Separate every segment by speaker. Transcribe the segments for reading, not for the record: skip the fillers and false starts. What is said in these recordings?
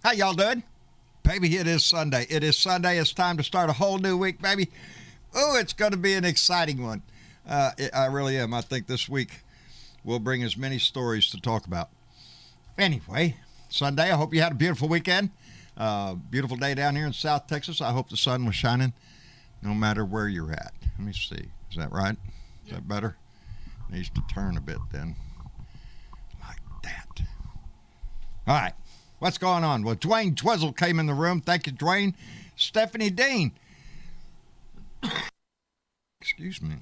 Speaker 1: How y'all doing? Baby, it is Sunday. It is Sunday. It's time to start a whole new week, baby. Oh, it's going to be an exciting one. I really am. I think this week will bring as many stories to talk about. Anyway, Sunday, I hope you had a beautiful weekend. Beautiful day down here in South Texas. I hope the sun was shining no matter where you're at. Let me see. Is that right? Is that better? Needs to turn a bit then. Like that. All right. What's going on? Well, Dwayne Twizzle came in the room. Thank you, Dwayne. Stephanie Dean. Excuse me.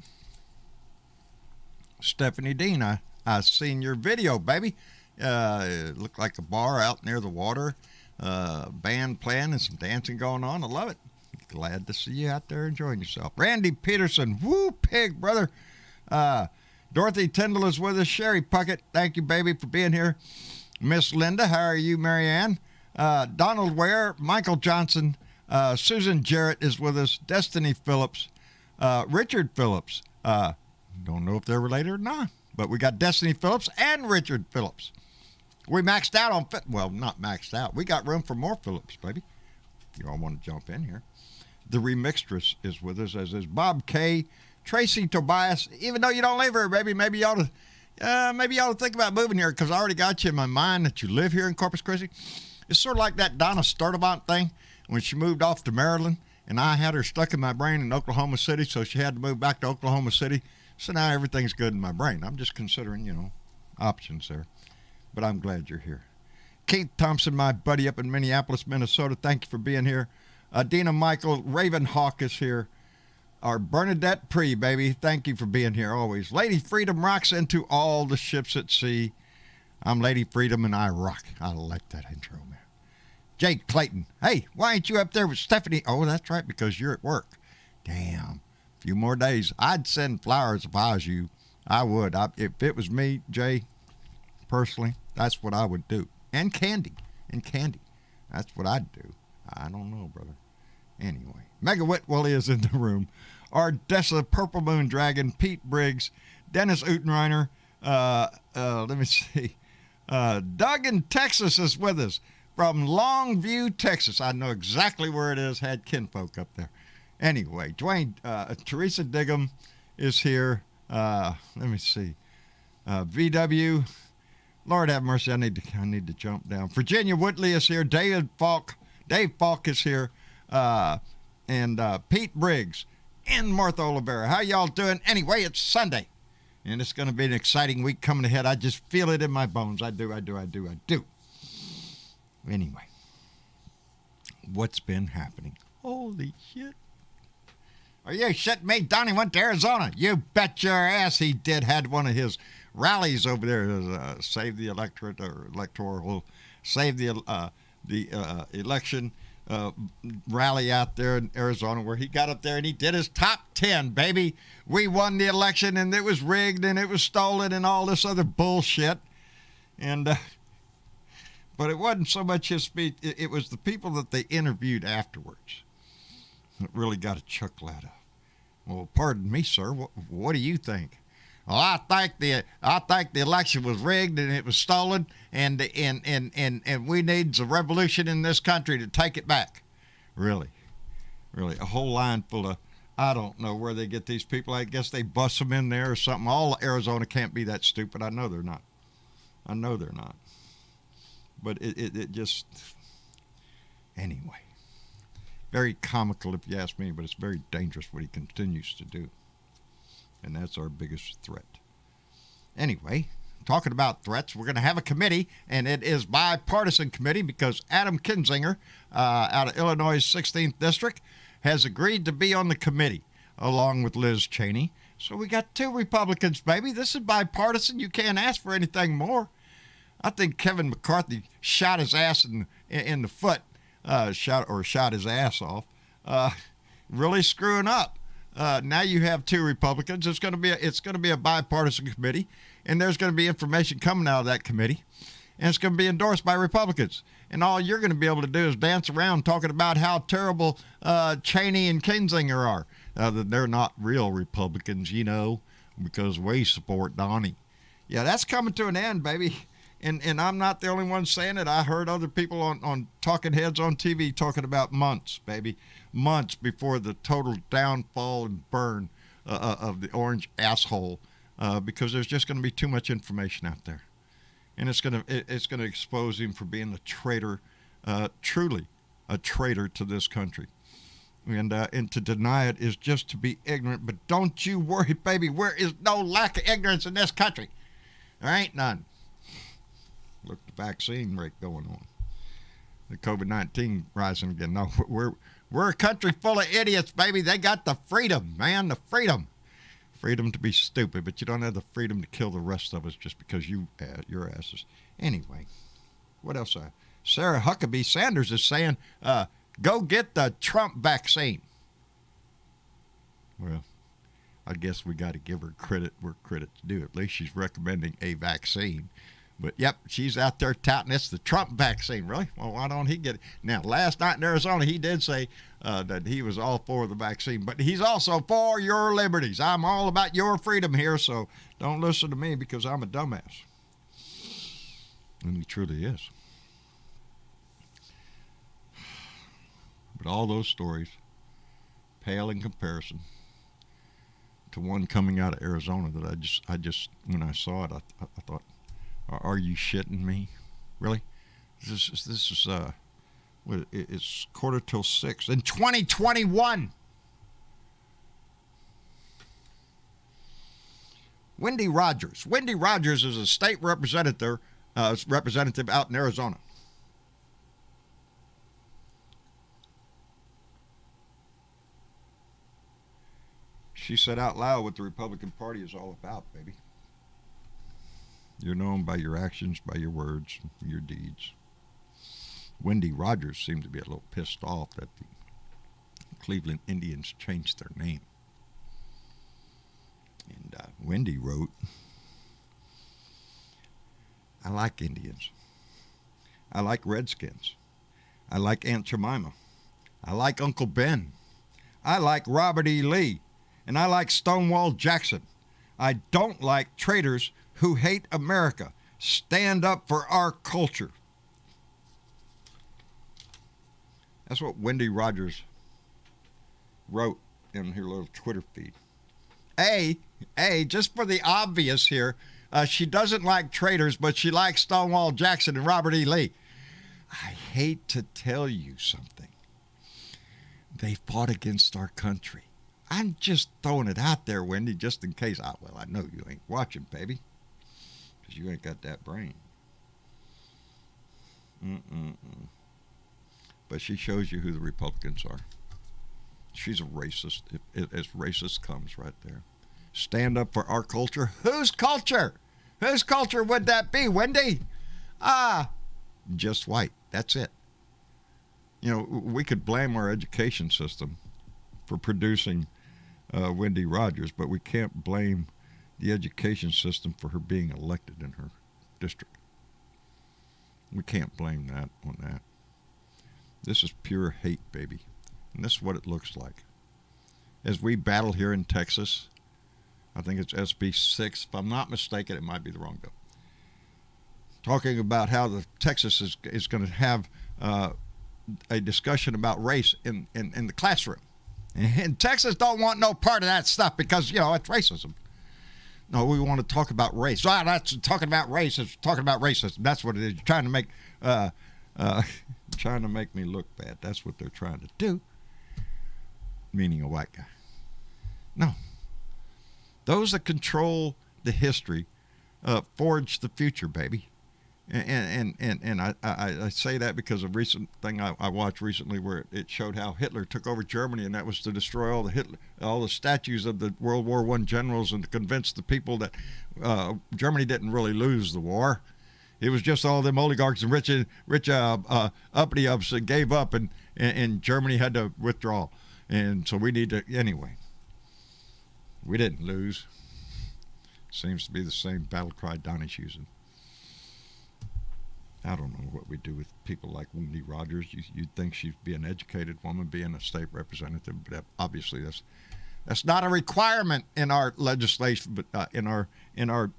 Speaker 1: Stephanie Dean, I seen your video, baby. It looked like a bar out near the water. Band playing and some dancing going on. I love it. Glad to see you out there enjoying yourself. Randy Peterson. Woo, pig, brother. Dorothy Tyndall is with us. Sherry Puckett, thank you, baby, for being here. Miss Linda, how are you, Marianne? Donald Ware, Michael Johnson, Susan Jarrett is with us. Destiny Phillips, Richard Phillips. Don't know if they're related or not, but we got Destiny Phillips and Richard Phillips. We maxed out on, well, not maxed out. We got room for more Phillips, baby. You all want to jump in here. The Remixtress is with us, as is Bob K., Tracy Tobias. Even though you don't live here, baby, maybe you ought to think about moving here, because I already got you in my mind that you live here in Corpus Christi. It's sort of like that Donna Sturdivant thing when she moved off to Maryland, and I had her stuck in my brain in Oklahoma City, so she had to move back to Oklahoma City. So now everything's good in my brain. I'm just considering, options there. But I'm glad you're here. Keith Thompson, my buddy up in Minneapolis, Minnesota, thank you for being here. Dina Michael, Raven Hawk is here. Our Bernadette Pree, baby, thank you for being here always. Lady Freedom rocks into all the ships at sea. I'm Lady Freedom and I rock. I like that intro, man. Jake Clayton, hey, why ain't you up there with Stephanie? Oh, that's right, because you're at work. Damn, a few more days. I'd send flowers if I was you. I would. If it was me, Jay, personally, that's what I would do. And candy. That's what I'd do. I don't know, brother. Anyway, Mega Whitwell is in the room. Ardessa, Purple Moon Dragon, Pete Briggs, Dennis Utenreiner, let me see. Doug in Texas is with us from Longview, Texas. I know exactly where it is. Had kinfolk up there. Anyway, Dwayne, Teresa Diggum is here. Let me see. VW. Lord have mercy. I need to jump down. Virginia Whitley is here. Dave Falk is here. And Pete Briggs and Martha Olivera. How y'all doing? Anyway, it's Sunday, and it's going to be an exciting week coming ahead. I just feel it in my bones. I do. Anyway, what's been happening? Holy shit. Are you shitting me? Donnie went to Arizona. You bet your ass he did. Had one of his rallies over there, save the electorate or electoral, save the election rally out there in Arizona, where he got up there and he did his top 10, baby. We won the election and it was rigged and it was stolen and all this other bullshit. And but it wasn't so much his speech, it was the people that they interviewed afterwards that really got a chuckle out of. Well, pardon me, sir, what do you think? Well, I think the election was rigged and it was stolen, and we need a revolution in this country to take it back. Really, a whole line full of, I don't know where they get these people. I guess they bust them in there or something. All Arizona can't be that stupid. I know they're not. But it just, anyway, very comical if you ask me, but it's very dangerous what he continues to do. And that's our biggest threat. Anyway, talking about threats, we're going to have a committee, and it is bipartisan committee because Adam Kinzinger out of Illinois' 16th District has agreed to be on the committee along with Liz Cheney. So we got two Republicans, baby. This is bipartisan. You can't ask for anything more. I think Kevin McCarthy shot his ass in the foot, shot his ass off, really screwing up. Now you have two Republicans. It's going to be a bipartisan committee, and there's going to be information coming out of that committee, and it's going to be endorsed by Republicans. And all you're going to be able to do is dance around talking about how terrible Cheney and Kinzinger are. They're not real Republicans, because we support Donnie. Yeah, that's coming to an end, baby. And I'm not the only one saying it. I heard other people on talking heads on TV talking about months, baby. Months before the total downfall and burn of the orange asshole, because there's just going to be too much information out there. And it's going to expose him for being a traitor, truly a traitor to this country. And to deny it is just to be ignorant. But don't you worry, baby. There is no lack of ignorance in this country. There ain't none. Look, the vaccine rate going on. The COVID-19 rising again. No, we're a country full of idiots, baby. They got the freedom, man, the freedom. Freedom to be stupid, but you don't have the freedom to kill the rest of us just because your asses. Anyway, what else? Sarah Huckabee Sanders is saying, go get the Trump vaccine. Well, I guess we got to give her credit where credit's due. At least she's recommending a vaccine. But, yep, she's out there touting it's the Trump vaccine. Really? Well, why don't he get it? Now, last night in Arizona, he did say that he was all for the vaccine. But he's also for your liberties. I'm all about your freedom here, so don't listen to me because I'm a dumbass. And he truly is. But all those stories pale in comparison to one coming out of Arizona that I just when I saw it, I thought, are you shitting me? Really? This is it's 6:15 in 2021. Wendy Rogers. Wendy Rogers is a state representative out in Arizona. She said out loud what the Republican Party is all about, baby. You're known by your actions, by your words, your deeds. Wendy Rogers seemed to be a little pissed off that the Cleveland Indians changed their name. And Wendy wrote, I like Indians. I like Redskins. I like Aunt Jemima. I like Uncle Ben. I like Robert E. Lee. And I like Stonewall Jackson. I don't like traitors who hate America. Stand up for our culture. That's what Wendy Rogers wrote in her little Twitter feed. Just for the obvious here, she doesn't like traitors, but she likes Stonewall Jackson and Robert E. Lee. I hate to tell you something. They fought against our country. I'm just throwing it out there, Wendy, just in case. I know you ain't watching, baby, because you ain't got that brain. But she shows you who the Republicans are. She's a racist, as racist comes right there. Stand up for our culture. Whose culture? Whose culture would that be, Wendy? Just white. That's it. You know, we could blame our education system for producing Wendy Rogers, but we can't blame the education system for her being elected in her district. We can't blame that on that. This is pure hate, baby. And this is what it looks like. As we battle here in Texas, I think it's SB 6. If I'm not mistaken, it might be the wrong bill. Talking about how the Texas is going to have a discussion about race in the classroom. And Texas don't want no part of that stuff because, you know, it's racism. No, we want to talk about race. That's talking about race. It's talking about racism. That's what it is. You're trying to make me look bad. That's what they're trying to do. Meaning a white guy. No. Those that control the history forge the future, baby. And I say that because of a recent thing I watched recently where it showed how Hitler took over Germany, and that was to destroy all the statues of the World War I generals and to convince the people that Germany didn't really lose the war. It was just all them oligarchs and rich uppity-ups that gave up, and Germany had to withdraw. And so we need to, anyway. We didn't lose. Seems to be the same battle cry Donnie's using. I don't know what we do with people like Wendy Rogers. You'd think she'd be an educated woman, being a state representative, but obviously that's not a requirement in our legislation, but in our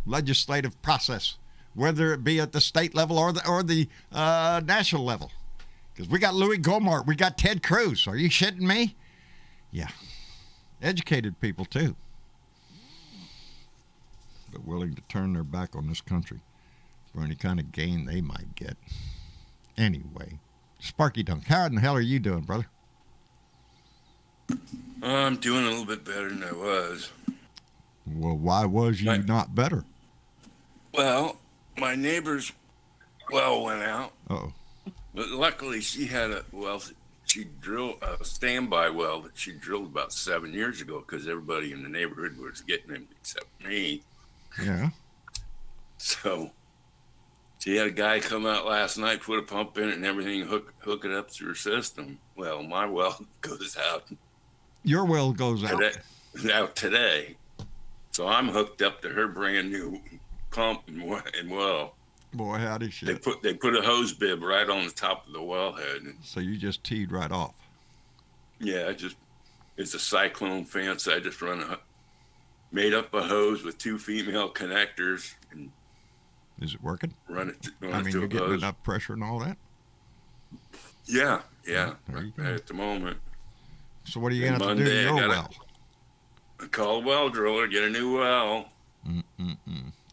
Speaker 1: legislative process. whether it be at the state level or the national level. Because we got Louis Gohmert, we got Ted Cruz. Are you shitting me? Yeah. Educated people, too. But willing to turn their back on this country for any kind of gain they might get. Anyway, Sparky Dunk, how in the hell are you doing, brother?
Speaker 2: I'm doing a little bit better than I was.
Speaker 1: Well, why was you not better?
Speaker 2: Well, my neighbor's well went out.
Speaker 1: Uh-oh.
Speaker 2: But luckily, she had she drilled a standby well that she drilled about 7 years ago because everybody in the neighborhood was getting them except me.
Speaker 1: Yeah.
Speaker 2: So she had a guy come out last night, put a pump in it and everything, hook it up to her system. Well, my well goes out.
Speaker 1: Your well goes out.
Speaker 2: Out today. So I'm hooked up to her brand new pump and well.
Speaker 1: Boy, howdy shit.
Speaker 2: They put a hose bib right on the top of the wellhead.
Speaker 1: So you just teed right off.
Speaker 2: Yeah, it's a cyclone fence. I just made up a hose with 2 female connectors and
Speaker 1: is it working?
Speaker 2: Run it
Speaker 1: you're getting enough pressure and all that?
Speaker 2: Yeah. Right at the moment.
Speaker 1: So what are you going to have to do to your well?
Speaker 2: Call a well driller, get a new well.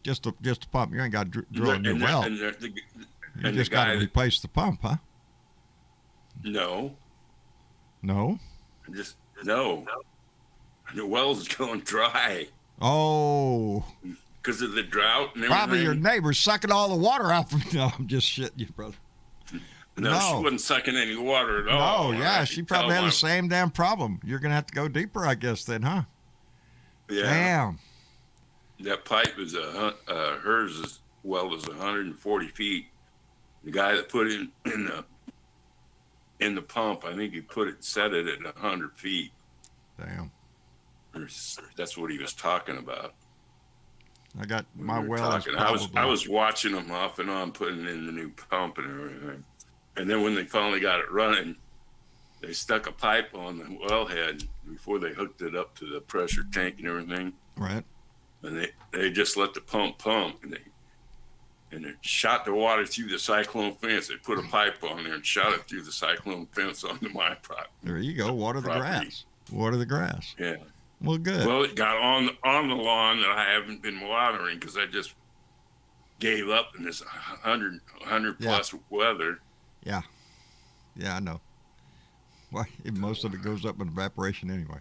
Speaker 1: Just a pump. You ain't got to drill a new well. You just got to replace the pump, huh?
Speaker 2: No.
Speaker 1: No?
Speaker 2: No. The well's going dry.
Speaker 1: Oh.
Speaker 2: Because of the drought and everything.
Speaker 1: Probably your neighbor's sucking all the water out from... No, I'm just shitting you, brother.
Speaker 2: No, she wasn't sucking any water at all.
Speaker 1: No, yeah, she probably had the same damn problem. You're going to have to go deeper, I guess, then, huh?
Speaker 2: Yeah.
Speaker 1: Damn.
Speaker 2: That pipe is hers was 140 feet. The guy that put it in the pump, I think he set it at 100 feet.
Speaker 1: Damn.
Speaker 2: That's what he was talking about.
Speaker 1: I got my well.
Speaker 2: I was watching them off and on putting in the new pump and everything. And then when they finally got it running, they stuck a pipe on the wellhead before they hooked it up to the pressure tank and everything.
Speaker 1: Right.
Speaker 2: And they just let the pump and they shot the water through the cyclone fence. They put a pipe on there and shot it through the cyclone fence onto my property.
Speaker 1: There you go. Water the grass. Water the grass.
Speaker 2: Yeah.
Speaker 1: Well, good.
Speaker 2: Well, it got on the lawn that I haven't been watering because I just gave up in this 100 plus weather.
Speaker 1: Yeah. Yeah, I know. Well, most of it goes up in evaporation anyway.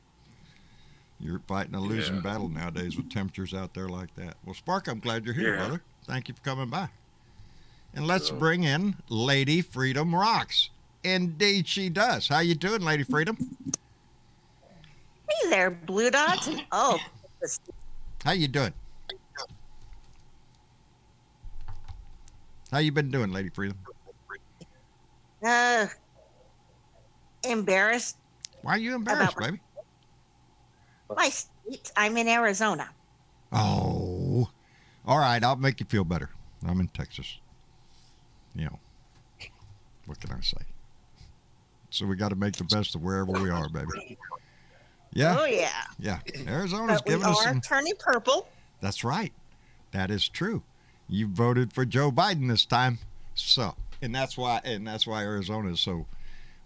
Speaker 1: You're fighting a losing battle nowadays with temperatures out there like that. Well, Spark, I'm glad you're here, brother. Thank you for coming by. And let's bring in Lady Freedom Rocks. Indeed she does. How you doing, Lady Freedom?
Speaker 3: Hey there, Blue Dots. Oh.
Speaker 1: How you doing? How you been doing, Lady Freedom?
Speaker 3: Embarrassed.
Speaker 1: Why are you embarrassed, baby?
Speaker 3: My state. I'm in Arizona.
Speaker 1: Oh. All right, I'll make you feel better. I'm in Texas. You know, what can I say? So we got to make the best of wherever we are, baby. Yeah.
Speaker 3: Oh, yeah.
Speaker 1: Yeah. Arizona's giving us some...
Speaker 3: We are turning purple.
Speaker 1: That's right. That is true. You voted for Joe Biden this time. So, and that's why Arizona is so...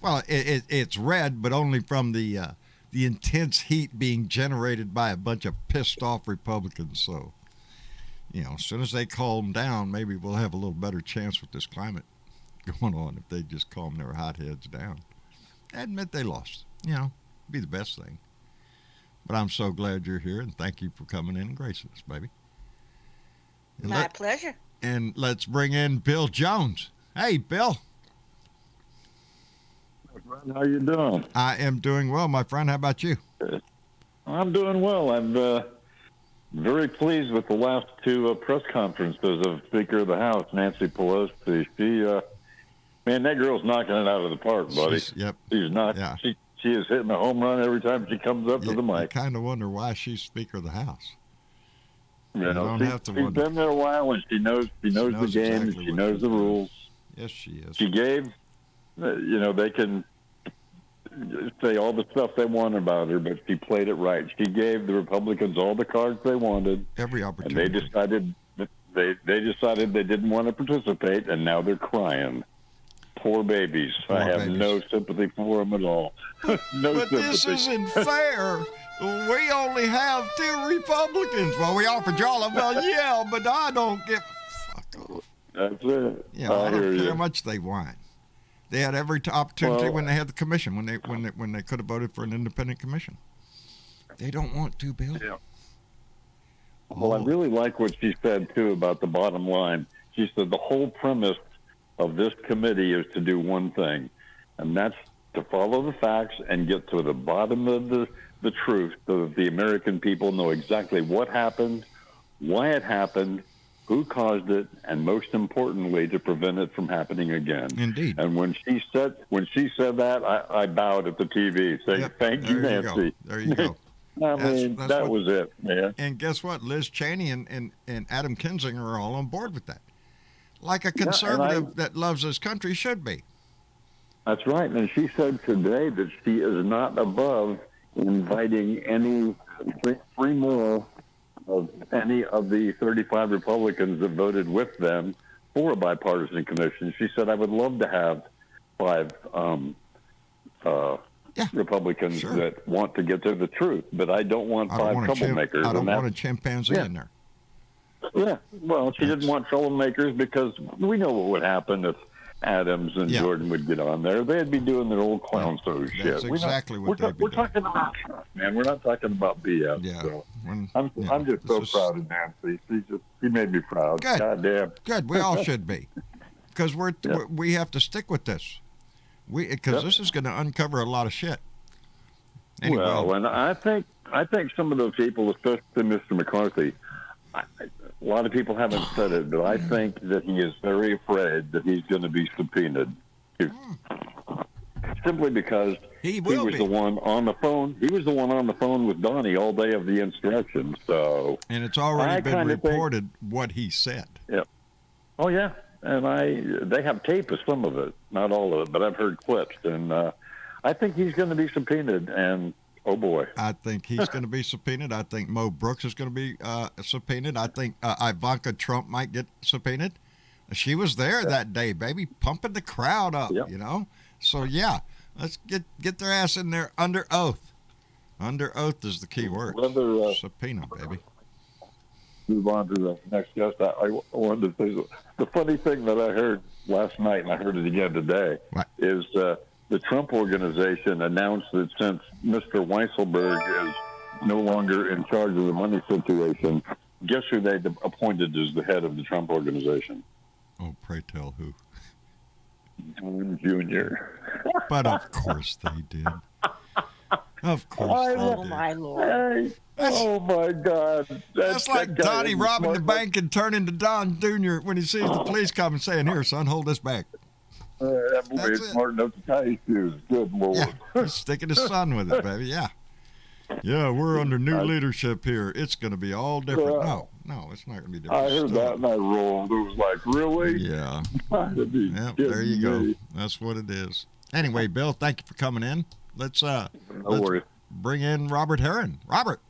Speaker 1: Well, it's red, but only from the intense heat being generated by a bunch of pissed off Republicans. So, you know, as soon as they calm down, maybe we'll have a little better chance with this climate going on if they just calm their hotheads down. I admit they lost. You know, be the best thing. But I'm so glad you're here, and thank you for coming in and gracing us, baby. And
Speaker 3: My pleasure.
Speaker 1: And let's bring in Bill Jones. Hey, Bill.
Speaker 4: How you doing?
Speaker 1: I am doing well, my friend. How about you?
Speaker 4: I'm doing well. I'm very pleased with the last two press conferences of Speaker of the House, Nancy Pelosi. Man, that girl's knocking it out of the park, buddy.
Speaker 1: She's
Speaker 4: not. Yeah. She is hitting a home run every time she comes up to the mic.
Speaker 1: I kind of wonder why she's Speaker of the House.
Speaker 4: You don't have to wonder. She's been there a while, and she knows the game, exactly, and she knows the rules.
Speaker 1: Yes, she is.
Speaker 4: She gave, they can say all the stuff they want about her, but she played it right. She gave the Republicans all the cards they wanted.
Speaker 1: Every opportunity.
Speaker 4: And they decided they decided they didn't want to participate, and now they're crying. Poor babies.
Speaker 1: Poor
Speaker 4: I have
Speaker 1: babies.
Speaker 4: no sympathy for them at all. No
Speaker 1: But
Speaker 4: sympathy.
Speaker 1: this isn't fair. We only have 2 Republicans. Well, we offered y'all a well, yeah, but I don't get. Fuck off.
Speaker 4: That's it.
Speaker 1: You know, I
Speaker 4: hear
Speaker 1: don't care
Speaker 4: you.
Speaker 1: how much they want. They had every opportunity
Speaker 4: Well-
Speaker 1: when they had the commission, when they could have voted for an independent commission. They don't want to, Bill.
Speaker 4: Yeah. Well, I really like what she said, too, about the bottom line. She said the whole premise of this committee is to do one thing, and that's to follow the facts and get to the bottom of the truth so that the American people know exactly what happened, why it happened, who caused it, and most importantly, to prevent it from happening again.
Speaker 1: Indeed.
Speaker 4: And when she said that, I bowed at the TV, saying,
Speaker 1: Yep,
Speaker 4: "Thank you,
Speaker 1: there you go.
Speaker 4: Nancy."
Speaker 1: There you go.
Speaker 4: I mean,
Speaker 1: That's
Speaker 4: that
Speaker 1: what-
Speaker 4: was it, man.
Speaker 1: And guess what? Liz Cheney and Adam Kinzinger are all on board with that. Like a conservative that loves this country should be.
Speaker 4: That's right. And she said today that she is not above inviting any 3 more of any of the 35 Republicans that voted with them for a bipartisan commission. She said, I would love to have 5 Republicans
Speaker 1: sure.
Speaker 4: that want to get to the truth, but I don't want
Speaker 1: I
Speaker 4: 5
Speaker 1: don't want
Speaker 4: troublemakers.
Speaker 1: I don't
Speaker 4: And that-
Speaker 1: want a chimpanzee in there.
Speaker 4: Yeah, well, she didn't want troublemakers because we know what would happen if Adams and
Speaker 1: Yeah.
Speaker 4: Jordan would get on there. They'd be doing their old clown show shit.
Speaker 1: That's exactly what they'd be
Speaker 4: we're
Speaker 1: doing.
Speaker 4: talking about truth, man. We're not talking about BS.
Speaker 1: Yeah.
Speaker 4: So
Speaker 1: When-
Speaker 4: I'm
Speaker 1: yeah,
Speaker 4: just
Speaker 1: this
Speaker 4: so
Speaker 1: is-
Speaker 4: proud of Nancy. She made me proud.
Speaker 1: Good.
Speaker 4: God damn.
Speaker 1: Good. We all should be, because we have to stick with this. Because this is going to uncover a lot of shit. Anyway,
Speaker 4: Well, and I think some of those people, especially Mr. McCarthy, a lot of people haven't said it, but I think that he is very afraid that he's going to be subpoenaed. Simply because
Speaker 1: he
Speaker 4: he
Speaker 1: will
Speaker 4: was
Speaker 1: be.
Speaker 4: the one on the phone. He was the one on the phone with Donnie all day of the insurrection. So,
Speaker 1: And it's already
Speaker 4: I
Speaker 1: been
Speaker 4: kinda think-
Speaker 1: reported what he said.
Speaker 4: oh yeah, and they have tape of some of it, not all of it, but I've heard clips, and I think he's going to be subpoenaed. And oh boy,
Speaker 1: I think he's going to be subpoenaed. I think Mo Brooks is going to be subpoenaed. I think Ivanka Trump might get subpoenaed. She was there that day, baby, pumping the crowd up,
Speaker 4: Yep.
Speaker 1: you know? So, yeah, let's get their ass in there under oath. Under oath is the key word.
Speaker 4: Whether,
Speaker 1: Subpoena, baby.
Speaker 4: move on to the next guest. I wanted to say the funny thing that I heard last night, and I heard it again today,
Speaker 1: What?
Speaker 4: is the Trump organization announced that since Mr. Weisselberg is no longer in charge of the money situation, guess who they appointed as the head of the Trump organization?
Speaker 1: Oh, pray tell who.
Speaker 4: John Jr.
Speaker 1: But of course they did. Of course they
Speaker 3: Oh
Speaker 1: did.
Speaker 3: my lord!
Speaker 4: Hey, oh my God!
Speaker 1: That's like
Speaker 4: that guy
Speaker 1: Donnie
Speaker 4: is
Speaker 1: robbing the
Speaker 4: smart.
Speaker 1: bank and turning to Don Jr. when he sees the police coming saying, here, son, hold this back.
Speaker 4: That boy
Speaker 1: That's
Speaker 4: is
Speaker 1: it.
Speaker 4: smart enough to tie his shoes. Good Lord.
Speaker 1: Yeah, he's sticking his son with it, baby. Yeah. Yeah, we're under new leadership here. It's going to be all different. No, it's not going to be different.
Speaker 4: I heard
Speaker 1: Still-
Speaker 4: that and I rolled. It was like, really?
Speaker 1: Yeah.
Speaker 4: That'd be
Speaker 1: Yeah, there you go.
Speaker 4: kidding me.
Speaker 1: That's what it is. Anyway, Bill, thank you for coming in. Let's
Speaker 4: No worries.
Speaker 1: bring in Robert Herron. Robert,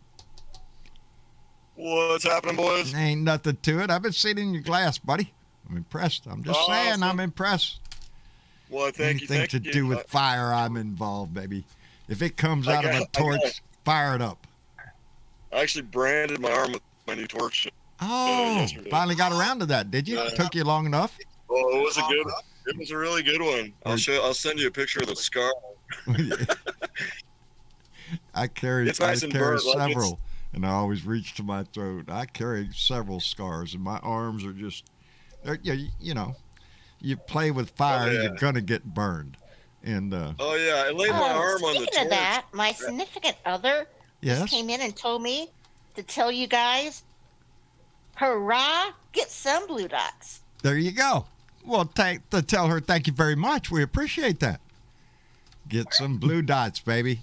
Speaker 5: What's happening, boys?
Speaker 1: ain't nothing to it. I've been sitting in your glass, buddy. I'm impressed. I'm just saying, I'm impressed.
Speaker 5: Well, thank you.
Speaker 1: Anything
Speaker 5: Thank
Speaker 1: to
Speaker 5: you.
Speaker 1: do with fire, I'm involved, baby. If it comes out of a
Speaker 5: I
Speaker 1: torch, fire it up.
Speaker 5: I actually branded my arm with my new torch.
Speaker 1: Oh,
Speaker 5: yesterday.
Speaker 1: finally got around to that, did you?
Speaker 5: Yeah.
Speaker 1: Took you long enough?
Speaker 5: Oh, it was a good. It was a really good one. I'll send you a picture of the scar.
Speaker 1: I carry
Speaker 5: It's nice and
Speaker 1: carry
Speaker 5: burnt, like
Speaker 1: several, and I always reach to my throat. I carry several scars, and my arms are just, you know, you play with fire,
Speaker 5: yeah.
Speaker 1: you're gonna get burned. And
Speaker 5: Oh yeah, I laid my arm on the
Speaker 3: Speaking
Speaker 5: torch.
Speaker 3: of that, my significant other
Speaker 1: yes,
Speaker 3: came in and told me to tell you guys, hurrah, get some blue dots.
Speaker 1: there you go. Well, tell her thank you very much. We appreciate that. Get some blue dots, baby.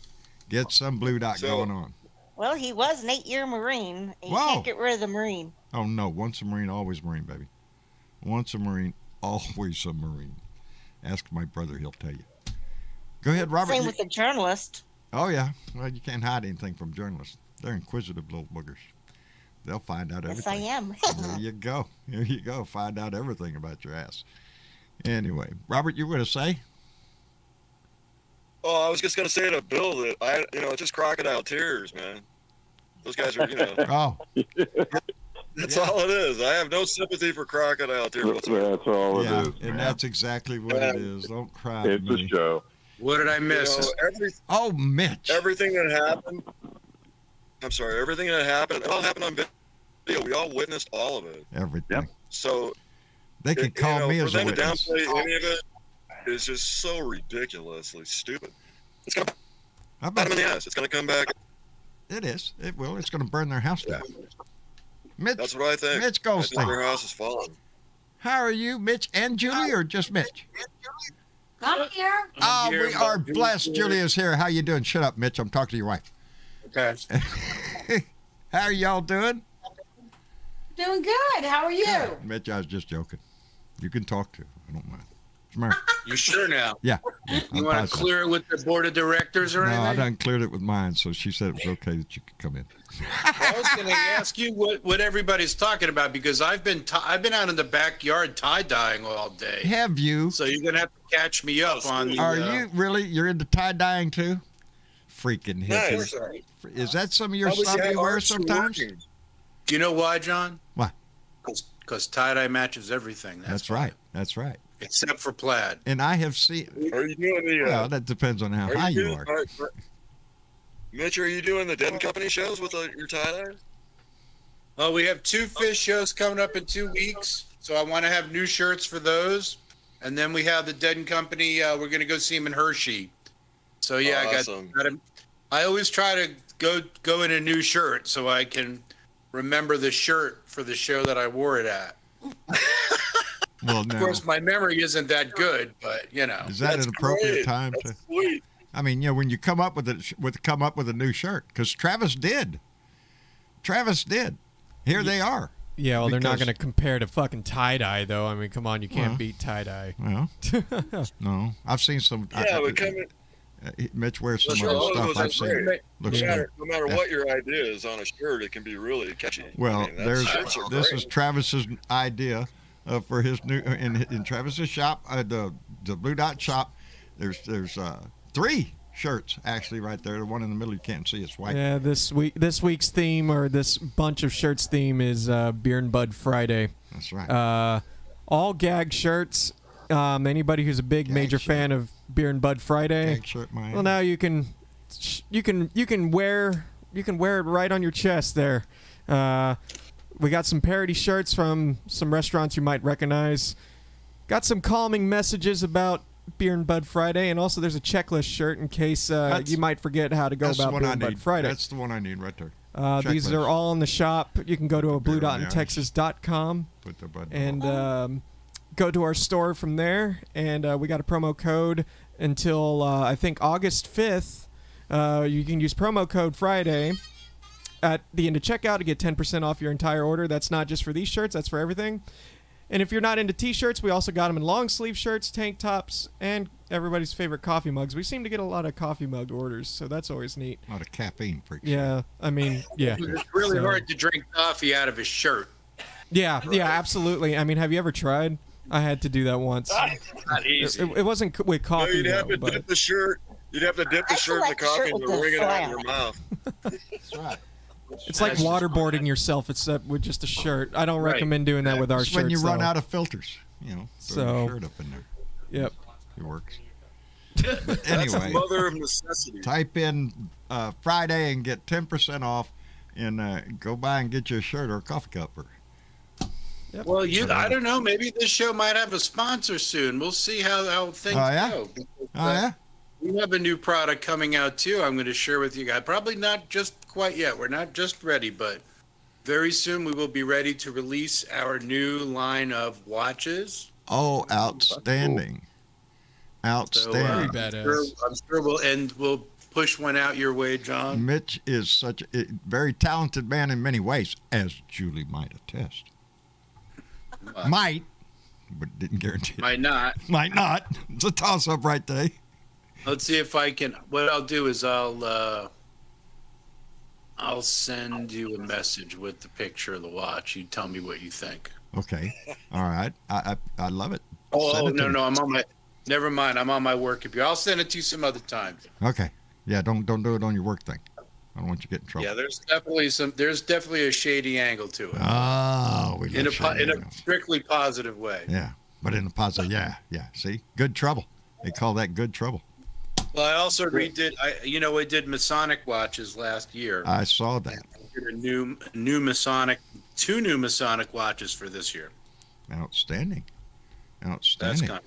Speaker 1: Get some blue dot
Speaker 5: So-
Speaker 1: going on.
Speaker 3: Well, he was an 8-year Marine. And you
Speaker 1: Whoa.
Speaker 3: can't get rid of the Marine.
Speaker 1: Oh no, once a Marine, always a Marine, baby. Once a Marine, always a Marine. Ask my brother, he'll tell you. Go ahead, Robert.
Speaker 3: Same with the journalist.
Speaker 1: Oh, yeah. Well, you can't hide anything from journalists. They're inquisitive little boogers. They'll find out
Speaker 3: Yes, I
Speaker 1: everything.
Speaker 3: am.
Speaker 1: There you go. There you go. Find out everything about your ass. Anyway, Robert, you were going to say?
Speaker 5: Oh, I was just gonna say to Bill that it's just crocodile tears, man. Those guys are,
Speaker 1: Oh,
Speaker 5: that's all it is. I have no sympathy for crocodile tears whatsoever.
Speaker 4: That's all it
Speaker 1: yeah.
Speaker 4: is,
Speaker 1: And
Speaker 4: man.
Speaker 1: that's exactly what it is. Don't cry to
Speaker 4: It's a
Speaker 1: me.
Speaker 4: show.
Speaker 6: What did I miss?
Speaker 1: Oh, Mitch.
Speaker 5: Everything that happened. I'm sorry. Everything that happened. It all happened on video. We all witnessed all of it.
Speaker 1: Everything.
Speaker 4: Yep.
Speaker 5: So
Speaker 1: They can call me
Speaker 5: for
Speaker 1: as a
Speaker 5: them to
Speaker 1: witness.
Speaker 5: downplay any of it is just so ridiculously stupid. It's gonna
Speaker 1: I
Speaker 5: bite them
Speaker 1: bet
Speaker 5: in the ass. It's gonna come back.
Speaker 1: it is. It will. It's going to burn their house down. Mitch,
Speaker 5: That's what I think.
Speaker 1: Mitch
Speaker 5: I think
Speaker 1: Goldstein.
Speaker 5: their house is falling.
Speaker 1: How are you, Mitch and Julie, or just Mitch?
Speaker 7: I'm here.
Speaker 1: Oh,
Speaker 6: here,
Speaker 1: we are
Speaker 6: but
Speaker 1: blessed.
Speaker 6: here.
Speaker 1: Julia's here. How you doing? Shut up, Mitch. I'm talking to your wife.
Speaker 6: Okay.
Speaker 1: How are y'all doing?
Speaker 7: Doing good. How are you?
Speaker 1: Mitch, I was just joking. You can talk to. I don't mind. Smart.
Speaker 6: You sure now?
Speaker 1: Yeah.
Speaker 6: You
Speaker 1: I'm
Speaker 6: want
Speaker 1: positive.
Speaker 6: to clear it with the board of directors or
Speaker 1: No, I
Speaker 6: anything?
Speaker 1: done cleared it with mine, so she said it was okay that you could come in.
Speaker 6: I was going to ask you what everybody's talking about because I've been out in the backyard tie dyeing all day.
Speaker 1: Have you?
Speaker 6: So you're going to have to catch me up on the.
Speaker 1: Are you really? You're into tie dyeing too? Freaking
Speaker 5: Nice.
Speaker 1: hippies. Is that some of your
Speaker 5: Probably
Speaker 1: stuff
Speaker 5: see
Speaker 1: you
Speaker 5: how
Speaker 1: wear
Speaker 5: hard you're
Speaker 1: sometimes?
Speaker 5: working.
Speaker 6: Do you know why, John?
Speaker 1: Why?
Speaker 6: Because tie dye matches everything.
Speaker 1: That's
Speaker 6: why.
Speaker 1: right. That's right.
Speaker 6: Except for plaid.
Speaker 1: And I have seen.
Speaker 5: Are you doing the?
Speaker 1: Well, that depends on how high you are.
Speaker 5: Mitch, are you doing the Den Company shows with your tie-dye?
Speaker 6: Oh, we have 2 fish shows coming up in 2 weeks, so I want to have new shirts for those. And then we have the Dead and Company. We're going to go see him in Hershey. So yeah,
Speaker 5: Awesome.
Speaker 6: I always try to go in a new shirt so I can remember the shirt for the show that I wore it at.
Speaker 1: Well,
Speaker 6: Of
Speaker 1: now,
Speaker 6: course, my memory isn't that good, but
Speaker 1: is that an appropriate
Speaker 5: great.
Speaker 1: time to?
Speaker 5: That's sweet.
Speaker 1: I mean, when you come up with a new shirt, because Travis did. Here they are.
Speaker 8: Yeah, well, they're not
Speaker 1: Because-
Speaker 8: going to compare to fucking tie-dye, though. I mean, come on, you can't
Speaker 1: Well.
Speaker 8: beat tie-dye.
Speaker 1: Well, no, I've seen some.
Speaker 5: Yeah, but coming.
Speaker 1: Mitch wears some
Speaker 5: Sure,
Speaker 1: other
Speaker 5: all of
Speaker 1: stuff
Speaker 5: those are
Speaker 1: I've seen.
Speaker 5: great.
Speaker 1: Looks
Speaker 5: No
Speaker 1: good.
Speaker 5: matter what your idea is on a shirt, it can be really catchy.
Speaker 1: Well,
Speaker 5: I mean, that's- shirts are
Speaker 1: this
Speaker 5: great.
Speaker 1: is Travis's idea for his new in Travis's shop, the Blue Dot shop. There's 3 shirts actually right there. The one in the middle you can't see. It's white.
Speaker 8: Yeah, this week's theme, or this bunch of shirts theme, is Beer and Bud Friday.
Speaker 1: That's right.
Speaker 8: All gag shirts. Anybody who's a big
Speaker 1: Gag
Speaker 8: major
Speaker 1: shirt.
Speaker 8: fan of Beer and Bud Friday.
Speaker 1: Gag shirt, Miami.
Speaker 8: Well, now you can wear it right on your chest there. We got some parody shirts from some restaurants you might recognize. Got some calming messages about Beer and Bud Friday, and also there's a checklist shirt in case you might forget how to go
Speaker 1: That's the
Speaker 8: about
Speaker 1: one
Speaker 8: Beer
Speaker 1: I
Speaker 8: and
Speaker 1: need.
Speaker 8: Bud Friday.
Speaker 1: That's the one I need right there.
Speaker 8: These
Speaker 1: Checklist.
Speaker 8: are all in the shop. You can go to
Speaker 1: Beer on the
Speaker 8: bluedotintexas.com
Speaker 1: Put the button.
Speaker 8: and go to our store from there. And we got a promo code until I think August 5th. You can use promo code Friday at the end of checkout to get 10% off your entire order. That's not just for these shirts, that's for everything. And if you're not into t-shirts, we also got them in long sleeve shirts, tank tops, and everybody's favorite coffee mugs. We seem to get a lot of coffee mug orders, so that's always neat.
Speaker 1: A lot of caffeine freaks.
Speaker 8: Yeah, I mean, yeah.
Speaker 6: It's really
Speaker 8: So-
Speaker 6: hard to drink coffee out of a shirt.
Speaker 8: Yeah, absolutely. I mean, have you ever tried? I had to do that once.
Speaker 6: Not easy.
Speaker 8: It wasn't with
Speaker 5: No,
Speaker 8: coffee,
Speaker 5: you'd have
Speaker 8: though,
Speaker 5: to
Speaker 8: but
Speaker 5: dip the shirt. You'd have to dip the
Speaker 3: I
Speaker 5: shirt in the
Speaker 3: select the shirt
Speaker 5: coffee and
Speaker 3: with
Speaker 5: then
Speaker 3: the
Speaker 5: wring it out in your
Speaker 3: flannel.
Speaker 5: mouth.
Speaker 1: That's right.
Speaker 8: it's like waterboarding yourself, except with just a shirt. I don't
Speaker 6: Right.
Speaker 8: recommend doing that with our
Speaker 1: It's
Speaker 8: shirts.
Speaker 1: when you run
Speaker 8: though.
Speaker 1: out of filters, throw
Speaker 8: So-
Speaker 1: your shirt up in there.
Speaker 8: Yep.
Speaker 1: It works.
Speaker 5: That's the
Speaker 1: Anyway,
Speaker 5: mother of necessity.
Speaker 1: type in Friday and get 10% off, and go by and get you a shirt or a coffee cup.
Speaker 6: Well, I don't know. Maybe this show might have a sponsor soon. We'll see how things
Speaker 1: Oh, yeah?
Speaker 6: go.
Speaker 1: Oh yeah.
Speaker 6: We have a new product coming out too. I'm going to share with you guys. Probably not just quite yet. We're not just ready, but very soon we will be ready to release our new line of watches.
Speaker 1: Oh, outstanding.
Speaker 6: So,
Speaker 1: Outstanding.
Speaker 8: Badass.
Speaker 6: I'm sure we'll push one out your way, John.
Speaker 1: Mitch is such a very talented man in many ways, as Julie might attest. Might, but didn't guarantee it.
Speaker 6: Might not.
Speaker 1: Might not. It's a toss-up right there.
Speaker 6: Let's see if I can. What I'll do is I'm I'll send you a message with the picture of the watch. You tell me what you think.
Speaker 1: Okay. All right. I love it.
Speaker 6: Oh,
Speaker 1: Send it to me.
Speaker 6: no, I'm on my. Never mind, I'm on my work computer. I'll send it to you some other time.
Speaker 1: Okay. Yeah. Don't do it on your work thing. I don't want you to get in trouble.
Speaker 6: Yeah, there's definitely a shady angle to it.
Speaker 1: Oh, we
Speaker 6: in
Speaker 1: love shady
Speaker 6: in a
Speaker 1: angles.
Speaker 6: strictly positive way.
Speaker 1: Yeah, but in a positive. Yeah. See, good trouble. They call that good trouble.
Speaker 6: Well, I also redid. I did Masonic watches last year.
Speaker 1: I saw that.
Speaker 6: I did a new Masonic, 2 new Masonic watches for this year.
Speaker 1: Outstanding.
Speaker 6: That's kind.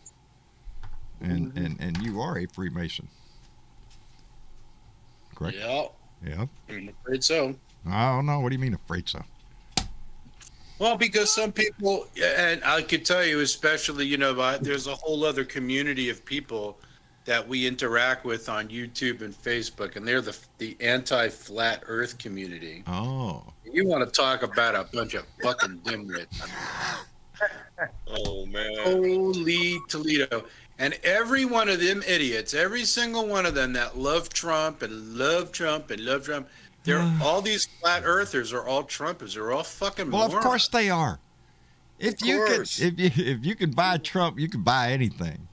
Speaker 1: And you are a Freemason, correct?
Speaker 6: Yeah,
Speaker 1: Yeah.
Speaker 6: I'm afraid so.
Speaker 1: I don't know. What do you mean afraid so?
Speaker 6: Well, because some people, and I could tell you, especially, there's a whole other community of people that we interact with on YouTube and Facebook, and they're the anti-flat Earth community.
Speaker 1: Oh.
Speaker 6: You want to talk about a bunch of fucking dimwits?
Speaker 5: Oh man.
Speaker 6: Holy Toledo! And every one of them idiots, every single one of them that love Trump and love Trump and love Trump, they're all these flat earthers are all Trumpers. They're all fucking
Speaker 1: Well,
Speaker 6: morons.
Speaker 1: of course they are. If
Speaker 5: Of
Speaker 1: you
Speaker 5: course.
Speaker 1: could, if you could buy Trump, you could buy anything.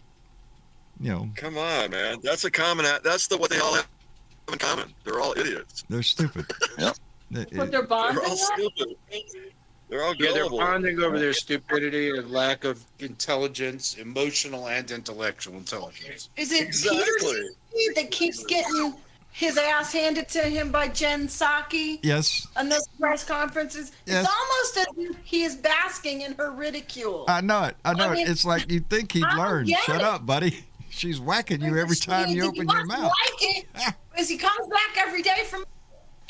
Speaker 5: Come on, man. That's what they all have in common. They're all idiots.
Speaker 1: They're stupid.
Speaker 5: Yep.
Speaker 7: But they're bonding.
Speaker 5: They're all stupid. They're all
Speaker 6: Yeah, they're
Speaker 5: gullible.
Speaker 6: bonding over their stupidity and lack of intelligence, emotional and intellectual intelligence.
Speaker 7: Is it
Speaker 5: Exactly.
Speaker 7: Peter that keeps getting his ass handed to him by Jen Psaki
Speaker 1: Yes,
Speaker 7: on those press conferences?
Speaker 1: Yes.
Speaker 7: It's almost as if he is basking in her ridicule.
Speaker 1: I know it. I
Speaker 7: mean,
Speaker 1: It's like you'd think he'd
Speaker 7: I don't
Speaker 1: learn.
Speaker 7: get
Speaker 1: Shut
Speaker 7: it.
Speaker 1: up, buddy. She's whacking you every time you open your mouth.
Speaker 7: Like it, as he comes back every day from.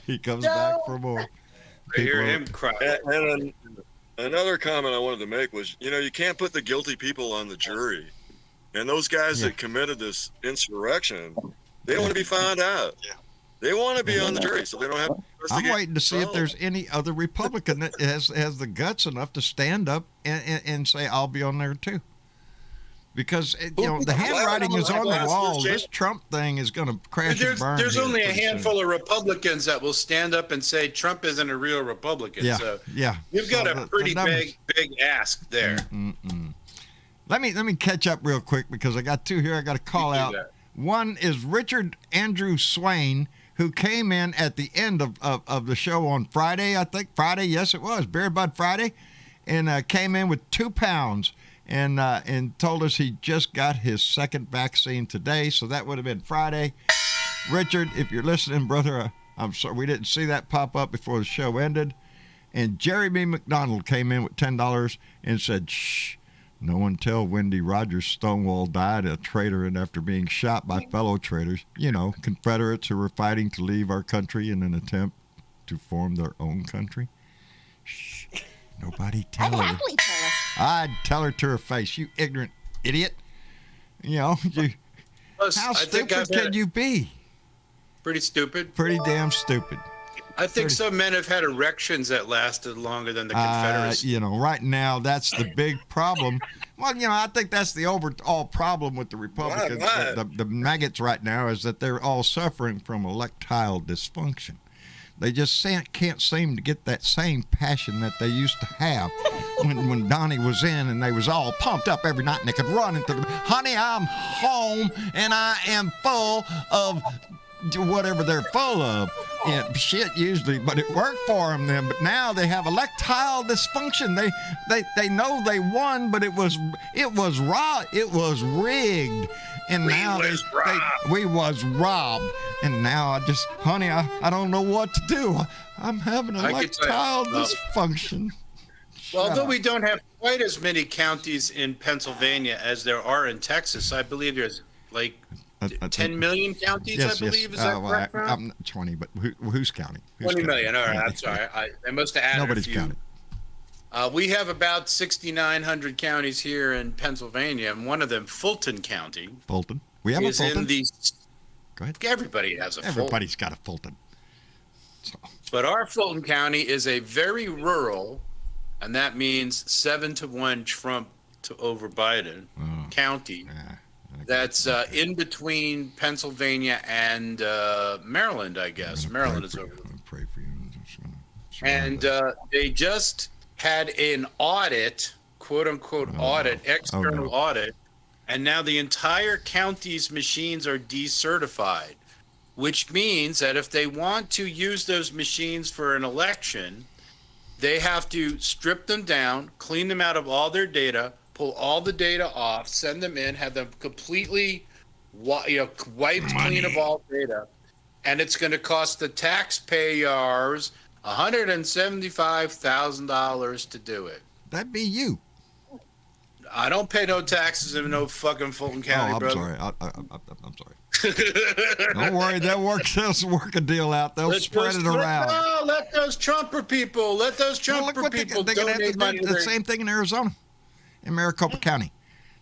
Speaker 1: He comes
Speaker 7: No.
Speaker 1: back for more.
Speaker 6: I hear
Speaker 1: People-
Speaker 6: him cry.
Speaker 5: And another comment I wanted to make was, you can't put the guilty people on the jury. And those guys that committed this insurrection, they don't want to be found out. They want to be on the jury, so they don't have to
Speaker 1: I'm
Speaker 5: investigate
Speaker 1: waiting to see if
Speaker 5: themselves.
Speaker 1: there's any other Republican that has the guts enough to stand up and say, I'll be on there too. Because, the handwriting is on the wall. This Trump thing is going to crash and burn.
Speaker 6: There's
Speaker 1: here
Speaker 6: only a
Speaker 1: pretty soon.
Speaker 6: handful of Republicans that will stand up and say Trump isn't a real Republican.
Speaker 1: Yeah,
Speaker 6: So
Speaker 1: yeah.
Speaker 6: you've got
Speaker 1: So
Speaker 6: a
Speaker 1: the
Speaker 6: pretty
Speaker 1: numbers-
Speaker 6: big ask there.
Speaker 1: Let me catch up real quick because I got 2 here I got to call
Speaker 6: You do
Speaker 1: out.
Speaker 6: that.
Speaker 1: One is Richard Andrew Swain, who came in at the end of the show on Friday, I think. Friday, yes, it was. Beard Bud Friday. And came in with 2 pounds and told us he just got his second vaccine today. So that would have been Friday. Richard, if you're listening, brother, I'm sorry we didn't see that pop up before the show ended. And Jeremy McDonald came in with $10 and said, shh. No one tell Wendy Rogers Stonewall died a traitor and after being shot by fellow traitors, Confederates who were fighting to leave our country in an attempt to form their own country. Shh. Nobody
Speaker 3: I'd
Speaker 1: tell her.
Speaker 3: happily tell her.
Speaker 1: I'd tell her to her face, you ignorant idiot.
Speaker 6: Plus,
Speaker 1: How
Speaker 6: I think I've
Speaker 1: stupid
Speaker 6: had
Speaker 1: can you be?
Speaker 6: pretty stupid.
Speaker 1: Pretty damn stupid.
Speaker 6: I think some men have had erections that lasted longer than the Confederacy.
Speaker 1: Right now, that's the big problem. Well, I think that's the overall problem with the Republicans,
Speaker 5: Why?
Speaker 1: the maggots right now, is that they're all suffering from erectile dysfunction. They just can't seem to get that same passion that they used to have when Donnie was in and they was all pumped up every night and they could run into the, honey, I'm home and I am full of whatever they're full of. And shit usually, but it worked for them then. But now they have erectile dysfunction. They know they won, but it was raw. It was rigged. And now we was robbed. And now honey, I don't know what to do. I'm having
Speaker 6: I can tell
Speaker 1: erectile
Speaker 6: you.
Speaker 1: dysfunction.
Speaker 6: Well, although we don't have quite as many counties in Pennsylvania as there are in Texas, I believe there's like 10 million counties,
Speaker 1: Yes,
Speaker 6: I believe.
Speaker 1: yes.
Speaker 6: Is that correct, Ron?
Speaker 1: I'm 20, but who's counting?
Speaker 6: 20 million. All right, I'm sorry. I must have added
Speaker 1: Nobody's
Speaker 6: a few.
Speaker 1: counting.
Speaker 6: We have about 6,900 counties here in Pennsylvania, and one of them, Fulton County,
Speaker 1: Fulton. We have a
Speaker 6: is
Speaker 1: Fulton.
Speaker 6: in the.
Speaker 1: Go ahead.
Speaker 6: Everybody has a Fulton.
Speaker 1: Everybody's got a Fulton. So,
Speaker 6: But our Fulton County is a very rural, and that means 7-1 Trump over Biden county.
Speaker 1: yeah.
Speaker 6: That's in between Pennsylvania and Maryland, I guess. Maryland is over.
Speaker 1: I'm gonna pray for you.
Speaker 6: And they just had an audit, quote unquote audit, external audit, and now the entire county's machines are decertified, which means that if they want to use those machines for an election, they have to strip them down, clean them out of all their data, pull all the data off, send them in, have them completely wiped clean of all data, and it's going to cost the taxpayers $175,000 to do it.
Speaker 1: That'd be you.
Speaker 6: I don't pay no taxes in no fucking Fulton County,
Speaker 1: I'm
Speaker 6: brother.
Speaker 1: sorry. I'm sorry. Don't worry, they'll work a deal out. They'll spread it around.
Speaker 6: No, let those Trumper people
Speaker 1: Well, look what they're going to have to do. The same thing in Arizona, in Maricopa County.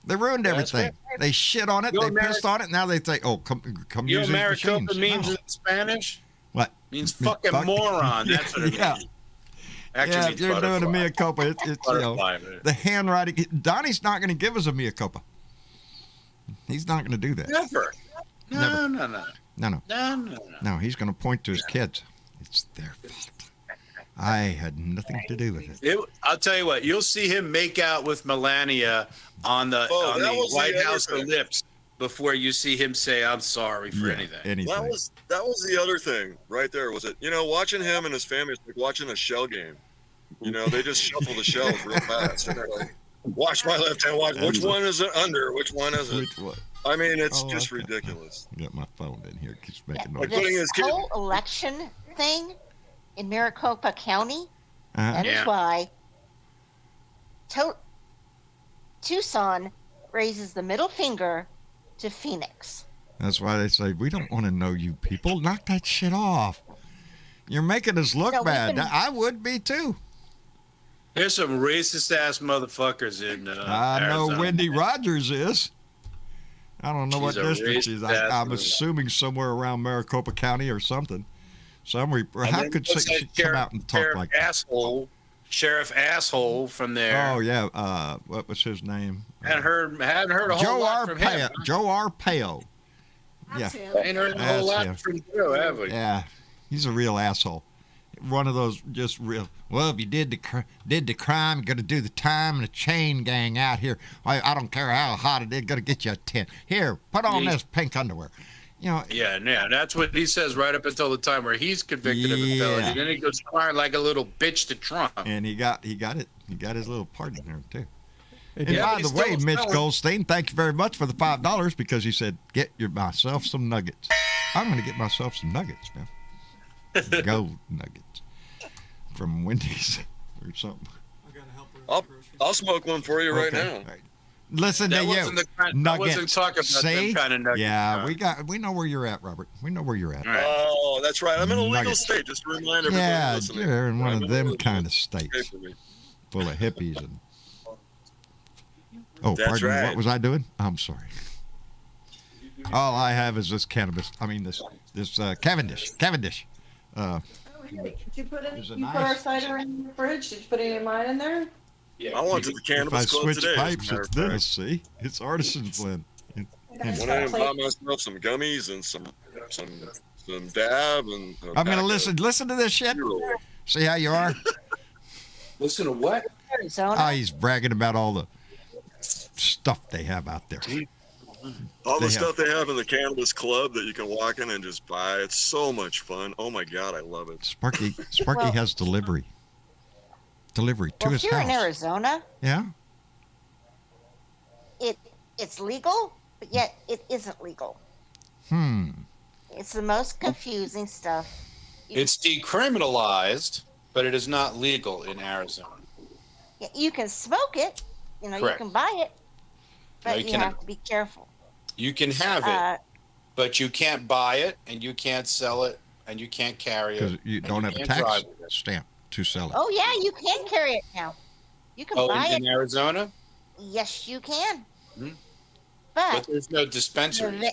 Speaker 1: They ruined everything.
Speaker 6: right.
Speaker 1: They shit on it. They pissed on it. Now they say, "Oh, come
Speaker 6: You know
Speaker 1: use
Speaker 6: what
Speaker 1: these
Speaker 6: Maricopa
Speaker 1: machines."
Speaker 6: means
Speaker 1: No.
Speaker 6: in Spanish?
Speaker 1: What?
Speaker 6: Means fucking moron. That's what it
Speaker 1: Yeah.
Speaker 6: means. Actually,
Speaker 1: Yeah,
Speaker 6: means
Speaker 1: you're doing a
Speaker 6: butterfly.
Speaker 1: mea culpa. It's
Speaker 6: Butterfly, man.
Speaker 1: the handwriting. Donnie's not going to give us a mea culpa. He's not going to do that.
Speaker 6: Never.
Speaker 1: Never.
Speaker 6: No.
Speaker 1: No, he's going to point to his kids. It's their fault. I had nothing to do with it.
Speaker 6: I'll tell you what. You'll see him make out with Melania on the
Speaker 5: that was the
Speaker 6: White
Speaker 5: other
Speaker 6: House
Speaker 5: thing.
Speaker 6: lips before you see him say, "I'm sorry for anything."
Speaker 5: That was the other thing right there. Was it? Watching him and his family is like watching a shell game. They just shuffle the shells real fast. And they're like, watch my left hand. Watch which one is it under? Which one is it?
Speaker 1: Which one?
Speaker 5: I mean, it's
Speaker 1: Oh,
Speaker 5: just
Speaker 1: okay.
Speaker 5: ridiculous.
Speaker 1: I got my phone in here. It keeps making
Speaker 5: Like
Speaker 1: noise.
Speaker 5: putting his
Speaker 3: This
Speaker 5: kid.
Speaker 3: whole election thing in Maricopa County, that is
Speaker 6: Yeah.
Speaker 3: why Tucson raises the middle finger to Phoenix.
Speaker 1: That's why they say, we don't want to know you people. Knock that shit off. You're making us look
Speaker 3: No, we've
Speaker 1: bad.
Speaker 3: been-
Speaker 1: I would be too.
Speaker 6: There's some racist ass motherfuckers in
Speaker 1: I know
Speaker 6: Arizona.
Speaker 1: Wendy Rogers is. I don't know
Speaker 6: She's a
Speaker 1: what district she's.
Speaker 6: racist
Speaker 1: I'm
Speaker 6: ass
Speaker 1: assuming somewhere around Maricopa County or something. How
Speaker 6: then
Speaker 1: could
Speaker 6: what's
Speaker 1: she
Speaker 6: that
Speaker 1: come out and talk
Speaker 6: sheriff
Speaker 1: like that?
Speaker 6: Sheriff asshole from there.
Speaker 1: Oh yeah. What was his name?
Speaker 6: Hadn't heard a whole
Speaker 1: Joe
Speaker 6: lot from him.
Speaker 1: Arpaio. Joe Arpaio. Yeah.
Speaker 7: That's him.
Speaker 6: Ain't heard a
Speaker 1: That's
Speaker 6: whole lot
Speaker 1: him.
Speaker 6: from Joe, have we?
Speaker 1: Yeah, he's a real asshole. One of those just real. Well, if you did the crime, you're gonna do the time. And a chain gang out here. I don't care how hot it is. Gonna get you a 10. Here, put on this pink underwear.
Speaker 6: Yeah, that's what he says right up until the time where he's convicted of a
Speaker 1: Yeah.
Speaker 6: felony. Then he goes crying like a little bitch to Trump.
Speaker 1: And he got it. He got his little part in there too. And
Speaker 6: Yeah,
Speaker 1: by
Speaker 6: but
Speaker 1: the
Speaker 6: he's
Speaker 1: way,
Speaker 6: still
Speaker 1: Mitch
Speaker 6: selling.
Speaker 1: Goldstein, thank you very much for the $5 because he said, myself some nuggets. I'm going to get myself some nuggets, man. Gold nuggets from Wendy's or something.
Speaker 5: I'll smoke one for you right
Speaker 1: Okay.
Speaker 5: now.
Speaker 1: All right. Listen
Speaker 6: That
Speaker 1: to
Speaker 6: wasn't
Speaker 1: you.
Speaker 6: the kind. I
Speaker 1: Nuggets.
Speaker 6: wasn't talking about
Speaker 1: See?
Speaker 6: them kind of nuggets.
Speaker 1: Yeah,
Speaker 6: no.
Speaker 1: we know where you're at, Robert. We know where you're at.
Speaker 6: All right.
Speaker 5: Oh, that's right. I'm in a legal
Speaker 1: Nuggets.
Speaker 5: state. Just to remind everybody
Speaker 1: Yeah,
Speaker 5: listening.
Speaker 1: you're in one
Speaker 5: I'm
Speaker 1: of
Speaker 5: in a
Speaker 1: them
Speaker 5: legal
Speaker 1: kind of
Speaker 5: state
Speaker 1: states
Speaker 5: for me.
Speaker 1: full of hippies and. Oh,
Speaker 5: That's
Speaker 1: pardon me.
Speaker 5: right.
Speaker 1: What was I doing? I'm sorry. All I have is this cannabis. I mean, this Cavendish. Cavendish.
Speaker 7: Oh, here, did you put
Speaker 1: There's a
Speaker 7: you put our
Speaker 1: nice-
Speaker 7: cider in the fridge? Did you put any of mine in there?
Speaker 5: I went to the
Speaker 1: If I
Speaker 5: cannabis club
Speaker 1: switch
Speaker 5: today. as a
Speaker 1: pipes,
Speaker 5: matter
Speaker 1: it's
Speaker 5: of fact.
Speaker 1: this. See, it's artisan blend.
Speaker 7: I
Speaker 5: Went in and bought myself some gummies and some dab and.
Speaker 1: I'm gonna listen to this shit. See how you are.
Speaker 6: Listen to what?
Speaker 3: Arizona.
Speaker 1: Oh, he's bragging about all the stuff they have out there.
Speaker 5: All the
Speaker 1: They
Speaker 5: stuff they have in the cannabis club that you can walk in and just buy. It's so much fun. Oh my God, I love it.
Speaker 1: Sparky
Speaker 3: Well-
Speaker 1: has delivery to his
Speaker 3: here in
Speaker 1: house.
Speaker 3: Arizona,
Speaker 1: Yeah.
Speaker 3: it's legal, but yet it isn't legal. It's the most confusing stuff.
Speaker 6: It's decriminalized, but it is not legal in Arizona.
Speaker 3: You can smoke it, you
Speaker 6: Correct.
Speaker 3: can buy it,
Speaker 6: No,
Speaker 3: but
Speaker 6: you
Speaker 3: you
Speaker 6: cannot.
Speaker 3: have to be careful.
Speaker 6: You can have it,
Speaker 3: Uh,
Speaker 6: but you can't buy it, and you can't sell it, and you can't carry
Speaker 1: Because
Speaker 6: it.
Speaker 1: you
Speaker 6: and
Speaker 1: don't have a
Speaker 6: can't
Speaker 1: tax
Speaker 6: drive with it.
Speaker 1: stamp to sell it.
Speaker 3: oh yeah, you can carry it now. You can
Speaker 6: Oh,
Speaker 3: buy
Speaker 6: in
Speaker 3: it.
Speaker 6: Arizona?
Speaker 3: Yes, you can.
Speaker 6: Mhm.
Speaker 3: But
Speaker 6: But there's no dispensaries.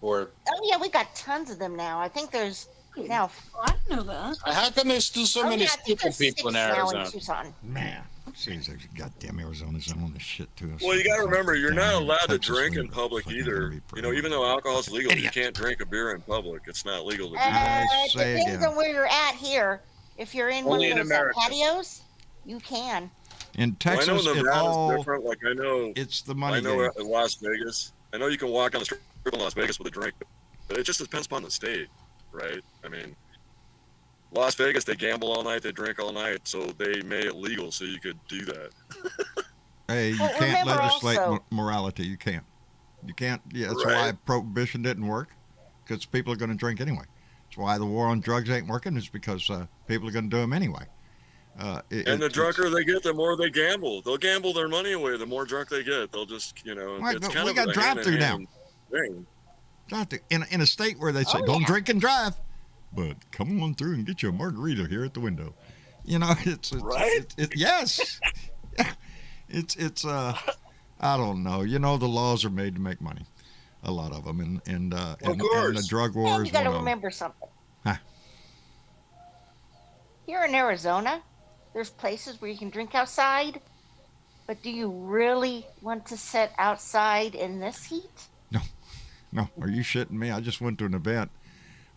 Speaker 6: Or
Speaker 3: oh yeah, we got tons of them now. I think there's now.
Speaker 7: Oh, I didn't know that.
Speaker 6: how come there's still so
Speaker 3: oh,
Speaker 6: many
Speaker 3: yeah, I think
Speaker 6: stupid
Speaker 3: there's
Speaker 6: people in
Speaker 3: 6 now
Speaker 6: Arizona?
Speaker 3: Tucson.
Speaker 1: Man, seems like goddamn Arizona's on this shit to us.
Speaker 5: Well, you got to remember, you're not
Speaker 1: Damn,
Speaker 5: allowed to
Speaker 1: Texas
Speaker 5: drink in
Speaker 1: would
Speaker 5: public
Speaker 1: fucking
Speaker 5: either.
Speaker 1: be
Speaker 5: You know, even though alcohol's legal,
Speaker 1: Idiot.
Speaker 5: you can't drink a beer in public. It's not legal to do that.
Speaker 1: I
Speaker 3: It
Speaker 1: say
Speaker 3: depends
Speaker 1: again.
Speaker 3: on where you're at here. If you're in
Speaker 6: Only
Speaker 3: one
Speaker 6: in
Speaker 3: of those
Speaker 6: America.
Speaker 3: patios, you can.
Speaker 1: In
Speaker 5: Well, I
Speaker 1: Texas,
Speaker 5: know
Speaker 1: it
Speaker 5: Nevada's
Speaker 1: all
Speaker 5: different. Like I know
Speaker 1: it's the money
Speaker 5: I know
Speaker 1: game.
Speaker 5: at Las Vegas. I know you can walk on the strip in Las Vegas with a drink, but it just depends upon the state, right? I mean, Las Vegas, they gamble all night, they drink all night, so they made it legal so you could do that.
Speaker 1: Hey, you
Speaker 3: Well,
Speaker 1: can't
Speaker 3: remember
Speaker 1: legislate
Speaker 3: also-
Speaker 1: morality. You can't. You can't. Yeah, that's
Speaker 5: Right.
Speaker 1: why prohibition didn't work, because people are going to drink anyway. That's why the war on drugs ain't working. Is because people are going to do them anyway.
Speaker 5: And the drunker they get, the more they gamble. They'll gamble their money away. The more drunk they get, they'll just,
Speaker 1: Right,
Speaker 5: it's
Speaker 1: but
Speaker 5: kind
Speaker 1: we
Speaker 5: of
Speaker 1: got
Speaker 5: a
Speaker 1: drive-through
Speaker 5: hand-in-hand thing.
Speaker 1: in a state where they say
Speaker 3: Oh,
Speaker 1: don't
Speaker 3: yeah.
Speaker 1: drink and drive, but come on through and get you a margarita here at the window. You know, it's
Speaker 5: Right?
Speaker 1: yes. It's I don't know. You know, the laws are made to make money, a lot of them, and the
Speaker 5: course.
Speaker 1: drug war
Speaker 3: And
Speaker 1: is
Speaker 3: you got to
Speaker 1: one of them.
Speaker 3: remember something.
Speaker 1: Huh.
Speaker 3: Here in Arizona, there's places where you can drink outside, but do you really want to sit outside in this heat?
Speaker 1: No, are you shitting me? I just went to an event,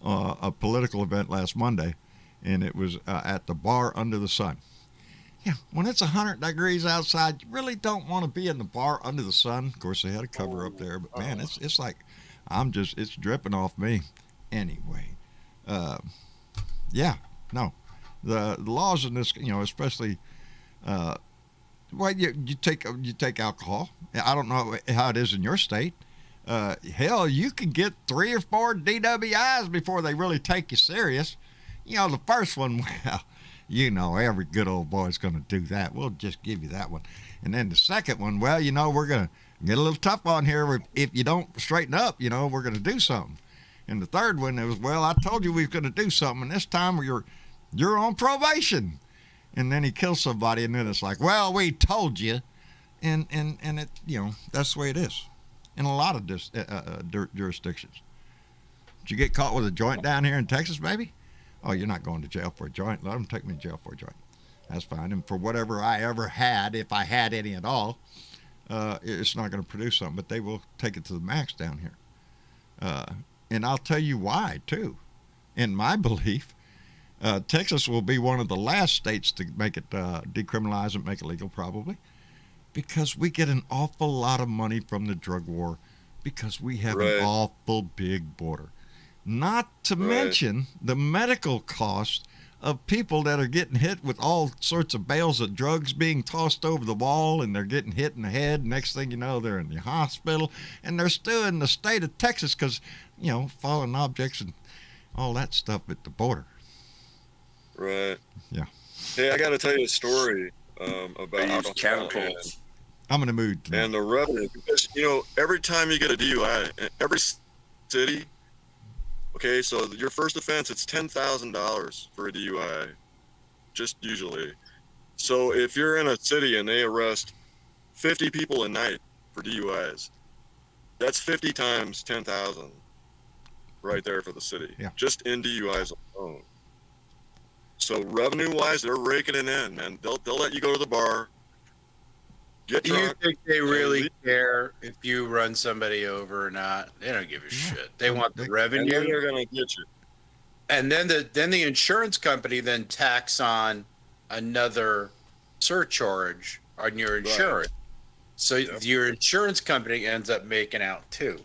Speaker 1: a political event last Monday, and it was at the bar under the sun. Yeah, when it's 100 degrees outside, you really don't want to be in the bar under the sun. Of course, they had a cover up there, but man, it's like it's dripping off me. Anyway, yeah, no, the laws in this, especially, well, you take alcohol. I don't know how it is in your state. Hell, you can get 3 or 4 DWIs before they really take you serious. The first one, well, every good old boy's going to do that. We'll just give you that one. And then the second one, well, we're going to get a little tough on here. If you don't straighten up, we're going to do something. And the third one, it was, well, I told you we was going to do something, and this time you're on probation. And then he kills somebody, and then it's like, well, we told you. And it, that's the way it is in a lot of jurisdictions. Did you get caught with a joint down here in Texas, baby? Oh, you're not going to jail for a joint. Let them take me to jail for a joint. That's fine. And for whatever I ever had, if I had any at all, it's not going to produce something. But they will take it to the max down here. And I'll tell you why, too. In my belief, Texas will be one of the last states to make it decriminalize and make it legal, probably. Because we get an awful lot of money from the drug war because we have
Speaker 5: Right.
Speaker 1: an awful big border. Not to
Speaker 5: Right.
Speaker 1: mention the medical cost of people that are getting hit with all sorts of bales of drugs being tossed over the wall, and they're getting hit in the head. Next thing you know, they're in the hospital, and they're still in the state of Texas because, falling objects and all that stuff at the border.
Speaker 5: Right.
Speaker 1: Yeah.
Speaker 5: Hey, I got to tell you a story about
Speaker 2: They use
Speaker 5: alcohol
Speaker 2: chemicals.
Speaker 1: I'm in the mood tonight.
Speaker 5: and the revenue, because every time you get a DUI, in every city, okay, so your first offense, it's $10,000 for a DUI, just usually. So if you're in a city and they arrest 50 people a night for DUIs, that's 50 times 10,000 right there for the city,
Speaker 1: Yeah.
Speaker 5: just in DUIs alone. So revenue-wise, they're raking it in, man. They'll let you go to the bar, get
Speaker 6: Do you
Speaker 5: drunk.
Speaker 6: think they really care if you run somebody over or not? They don't give a shit. They want the
Speaker 5: And then
Speaker 6: revenue,
Speaker 5: they're gonna get you.
Speaker 6: and then the insurance company then tacks on another surcharge on your insurance. So
Speaker 5: Yep.
Speaker 6: your insurance company ends up making out too.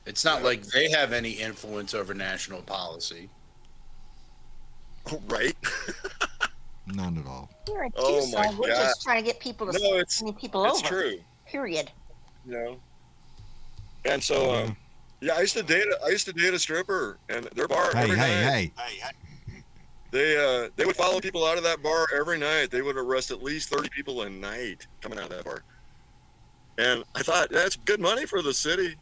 Speaker 6: It's not like they have any influence over national policy.
Speaker 5: Right?
Speaker 1: None at all.
Speaker 3: Here in
Speaker 5: Oh,
Speaker 3: Tucson,
Speaker 5: my
Speaker 3: we're
Speaker 5: God.
Speaker 3: just trying to get people to
Speaker 5: No, it's
Speaker 3: send people
Speaker 5: it's
Speaker 3: over.
Speaker 5: true.
Speaker 3: Period.
Speaker 5: And so, yeah, I used to date a stripper, and their bar every night.
Speaker 1: Hey.
Speaker 5: They would follow people out of that bar every night. They would arrest at least 30 people a night coming out of that bar. And I thought that's good money for the city.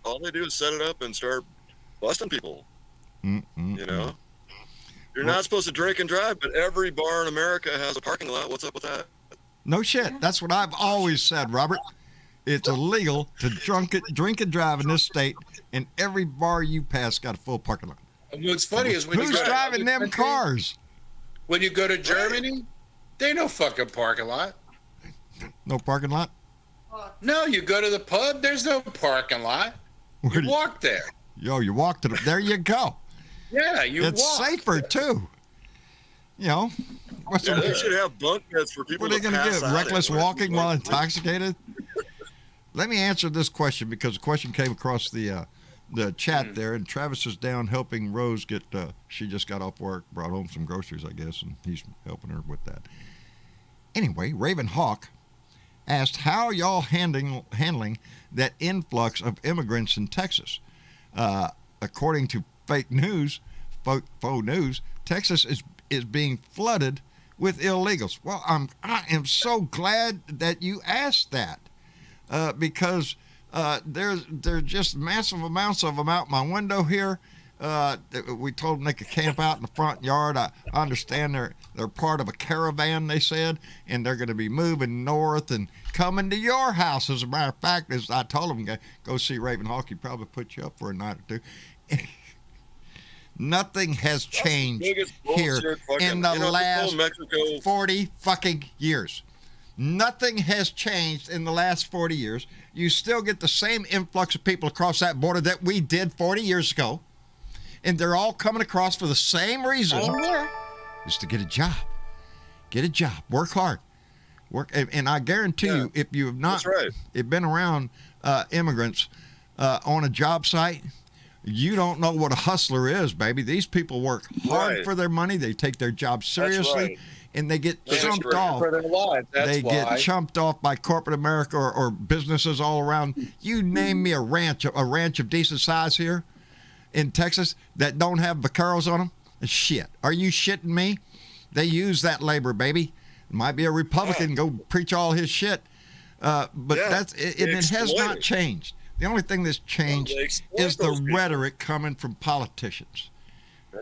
Speaker 5: All they do is set it up and start busting people. You're not supposed to drink and drive, but every bar in America has a parking lot. What's up with that?
Speaker 1: No shit. That's what I've always said, Robert. It's illegal to drink and drive in this state, and every bar you pass got a full parking lot.
Speaker 6: And what's funny is when you
Speaker 1: Who's
Speaker 6: go to
Speaker 1: driving
Speaker 6: other
Speaker 1: them
Speaker 6: countries-
Speaker 1: cars?
Speaker 6: When you go to Germany, they no fucking parking lot.
Speaker 1: No parking lot?
Speaker 6: No, you go to the pub, there's no parking lot.
Speaker 1: Where
Speaker 6: You
Speaker 1: do you-
Speaker 6: walk there.
Speaker 1: Yo, you walk to the. There you go.
Speaker 6: Yeah, you
Speaker 1: It's
Speaker 6: walk.
Speaker 1: safer too. You know, what's
Speaker 5: Yeah,
Speaker 1: the-
Speaker 5: they should have bunk beds for people
Speaker 1: what are they
Speaker 5: to
Speaker 1: going to
Speaker 5: pass
Speaker 1: get?
Speaker 5: out
Speaker 1: Reckless
Speaker 5: in.
Speaker 1: walking while intoxicated? Let me answer this question because the question came across the chat there, and Travis is down helping Rose get. She just got off work, brought home some groceries, I guess, and he's helping her with that. Anyway, Raven Hawk asked how y'all handling that influx of immigrants in Texas. According to fake news, faux news, Texas is being flooded with illegals. Well, I am so glad that you asked that because there's just massive amounts of them out my window here. We told them they could camp out in the front yard. I understand they're part of a caravan, they said, and they're going to be moving north and coming to your house. As a matter of fact, as I told them, go see Raven Hawk. He probably put you up for a night or two. Nothing has changed here in the last 40 fucking years. Nothing has changed in the last 40 years. You still get the same influx of people across that border that we did 40 years ago. And they're all coming across for the same reason.
Speaker 3: Same here.
Speaker 1: Is to get a job. Get a job. Work hard. Work, and I guarantee you, if you have not been around immigrants on a job site, you don't know what a hustler is, baby. These people work hard for their money. They take their job seriously, and they get chumped off. They get chumped off by corporate America or businesses all around. You name me a ranch of decent size here in Texas that don't have vaqueros on them. Shit. Are you shitting me? They use that labor, baby. Might be a Republican, go preach all his shit. But it has not changed. The only thing that's changed is the rhetoric coming from politicians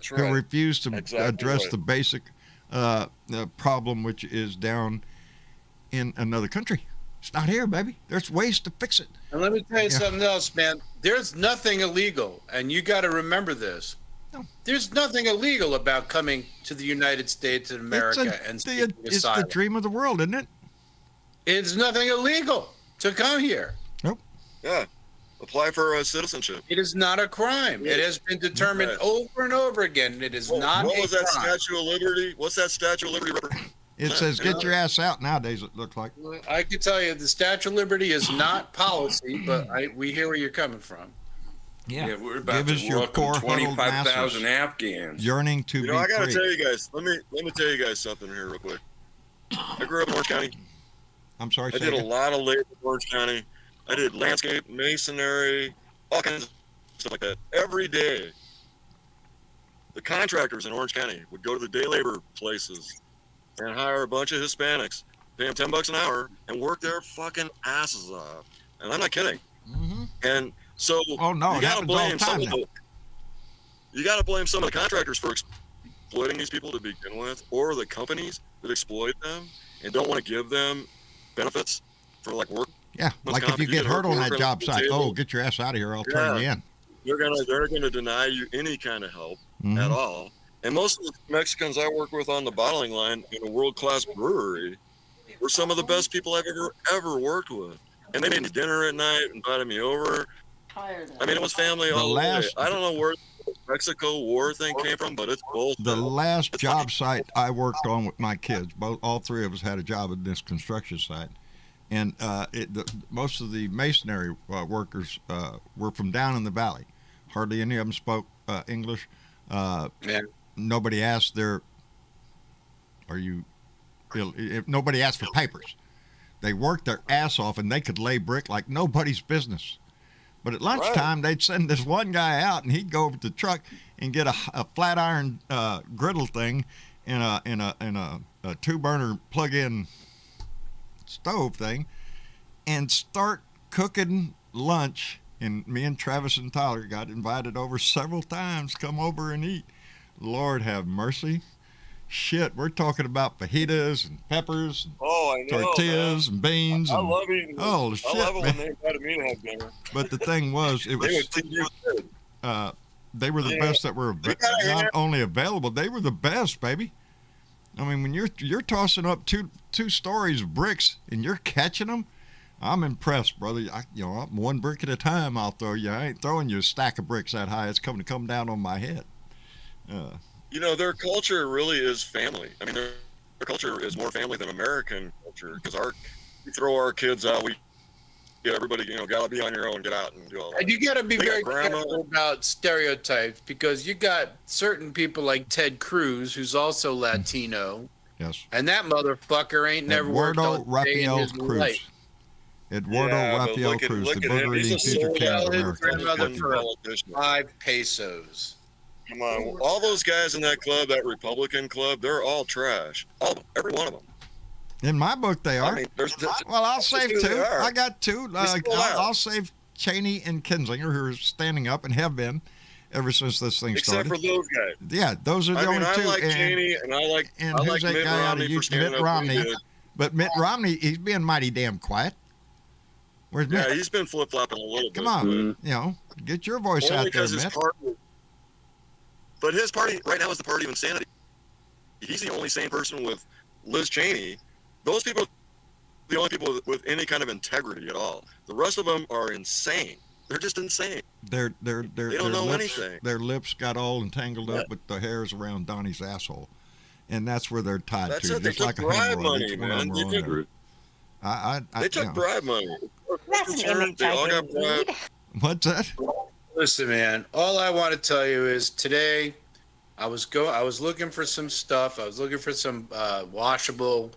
Speaker 1: who refuse to address the basic problem, which is down in another country. It's not here, baby. There's ways to fix it.
Speaker 6: And let me tell you something else, man. There's nothing illegal, and you got to remember this. No. There's nothing illegal about coming to the United States of America and seeking
Speaker 1: it's
Speaker 6: asylum.
Speaker 1: the dream of the world, isn't it?
Speaker 6: It's nothing illegal to come here.
Speaker 1: Nope.
Speaker 5: Yeah. Apply for citizenship.
Speaker 6: It is not a crime. It has been determined over and over again. It is not
Speaker 5: what was
Speaker 6: a
Speaker 5: that
Speaker 6: crime.
Speaker 5: Statue of Liberty? What's that Statue of Liberty?
Speaker 1: It says get your ass out nowadays, it looks like.
Speaker 6: I can tell you the Statue of Liberty is not policy, but we hear where you're coming from.
Speaker 2: Yeah, we're about
Speaker 1: Give us
Speaker 2: to
Speaker 1: your
Speaker 2: welcome
Speaker 1: poor huddled
Speaker 2: 25,000
Speaker 1: masses
Speaker 2: Afghans.
Speaker 1: yearning to be
Speaker 5: I gotta
Speaker 1: free.
Speaker 5: tell you guys. Let me tell you guys something here real quick. I grew up in Orange County.
Speaker 1: I'm sorry.
Speaker 5: I did a lot of labor in Orange County. I did landscape, masonry, all kinds of stuff like that. Every day, the contractors in Orange County would go to the day labor places and hire a bunch of Hispanics, pay them $10 an hour, and work their fucking asses off. And I'm not kidding.
Speaker 1: Mm-hmm.
Speaker 5: And so
Speaker 1: you
Speaker 5: gotta blame some of you got to blame some of the contractors for exploiting these people to begin with, or the companies that exploit them and don't want to give them benefits for like work.
Speaker 1: Yeah, like if you get hurt on that job site, get your ass out of here, I'll turn you in.
Speaker 5: They're gonna deny you any kind of help at all. And most of the Mexicans I work with on the bottling line in a world-class brewery were some of the best people I've ever worked with. And they made me dinner at night, invited me over. I mean, it was family all the way. I don't know where the Mexico war thing came from, but it's bullshit.
Speaker 1: The last job site I worked on with my kids, all three of us had a job at this construction site. And most of the masonry workers were from down in the valley. Hardly any of them spoke English. Nobody asked nobody asked for papers. They worked their ass off, and they could lay brick like nobody's business. But at lunchtime, they'd send this one guy out, and he'd go over to the truck and get a flat iron griddle thing in a 2-burner plug-in stove thing, and start cooking lunch. And me and Travis and Tyler got invited over several times, come over and eat. Lord have mercy. Shit, we're talking about fajitas and peppers and tortillas and beans.
Speaker 5: I love eating.
Speaker 1: Oh, shit,
Speaker 5: I love it
Speaker 1: man.
Speaker 5: when they invited me to have dinner.
Speaker 1: But the thing was, they were the best that were not only available, they were the best, baby. I mean, when you're tossing up two stories of bricks and you're catching them, I'm impressed, brother. I'm one brick at a time I'll throw you. I ain't throwing you a stack of bricks that high. It's coming to come down on my head.
Speaker 5: you know, their culture really is family. I mean, their culture is more family than American culture because we throw our kids out. Everybody, you know, gotta be on your own, get out and do all that.
Speaker 6: And you got to be
Speaker 5: They got
Speaker 6: very
Speaker 5: grandma.
Speaker 6: careful about stereotypes because you got certain people like Ted Cruz, who's also Latino,
Speaker 1: Yes.
Speaker 6: and that motherfucker ain't never worked
Speaker 1: Eduardo
Speaker 6: a day in
Speaker 1: Rafael
Speaker 6: his
Speaker 1: Cruz.
Speaker 6: life.
Speaker 1: Eduardo
Speaker 5: Yeah, but
Speaker 1: Rafael Cruz,
Speaker 5: look
Speaker 1: the
Speaker 5: at him.
Speaker 1: burger
Speaker 5: He's
Speaker 1: eating
Speaker 5: a
Speaker 1: future
Speaker 5: sold
Speaker 1: king
Speaker 5: out
Speaker 1: of America.
Speaker 6: grandmother for
Speaker 5: politician.
Speaker 6: 5 pesos.
Speaker 5: Come on, all those guys in that club, that Republican club, they're all trash. All of them, every one of them.
Speaker 1: In my book, they are.
Speaker 5: I mean,
Speaker 1: Well, I'll save
Speaker 5: who they
Speaker 1: 2.
Speaker 5: are.
Speaker 1: I got 2.
Speaker 5: still are.
Speaker 1: I'll save Cheney and Kinslinger, who are standing up and have been ever since this thing
Speaker 5: except
Speaker 1: started.
Speaker 5: for those guys.
Speaker 1: Yeah, those are the
Speaker 5: I mean,
Speaker 1: only
Speaker 5: I
Speaker 1: 2.
Speaker 5: like Cheney and I like
Speaker 1: who's that
Speaker 5: Mitt
Speaker 1: guy out of
Speaker 5: Romney for
Speaker 1: Houston?
Speaker 5: standing
Speaker 1: Mitt
Speaker 5: up when
Speaker 1: Romney.
Speaker 5: he did.
Speaker 1: But Mitt Romney, he's being mighty damn quiet. Where's
Speaker 5: Yeah,
Speaker 1: Mitt?
Speaker 5: he's been flip flopping a little bit.
Speaker 1: Come on, you know, get your voice
Speaker 5: Only
Speaker 1: out there,
Speaker 5: because his
Speaker 1: Mitt.
Speaker 5: party. But his party right now is the party of insanity. He's the only sane person with Liz Cheney. Those people are the only people with any kind of integrity at all. The rest of them are insane. They're just insane.
Speaker 1: They
Speaker 5: don't
Speaker 1: their
Speaker 5: know
Speaker 1: lips,
Speaker 5: anything.
Speaker 1: Their lips got all entangled up with the hairs around Donnie's asshole, and that's where they're tied
Speaker 5: That's
Speaker 1: to,
Speaker 5: it. They
Speaker 1: just
Speaker 5: took
Speaker 1: like a
Speaker 5: bribe
Speaker 1: hemorrhoid.
Speaker 5: money,
Speaker 1: Each one of
Speaker 5: man.
Speaker 1: them are
Speaker 5: They
Speaker 1: on
Speaker 5: took,
Speaker 1: there. I
Speaker 5: they took
Speaker 1: you know.
Speaker 5: bribe money.
Speaker 3: That's an image
Speaker 5: They
Speaker 3: I
Speaker 5: all got
Speaker 3: didn't
Speaker 5: bribed.
Speaker 3: need.
Speaker 1: What's that?
Speaker 6: Listen, man. All I want to tell you is today, I was looking for some stuff. I was looking for some washable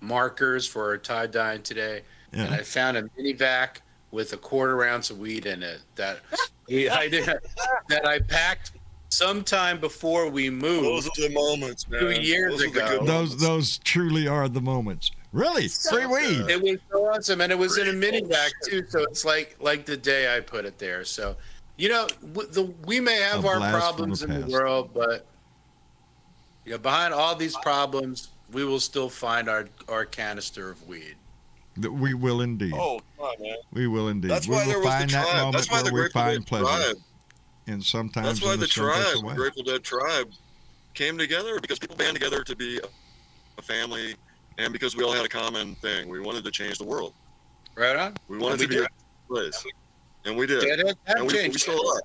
Speaker 6: markers for tie dyeing today, and I found a mini vac with a 1/4 ounce of weed in it that I packed sometime before we moved.
Speaker 5: Those are the moments, man.
Speaker 6: 2 years
Speaker 5: Those are the
Speaker 6: ago.
Speaker 5: good moments.
Speaker 1: Those truly are the moments. Really, free weed.
Speaker 6: It was so awesome, and it was in a mini vac too. So it's like the day I put it there. So, you know, we may have
Speaker 1: A
Speaker 6: our
Speaker 1: blast from
Speaker 6: problems
Speaker 1: the
Speaker 6: in the
Speaker 1: past.
Speaker 6: world, but you know, behind all these problems, we will still find our canister of weed.
Speaker 1: We will indeed.
Speaker 5: Oh, come on, man.
Speaker 1: We will indeed.
Speaker 5: That's
Speaker 1: we
Speaker 5: why
Speaker 1: will
Speaker 5: there was the
Speaker 1: find that
Speaker 5: tribe.
Speaker 1: moment
Speaker 5: That's why the
Speaker 1: where we
Speaker 5: Grateful
Speaker 1: find
Speaker 5: Dead
Speaker 1: pleasure.
Speaker 5: tribe.
Speaker 1: And sometimes
Speaker 5: That's why
Speaker 1: in
Speaker 5: the
Speaker 1: simplest
Speaker 5: tribe,
Speaker 1: of
Speaker 5: the
Speaker 1: ways.
Speaker 5: Grateful Dead tribe, came together because people band together to be a family, and because we all had a common thing. We wanted to change the world.
Speaker 6: Right on.
Speaker 5: We wanted to be a place, and we did. And we still are,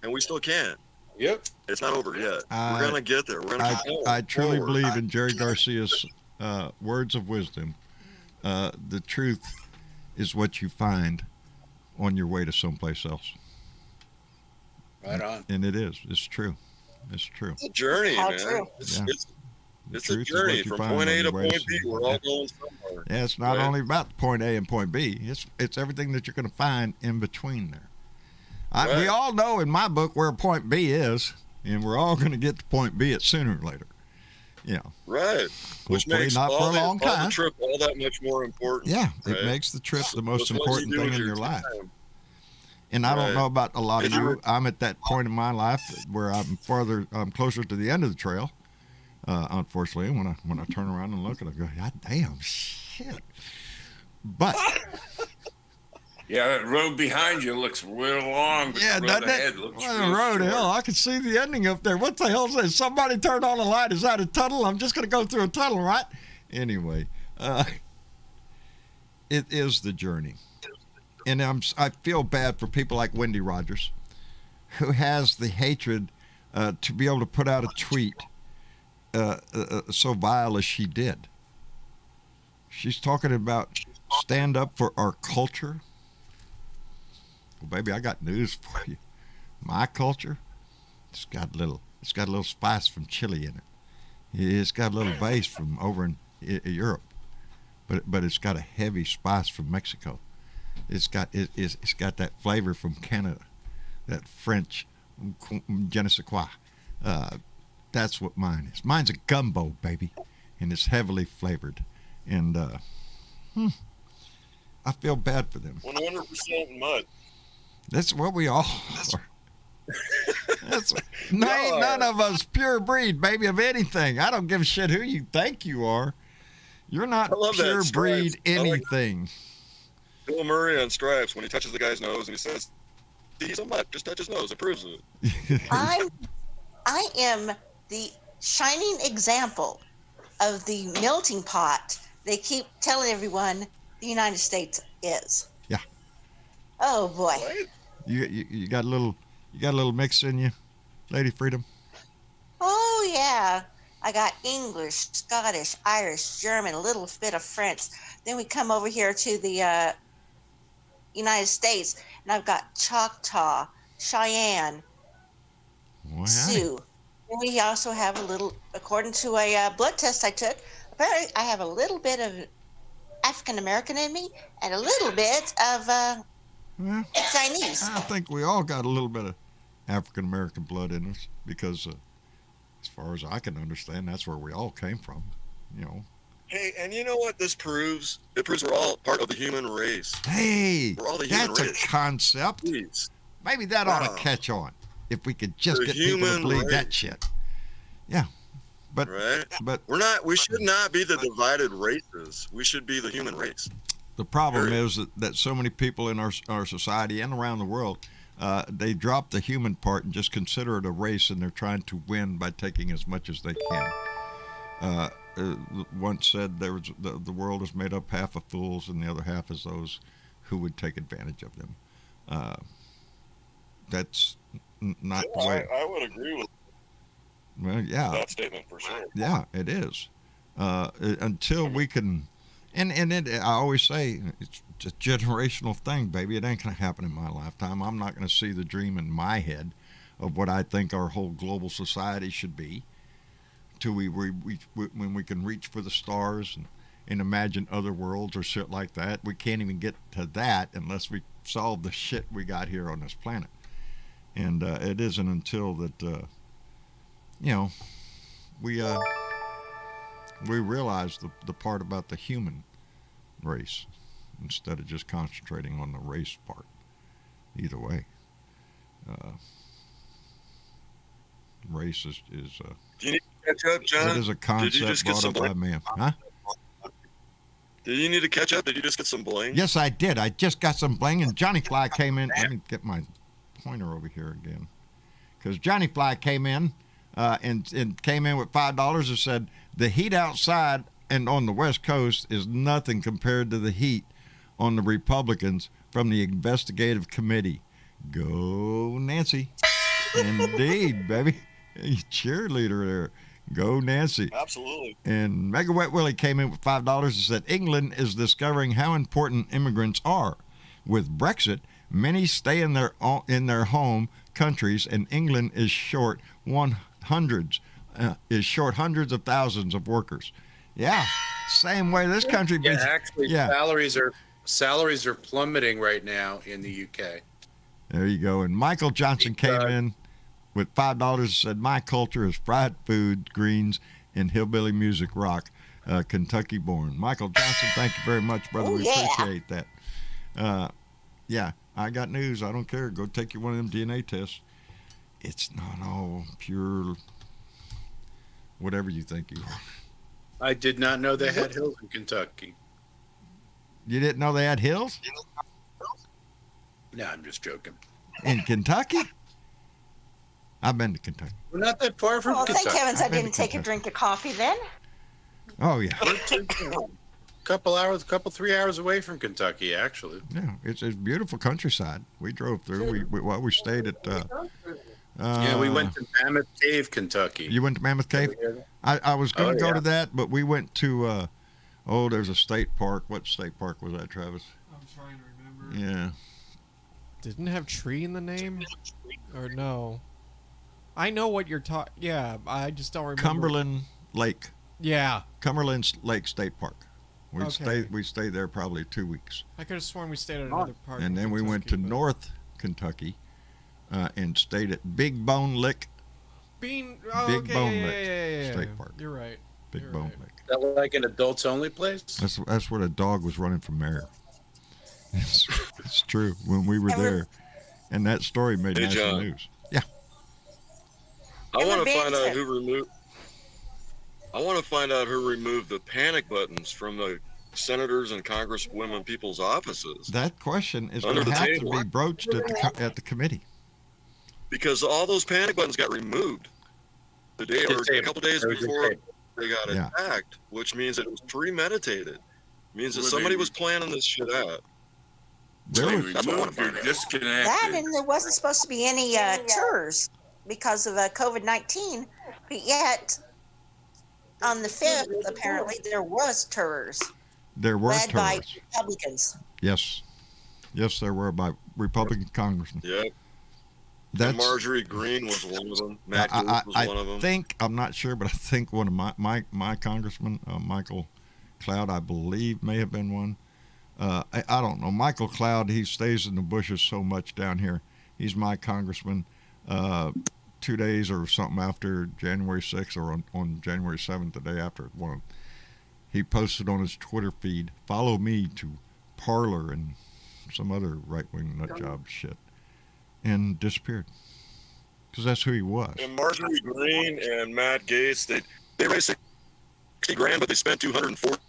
Speaker 5: and we still can.
Speaker 6: Yep.
Speaker 5: It's not over yet.
Speaker 1: I-
Speaker 5: We're gonna get there. We're gonna keep
Speaker 1: I truly
Speaker 5: forward.
Speaker 1: believe in Jerry Garcia's words of wisdom. The truth is what you find on your way to someplace else.
Speaker 6: Right on.
Speaker 1: And it is. It's true. It's true.
Speaker 5: It's a journey,
Speaker 3: How
Speaker 5: man.
Speaker 3: true.
Speaker 5: It's,
Speaker 1: Yeah.
Speaker 5: it's,
Speaker 1: The
Speaker 5: it's a
Speaker 1: truth is what
Speaker 5: journey
Speaker 1: you
Speaker 5: from
Speaker 1: find
Speaker 5: point
Speaker 1: on
Speaker 5: A
Speaker 1: your
Speaker 5: to
Speaker 1: way
Speaker 5: point B. We're all
Speaker 1: Yeah.
Speaker 5: going somewhere.
Speaker 1: Yeah, it's not
Speaker 5: Right.
Speaker 1: only about point A and point B. It's everything that you're going to find in between there. We
Speaker 5: Right.
Speaker 1: all know in my book where point B is, and we're all going to get to point B sooner or later. You know,
Speaker 5: Right. Which
Speaker 1: hopefully
Speaker 5: makes
Speaker 1: not
Speaker 5: all
Speaker 1: for a
Speaker 5: the,
Speaker 1: long
Speaker 5: all
Speaker 1: time.
Speaker 5: the trip all that much more important.
Speaker 1: Yeah,
Speaker 5: right?
Speaker 1: it makes the trip the most
Speaker 5: Because what you
Speaker 1: important
Speaker 5: do
Speaker 1: thing
Speaker 5: with
Speaker 1: in your life.
Speaker 5: time.
Speaker 1: And I don't
Speaker 5: Right.
Speaker 1: know about a lot of
Speaker 5: If you
Speaker 1: you.
Speaker 5: were-
Speaker 1: I'm at that point in my life where I'm closer to the end of the trail. Unfortunately, when I turn around and look at it, I go, God damn, shit. But
Speaker 2: Yeah, that road behind you looks real long. But
Speaker 1: yeah,
Speaker 2: the road
Speaker 1: doesn't
Speaker 2: ahead
Speaker 1: it?
Speaker 2: looks
Speaker 1: Well,
Speaker 2: real
Speaker 1: the road,
Speaker 2: short.
Speaker 1: hell, I can see the ending up there. What the hell is this? Somebody turned on a light. Is that a tunnel? I'm just going to go through a tunnel, right? Anyway, it is the journey. And I feel bad for people like Wendy Rogers, who has the hatred to be able to put out a tweet so vile as she did. She's talking about stand up for our culture. Well, baby, I got news for you. My culture, it's got a little spice from Chile in it. It's got a little base from over in Europe, but it's got a heavy spice from Mexico. It's got that flavor from Canada, that French je ne sais quoi. That's what mine is. Mine's a gumbo, baby, and it's heavily flavored. And I feel bad for them.
Speaker 5: 100% mud.
Speaker 1: That's what we all are. Ain't none of us pure breed, baby, of anything. I don't give a shit who you think you are. You're not
Speaker 5: I love that
Speaker 1: pure breed
Speaker 5: Stripes. I like-
Speaker 1: anything.
Speaker 5: Bill Murray on Stripes when he touches the guy's nose and he says, "He's a mutt. Just touch his nose. It proves it."
Speaker 3: I am the shining example of the melting pot they keep telling everyone the United States is.
Speaker 1: Yeah.
Speaker 3: Oh boy.
Speaker 5: Right?
Speaker 1: You got a little mix in you, Lady Freedom.
Speaker 3: Oh, yeah. I got English, Scottish, Irish, German, a little bit of French. Then we come over here to the United States, and I've got Choctaw, Cheyenne,
Speaker 1: Well, howdy.
Speaker 3: Sioux. And we also have a little, according to a blood test I took, apparently I have a little bit of African American in me and a little bit of
Speaker 1: Well,
Speaker 3: Chinese.
Speaker 1: I think we all got a little bit of African American blood in us because, as far as I can understand, that's where we all came from. You know.
Speaker 5: Hey, and you know what this proves? It proves we're all part of the human race.
Speaker 1: Hey,
Speaker 5: We're all the human
Speaker 1: that's a
Speaker 5: race.
Speaker 1: concept.
Speaker 5: Jeez.
Speaker 1: Maybe that ought
Speaker 5: Wow.
Speaker 1: to catch on if we could just
Speaker 5: The
Speaker 1: get people to
Speaker 5: human
Speaker 1: believe that
Speaker 5: race.
Speaker 1: shit. Yeah, but
Speaker 5: Right?
Speaker 1: but
Speaker 5: We should not be the divided races. We should be the human race.
Speaker 1: the problem
Speaker 5: Period.
Speaker 1: is that so many people in our society and around the world, they drop the human part and just consider it a race, and they're trying to win by taking as much as they can. Once said there was the world is made up half of fools and the other half is those who would take advantage of them. That's not the way.
Speaker 5: I would agree with
Speaker 1: Well, yeah,
Speaker 5: that statement for sure.
Speaker 1: yeah, it is. Until we can, and I always say it's a generational thing, baby. It ain't gonna happen in my lifetime. I'm not gonna see the dream in my head of what I think our whole global society should be. Till when we can reach for the stars and imagine other worlds or shit like that. We can't even get to that unless we solve the shit we got here on this planet. And it isn't until that, we realize the part about the human race instead of just concentrating on the race part. Either way, race is
Speaker 5: Do you need to catch up, John?
Speaker 1: that is a concept
Speaker 5: just get
Speaker 1: brought
Speaker 5: some
Speaker 1: up by man. Huh?
Speaker 5: Did you need to catch up? Did you just get some bling?
Speaker 1: Yes, I did. I just got some bling, and Johnny Fly came in. Let me get my pointer over here again, because Johnny Fly came in and came in with $5 and said the heat outside and on the West Coast is nothing compared to the heat on the Republicans from the investigative committee. Go Nancy! Indeed, baby, cheerleader there. Go Nancy!
Speaker 5: Absolutely.
Speaker 1: And Mega Wet Willie came in with $5 and said England is discovering how important immigrants are. With Brexit, many stay in their home countries, and England is short hundreds of thousands of workers. Yeah, same way this country.
Speaker 6: Yeah, actually,
Speaker 1: yeah.
Speaker 6: salaries are plummeting right now in the UK.
Speaker 1: There you go. And Michael Johnson came in with $5 and said, my culture is fried food, greens, and hillbilly music rock, Kentucky born. Michael Johnson, thank you very much, brother.
Speaker 3: Oh,
Speaker 1: We
Speaker 3: yeah.
Speaker 1: appreciate that. Yeah, I got news. I don't care. Go take you one of them DNA tests. It's not all pure whatever you think you are.
Speaker 6: I did not know they had hills in Kentucky.
Speaker 1: You didn't know they had hills
Speaker 6: No, I'm just joking.
Speaker 1: in Kentucky? I've been to Kentucky.
Speaker 6: We're not that far from
Speaker 3: Well,
Speaker 6: Kentucky.
Speaker 3: thank heavens I
Speaker 1: I've been
Speaker 3: didn't
Speaker 1: to
Speaker 3: take a
Speaker 1: Kentucky.
Speaker 3: drink of coffee then.
Speaker 1: Oh, yeah.
Speaker 6: Three hours away from Kentucky, actually.
Speaker 1: Yeah, it's beautiful countryside. We drove through. We stayed at.
Speaker 6: Yeah, we went to Mammoth Cave, Kentucky.
Speaker 1: You went to Mammoth Cave? I was going to go
Speaker 6: yeah.
Speaker 1: to that, but we went to. There's a state park. What state park was that, Travis?
Speaker 8: I'm trying to remember.
Speaker 1: Yeah.
Speaker 8: Didn't have tree in the name? Or no? I know what you're talking. Yeah, I just don't remember.
Speaker 1: Cumberland Lake.
Speaker 8: Yeah,
Speaker 1: Cumberland Lake State Park.
Speaker 8: Okay.
Speaker 1: We stayed there probably 2 weeks,
Speaker 8: I could have sworn we stayed at another park.
Speaker 1: and
Speaker 8: in
Speaker 1: then we went to
Speaker 8: Kentucky, but-
Speaker 1: North Kentucky, and stayed at Big Bone Lick.
Speaker 8: Bean. Oh,
Speaker 1: Big
Speaker 8: okay,
Speaker 1: Bone
Speaker 8: yeah,
Speaker 1: Lick
Speaker 8: yeah.
Speaker 1: State Park.
Speaker 8: You're right.
Speaker 1: Big
Speaker 8: You're
Speaker 1: Bone
Speaker 8: right.
Speaker 1: Lick.
Speaker 6: Is that like an adults only place?
Speaker 1: That's where the dog was running for mayor. It's true. When we were there, and that story made
Speaker 5: Hey,
Speaker 1: national
Speaker 5: John.
Speaker 1: news. Yeah.
Speaker 5: I want to
Speaker 3: been
Speaker 5: find out
Speaker 3: to-
Speaker 5: who removed. I want to find out who removed the panic buttons from the senators and congresswomen people's offices,
Speaker 1: That question is
Speaker 5: Under
Speaker 1: going to
Speaker 5: the
Speaker 1: have
Speaker 5: table.
Speaker 1: to be broached at the committee.
Speaker 5: because all those panic buttons got removed the day or a couple days before they got
Speaker 1: Yeah.
Speaker 5: attacked, which means that it was premeditated. Means that
Speaker 2: Were
Speaker 5: somebody
Speaker 2: they-
Speaker 5: was planning this shit out.
Speaker 1: There
Speaker 2: They
Speaker 1: was,
Speaker 5: That's what I wanna
Speaker 2: removed or
Speaker 5: find out.
Speaker 2: disconnected.
Speaker 3: That and there wasn't supposed to be any tours because of COVID-19. But yet, on the 5th, apparently there was tours
Speaker 1: There were
Speaker 3: led by
Speaker 1: tourists.
Speaker 3: Republicans.
Speaker 1: Yes. Yes, there were by Republican congressmen.
Speaker 5: Yep.
Speaker 1: That's
Speaker 5: And Marjorie Green was one of them. Matt Gaetz was one of them.
Speaker 1: I think, I'm not sure, but I think one of my congressmen, Michael Cloud, I believe, may have been one. I don't know. Michael Cloud, he stays in the bushes so much down here. He's my congressman. 2 days or something after January 6th or on January 7th, the day after one, he posted on his Twitter feed, "Follow me to Parler," and some other right-wing nut job shit, and disappeared. Because that's who he was.
Speaker 5: And Marjorie Green and Matt Gaetz, they raised 60 grand, but they spent 240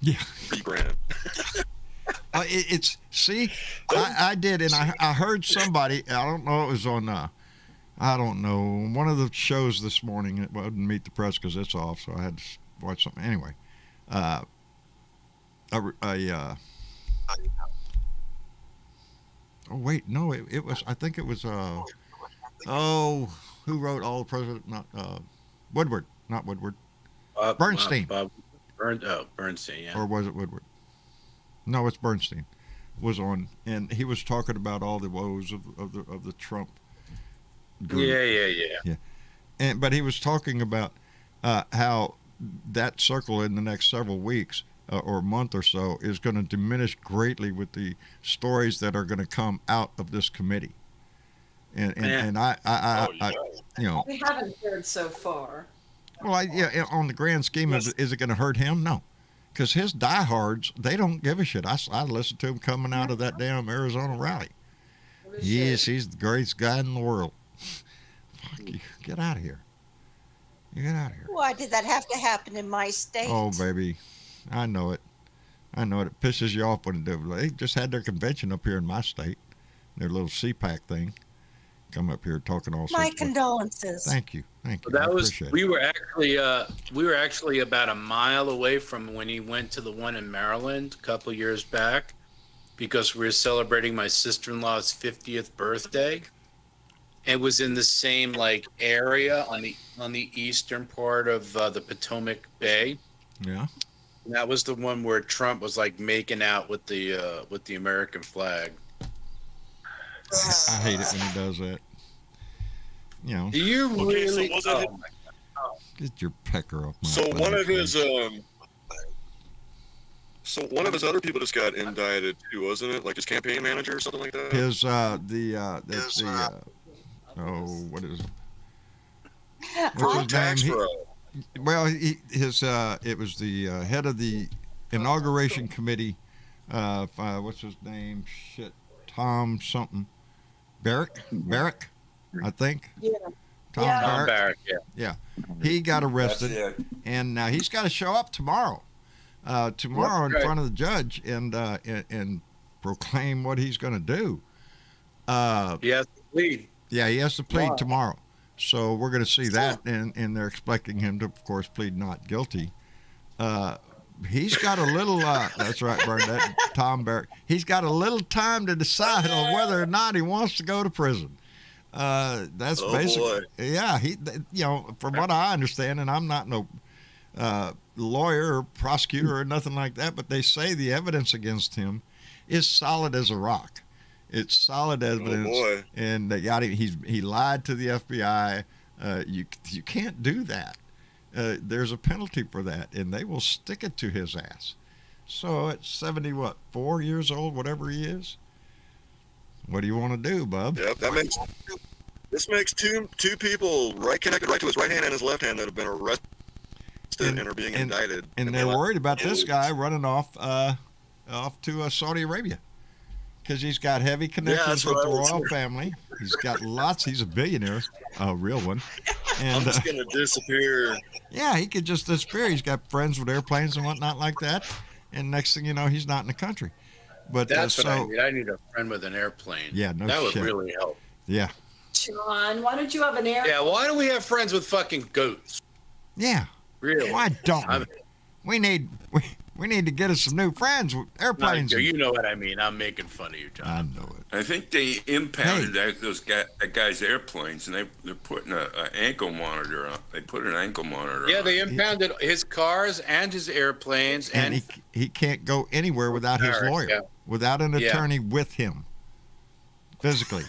Speaker 1: Yeah.
Speaker 5: grand.
Speaker 1: I did, and I heard somebody, I don't know, it was on, I don't know, one of the shows this morning. It wasn't Meet the Press because it's off, so I had to watch something. Anyway, oh wait, no, it was, I think it was, who wrote All the President? Not Woodward, not Woodward. Bernstein.
Speaker 6: Bernstein, yeah.
Speaker 1: Or was it Woodward? No, it's Bernstein. Was on, and he was talking about all the woes of the Trump group.
Speaker 6: Yeah.
Speaker 1: But he was talking about how that circle in the next several weeks or month or so is going to diminish greatly with the stories that are going to come out of this committee. And I you know,
Speaker 7: We haven't heard so far.
Speaker 1: well, on the grand scheme of it, is it going to hurt him? No. Because his diehards, they don't give a shit. I listened to him coming out of that damn Arizona rally. Yes, he's the greatest guy in the world. Fuck you. Get out of here. You get out of here.
Speaker 3: Why did that have to happen in my state?
Speaker 1: Oh, baby. I know it. It pisses you off when it does. They just had their convention up here in my state. Their little CPAC thing. Come up here talking all sorts
Speaker 3: My
Speaker 1: of-
Speaker 3: condolences.
Speaker 1: Thank you.
Speaker 6: That was
Speaker 1: appreciate it.
Speaker 6: we were actually about a mile away from when he went to the one in Maryland a couple years back, because we were celebrating my sister-in-law's 50th birthday. It was in the same area on the eastern part of the Potomac Bay.
Speaker 1: Yeah.
Speaker 6: And that was the one where Trump was making out with the American flag.
Speaker 1: I hate it when he does that. You know,
Speaker 6: Do you
Speaker 5: Okay, so
Speaker 6: really?
Speaker 5: was it-
Speaker 6: oh, my
Speaker 1: get your pecker off my
Speaker 5: So
Speaker 1: plate,
Speaker 5: one of
Speaker 1: please.
Speaker 5: his other people just got indicted too, wasn't it? Like his campaign manager or something like that.
Speaker 1: What is it?
Speaker 5: For
Speaker 1: What's his
Speaker 5: tax
Speaker 1: name?
Speaker 5: fraud.
Speaker 1: Well, it was the head of the inauguration committee. What's his name? Shit, Tom something. Barrack, I think.
Speaker 7: Yeah.
Speaker 1: Tom
Speaker 7: Yeah.
Speaker 6: Tom
Speaker 1: Barrack.
Speaker 6: Barrack, yeah.
Speaker 1: He got arrested,
Speaker 5: That's it.
Speaker 1: and he's got to show up tomorrow. Tomorrow in
Speaker 6: Right.
Speaker 1: front of the judge and proclaim what he's going to do.
Speaker 6: He has to plead.
Speaker 1: Yeah, he has to plead
Speaker 6: Wow.
Speaker 1: tomorrow. So we're going to see that, and they're expecting him to, of course, plead not guilty. He's got a little, that's right, Bernadette, Tom Barrack. He's got a little time to decide on whether or not he wants to go to prison. That's
Speaker 5: Oh,
Speaker 1: basically,
Speaker 5: boy.
Speaker 1: yeah, from what I understand, and I'm not no lawyer or prosecutor or nothing like that, but they say the evidence against him is solid as a rock. It's solid evidence,
Speaker 5: boy.
Speaker 1: and he lied to the FBI. You can't do that. There's a penalty for that, and they will stick it to his ass. So at 4 years old, whatever he is, what do you want to do, bub?
Speaker 5: Yep, this makes two people connected right to his right hand and his left hand that have been arrested and are being indicted.
Speaker 1: And they're worried about this guy running off to Saudi Arabia because he's got heavy connections
Speaker 5: that's
Speaker 1: with
Speaker 5: what
Speaker 1: the
Speaker 5: I was
Speaker 1: royal
Speaker 5: hearing.
Speaker 1: family. He's got lots. He's a billionaire, a real one.
Speaker 5: I'm
Speaker 1: And
Speaker 5: just gonna disappear.
Speaker 1: yeah, he could just disappear. He's got friends with airplanes and whatnot like that. And next thing you know, he's not in the country. But
Speaker 6: That's what I
Speaker 1: so
Speaker 6: need. I need a friend with an airplane.
Speaker 1: Yeah, no
Speaker 6: that would
Speaker 1: shit.
Speaker 6: really help.
Speaker 1: yeah,
Speaker 7: John, why don't you have an air?
Speaker 6: Yeah, why don't we have friends with fucking goats?
Speaker 1: yeah.
Speaker 6: Really?
Speaker 1: Why don't we?
Speaker 6: I'm-
Speaker 1: We We need to get us some new friends with airplanes.
Speaker 6: You know what I mean. I'm making fun of you, John.
Speaker 1: I know it.
Speaker 2: I think they impounded that guy's airplanes, and they're putting an ankle monitor on. They put an ankle monitor.
Speaker 6: Yeah,
Speaker 2: on.
Speaker 6: they impounded his cars and his airplanes,
Speaker 1: And he can't go anywhere without his lawyer, without an attorney with him, physically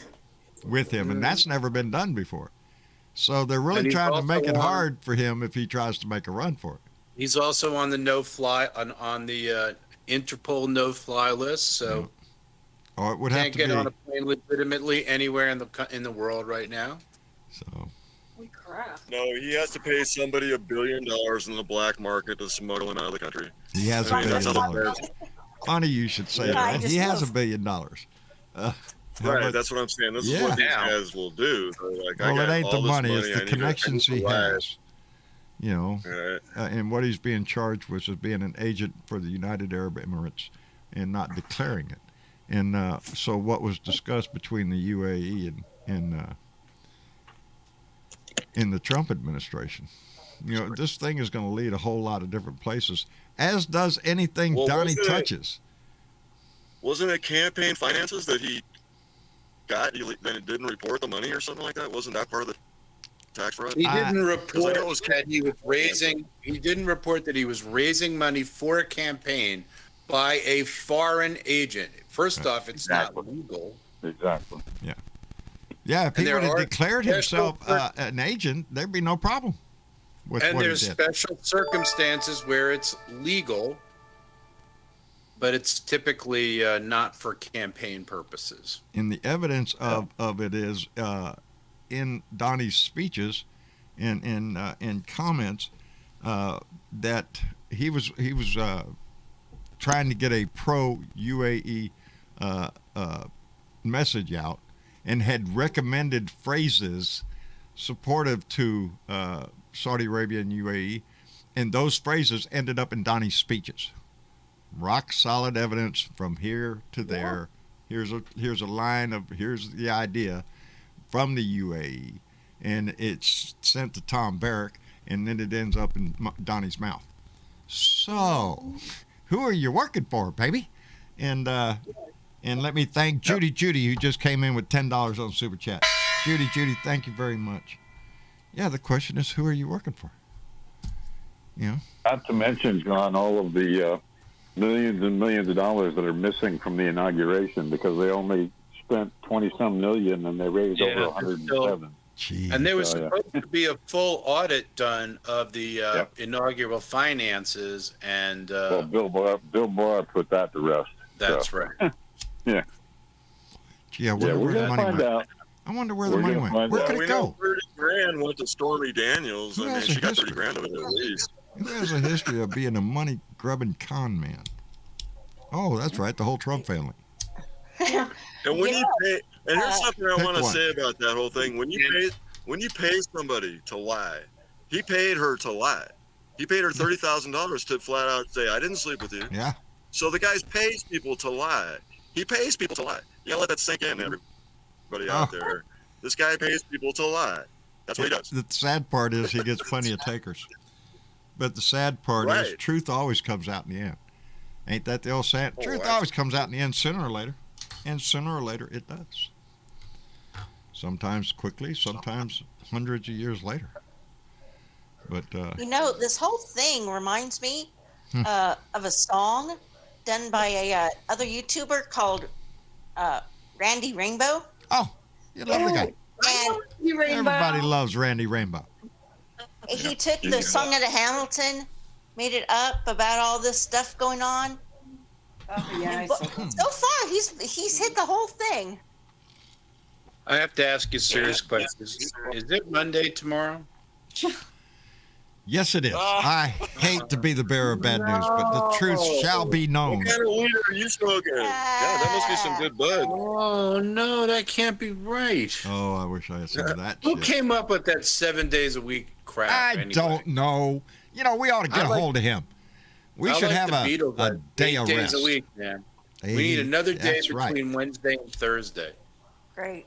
Speaker 1: with him, and that's never been done before. So they're really trying to make it hard for him if he tries to make a run for it.
Speaker 6: He's also on the no-fly on the Interpol no-fly list, so
Speaker 1: Or it would have
Speaker 6: can't
Speaker 1: to
Speaker 6: get
Speaker 1: be.
Speaker 6: on a plane legitimately anywhere in the world right now.
Speaker 1: So
Speaker 7: Holy crap.
Speaker 5: No, he has to pay somebody $1 billion in the black market to smuggle him out of the country.
Speaker 1: he has
Speaker 5: I
Speaker 1: $1
Speaker 5: mean, that's how
Speaker 1: billion.
Speaker 5: the
Speaker 1: Funny you should say
Speaker 3: Yeah, I
Speaker 1: that.
Speaker 3: just
Speaker 1: He has
Speaker 3: love-
Speaker 1: $1 billion.
Speaker 5: Right, that's what I'm saying. This is what these
Speaker 6: Yeah.
Speaker 5: guys will do. They're like, I
Speaker 1: Well, it
Speaker 5: got
Speaker 1: ain't
Speaker 5: all
Speaker 1: the
Speaker 5: this
Speaker 1: money;
Speaker 5: I
Speaker 1: it's the
Speaker 5: need to-
Speaker 1: connections he has. You know,
Speaker 5: Right.
Speaker 1: and what he's being charged with is being an agent for the United Arab Emirates and not declaring it. And so, what was discussed between the UAE and in the Trump administration, you know, this thing is going to lead a whole lot of different places, as does anything
Speaker 5: Well,
Speaker 1: Donnie
Speaker 5: wasn't it-
Speaker 1: touches.
Speaker 5: Wasn't it campaign finances that he got? Then it didn't report the money or something like that? Wasn't that part of the tax fraud?
Speaker 6: He didn't report
Speaker 5: it was-
Speaker 6: that he was raising. He didn't report that he was raising money for a campaign by a foreign agent. First off, it's not legal.
Speaker 4: Exactly.
Speaker 1: Yeah, if
Speaker 6: And
Speaker 1: he
Speaker 6: there
Speaker 1: would have
Speaker 6: are
Speaker 1: declared
Speaker 6: special
Speaker 1: himself an agent, there'd be no problem with
Speaker 6: And
Speaker 1: what he
Speaker 6: there's
Speaker 1: did.
Speaker 6: special circumstances where it's legal, but it's typically not for campaign purposes.
Speaker 1: And the evidence of it is in Donnie's speeches and in comments that he was trying to get a pro UAE message out and had recommended phrases supportive to Saudi Arabia and UAE, and those phrases ended up in Donnie's speeches. Rock solid evidence from here to there. Here's a line of here's the idea from the UAE, and it's sent to Tom Barrack, and then it ends up in Donnie's mouth. So, who are you working for, baby? And let me thank Judy, who just came in with $10 on Super Chat. Judy, thank you very much. Yeah, the question is, who are you working for? You know,
Speaker 4: Not to mention, John, all of the millions and millions of dollars that are missing from the inauguration because they only spent 20-some million and they raised over 107.
Speaker 1: gee.
Speaker 6: And there was
Speaker 4: Oh, yeah.
Speaker 6: supposed to be a full audit done of the inaugural finances, and
Speaker 4: Well, Bill Barr put that to rest.
Speaker 6: that's
Speaker 4: so.
Speaker 6: right.
Speaker 4: Yeah.
Speaker 1: Gee, I
Speaker 4: Yeah,
Speaker 1: wonder
Speaker 4: we're
Speaker 1: where the
Speaker 4: going to
Speaker 1: money
Speaker 4: find
Speaker 1: went.
Speaker 4: out.
Speaker 1: I wonder where the
Speaker 4: We're
Speaker 1: money
Speaker 4: gonna
Speaker 1: went.
Speaker 4: find
Speaker 1: Where
Speaker 4: out.
Speaker 1: could
Speaker 5: we
Speaker 1: it
Speaker 5: know
Speaker 1: go?
Speaker 5: 30 grand went to Stormy Daniels.
Speaker 1: Who
Speaker 5: I mean,
Speaker 1: has
Speaker 5: she
Speaker 1: a
Speaker 5: got
Speaker 1: history?
Speaker 5: 30 grand of it at least.
Speaker 1: Who has a history of being a money-grubbing con man? Oh, that's right, the whole Trump family.
Speaker 5: And when you pay, and here's something I
Speaker 1: pick
Speaker 5: want to
Speaker 1: one.
Speaker 5: say about that whole thing. When you pay somebody to lie, he paid her to lie. He paid her $30,000 to flat out say, "I didn't sleep with you."
Speaker 1: Yeah.
Speaker 5: So the guy pays people to lie. He pays people to lie. You gotta let that sink in, everybody out there. This guy pays people to lie. That's what he does.
Speaker 1: The sad part is he gets plenty of takers. But the sad part is
Speaker 5: Right.
Speaker 1: truth always comes out in the end. Ain't that the old saying? Truth
Speaker 5: right.
Speaker 1: always comes out in the end sooner or later. And sooner or later it does. Sometimes quickly, sometimes hundreds of years later. But
Speaker 3: You know, this whole thing reminds me of a song done by a other YouTuber called Randy Rainbow.
Speaker 1: oh, you love the guy.
Speaker 3: And
Speaker 7: You Rainbow.
Speaker 1: Everybody loves Randy Rainbow.
Speaker 3: he took the song out of Hamilton, made it up about all this stuff going on.
Speaker 7: Oh, yeah, I
Speaker 3: And
Speaker 7: see.
Speaker 3: so far, he's hit the whole thing.
Speaker 6: I have to ask you serious questions. Is it Monday tomorrow?
Speaker 1: Yes, it is. I hate to be the bearer of bad news, but the truth shall be known.
Speaker 5: What kind of weed are you smoking? God, that must be some good bud.
Speaker 6: Oh no, that can't be right.
Speaker 1: Oh, I wish I had some of that
Speaker 6: Who
Speaker 1: shit.
Speaker 6: came up with that 7 days a week crap?
Speaker 1: I
Speaker 6: anyway?
Speaker 1: don't know. You know, we ought to get
Speaker 6: I like-
Speaker 1: a hold of him. We
Speaker 6: I
Speaker 1: should
Speaker 6: like
Speaker 1: have
Speaker 6: the
Speaker 1: a
Speaker 6: Beatles,
Speaker 1: day
Speaker 6: 8
Speaker 1: of
Speaker 6: days
Speaker 1: rest.
Speaker 6: a week, man. We need another day
Speaker 1: That's
Speaker 6: between
Speaker 1: right.
Speaker 6: Wednesday and Thursday.
Speaker 3: Great.